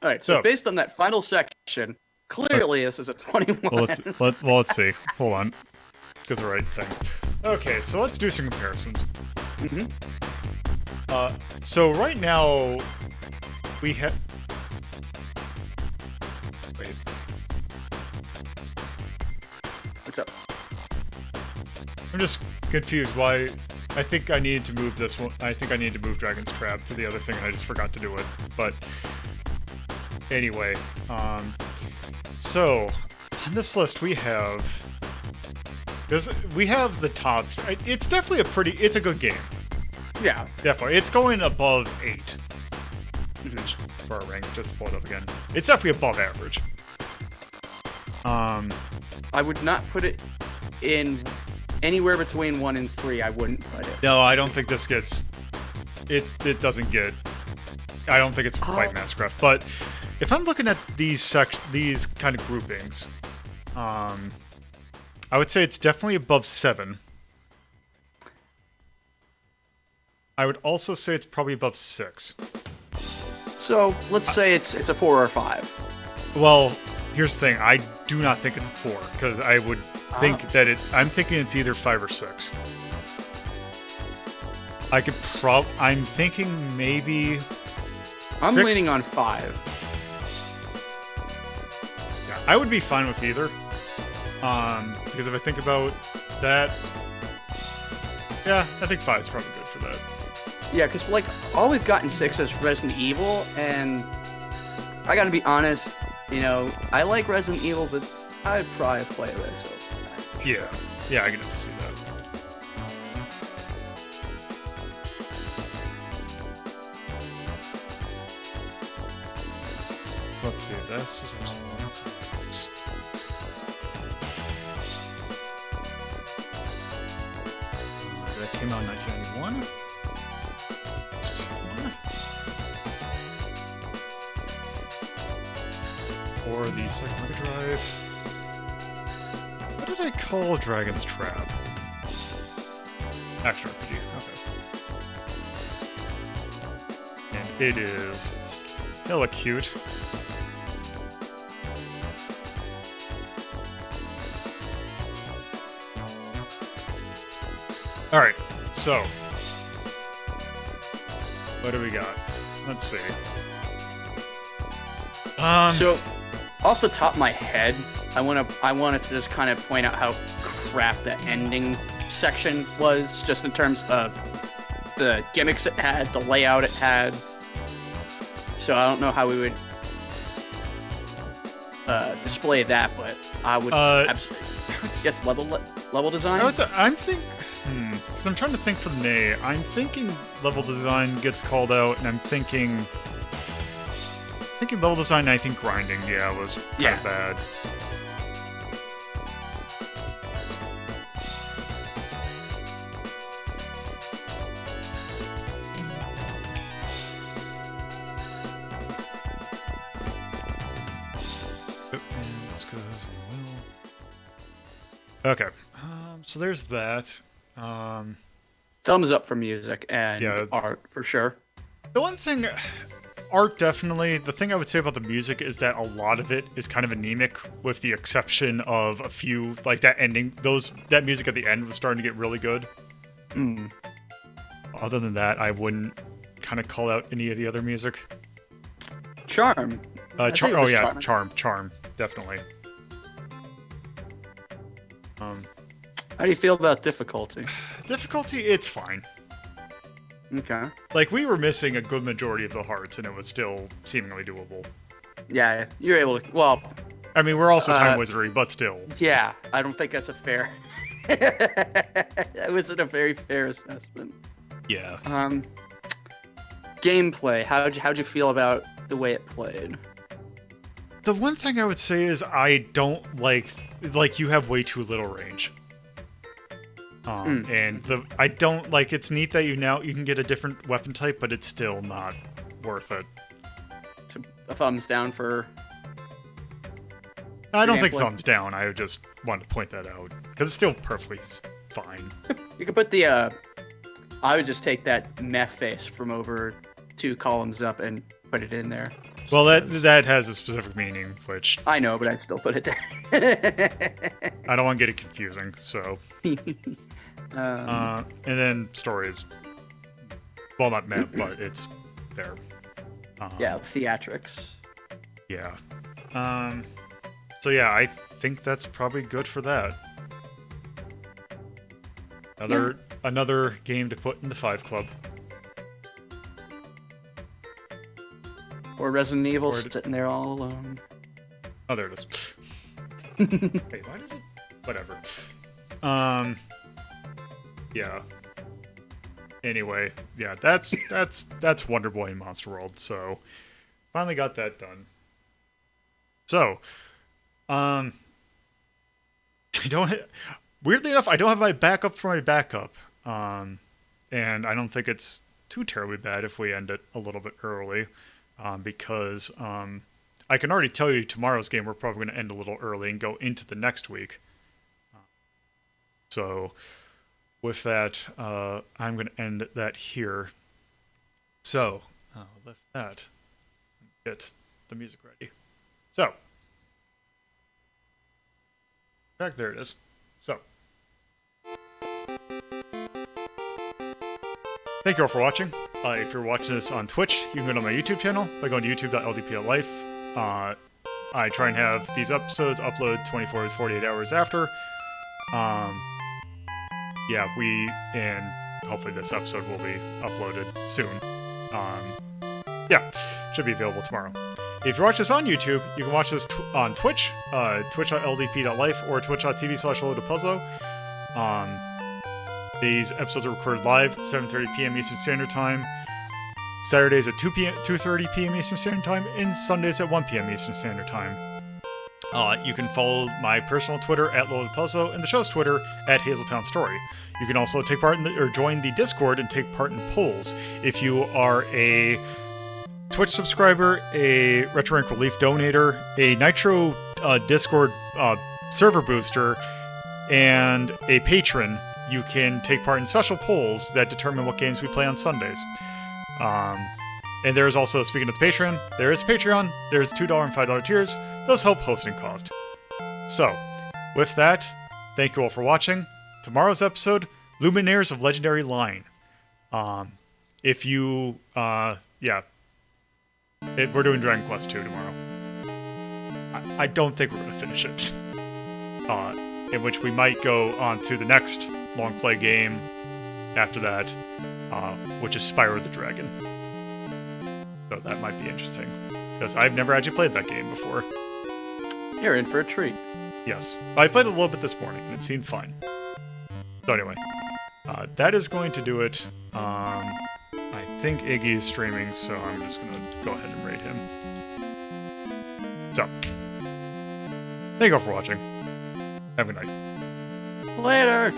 All right. So based on that final section, clearly this is a 21. Well, let's see. Hold on. Let's get the right thing. Okay, so let's do some comparisons. Mm-hmm. So right now we have. Wait. What's up? I'm just confused why. I think I needed to move this one. I think I needed to move Dragon's Trap to the other thing, and I just forgot to do it. But anyway, so on this list we have. We have the tops. It's definitely it's a good game. Yeah. Definitely. It's going above 8. For our rank, just to pull it up again. It's definitely above average. I would not put it in anywhere between 1 and 3. I wouldn't put it. No, I don't think this gets... It doesn't get... I don't think it's quite Mastercraft. But if I'm looking at these kind of groupings, I would say it's definitely above 7. I would also say it's probably above 6. So let's say it's a 4 or 5. Well, here's the thing. I do not think it's a 4, because I would think that I'm thinking it's either 5 or 6. I'm thinking maybe... I'm 6? leaning on 5. Yeah, I would be fine with either. Because if I think about that... Yeah, I think 5 is probably good for that. Yeah, because, like, all we've got in 6 is Resident Evil, and I gotta be honest, you know, I like Resident Evil, but I'd probably play this over. Yeah. Yeah, I can see that. So let's see, this is actually... That came out in 1991. Let's do one. Or the Sega Mega Drive. What did I call Dragon's Trap? Action RPG, okay. And it is hella cute. Alright, so. What do we got? Let's see. So, off the top of my head, I wanted to just kind of point out how crap the ending section was, just in terms of the gimmicks it had, the layout it had. So I don't know how we would display that, but I would absolutely guess level design. I'm because I'm trying to think for Nay. I'm thinking level design gets called out, and I'm thinking level design. I think grinding, was kind of bad. Okay, so there's that. Thumbs up for music and art, for sure. The one thing... Art, definitely. The thing I would say about the music is that a lot of it is kind of anemic, with the exception of a few, like that ending, that music at the end was starting to get really good. Other than that, I wouldn't kind of call out any of the other music. Charm. Charm, definitely. How do you feel about difficulty? Difficulty, it's fine. Okay. Like, we were missing a good majority of the hearts, and it was still seemingly doable. Yeah, you're able to... Well... I mean, we're also time wizardry, but still. Yeah, I don't think that's a fair... That wasn't a very fair assessment. Yeah. Gameplay, how'd you feel about the way it played? The one thing I would say is I don't like you have way too little range. And I don't like, it's neat that you can get a different weapon type, but it's still not worth it. So a thumbs down for... I don't think thumbs down, I just wanted to point that out, because it's still perfectly fine. You could put the, I would just take that meh face from over 2 columns up and put it in there. Well, that has a specific meaning, which... I know, but I'd still put it there. I don't want to get it confusing, so... and then stories. Well, not meh, but it's there. Yeah, theatrics. Yeah. So yeah, I think that's probably good for that. Another game to put in the 5 Club. Or Resident Evil sitting there all alone. Oh, there it is. Hey, why did it... Whatever. Yeah. Anyway, yeah, that's Wonder Boy and Monster World, so finally got that done. So, weirdly enough, I don't have my backup for my backup. And I don't think it's too terribly bad if we end it a little bit early. Because I can already tell you tomorrow's game we're probably going to end a little early and go into the next week. So with that, I'm going to end that here. So, I'll lift that and get the music ready. So, back there it is. So, thank you all for watching. If you're watching this on Twitch, you can go to my YouTube channel by going to youtube.ldplife. I try and have these episodes upload 24 to 48 hours after. Yeah, and hopefully this episode will be uploaded soon. Yeah, should be available tomorrow. If you watch this on YouTube, you can watch this on Twitch, twitch.ldp.life or twitch.tv/loadedpuzzle. These episodes are recorded live, 7:30 p.m. Eastern Standard Time, Saturdays at 2:30 p.m. Eastern Standard Time, and Sundays at 1 p.m. Eastern Standard Time. You can follow my personal Twitter at loadedpuzzle and the show's Twitter at Hazeltown Story. You can also take part in or join the Discord and take part in polls. If you are a Twitch subscriber, a Retro Rank Relief donator, a Nitro Discord server booster, and a patron, you can take part in special polls that determine what games we play on Sundays. And there's also, speaking of the Patreon, there is a Patreon, there's $2 and $5 tiers. Those help hosting cost. So, with that, thank you all for watching. Tomorrow's episode, Luminaires of Legendary Line. If you, yeah. We're doing Dragon Quest 2 tomorrow. I don't think we're going to finish it. In which we might go on to the next long play game after that, which is Spyro the Dragon. So that might be interesting. Because I've never actually played that game before. You're in for a treat. Yes. I played it a little bit this morning, and it seemed fine. So anyway, that is going to do it. I think Iggy's streaming, so I'm just going to go ahead and raid him. So, thank you all for watching. Have a good night. Later!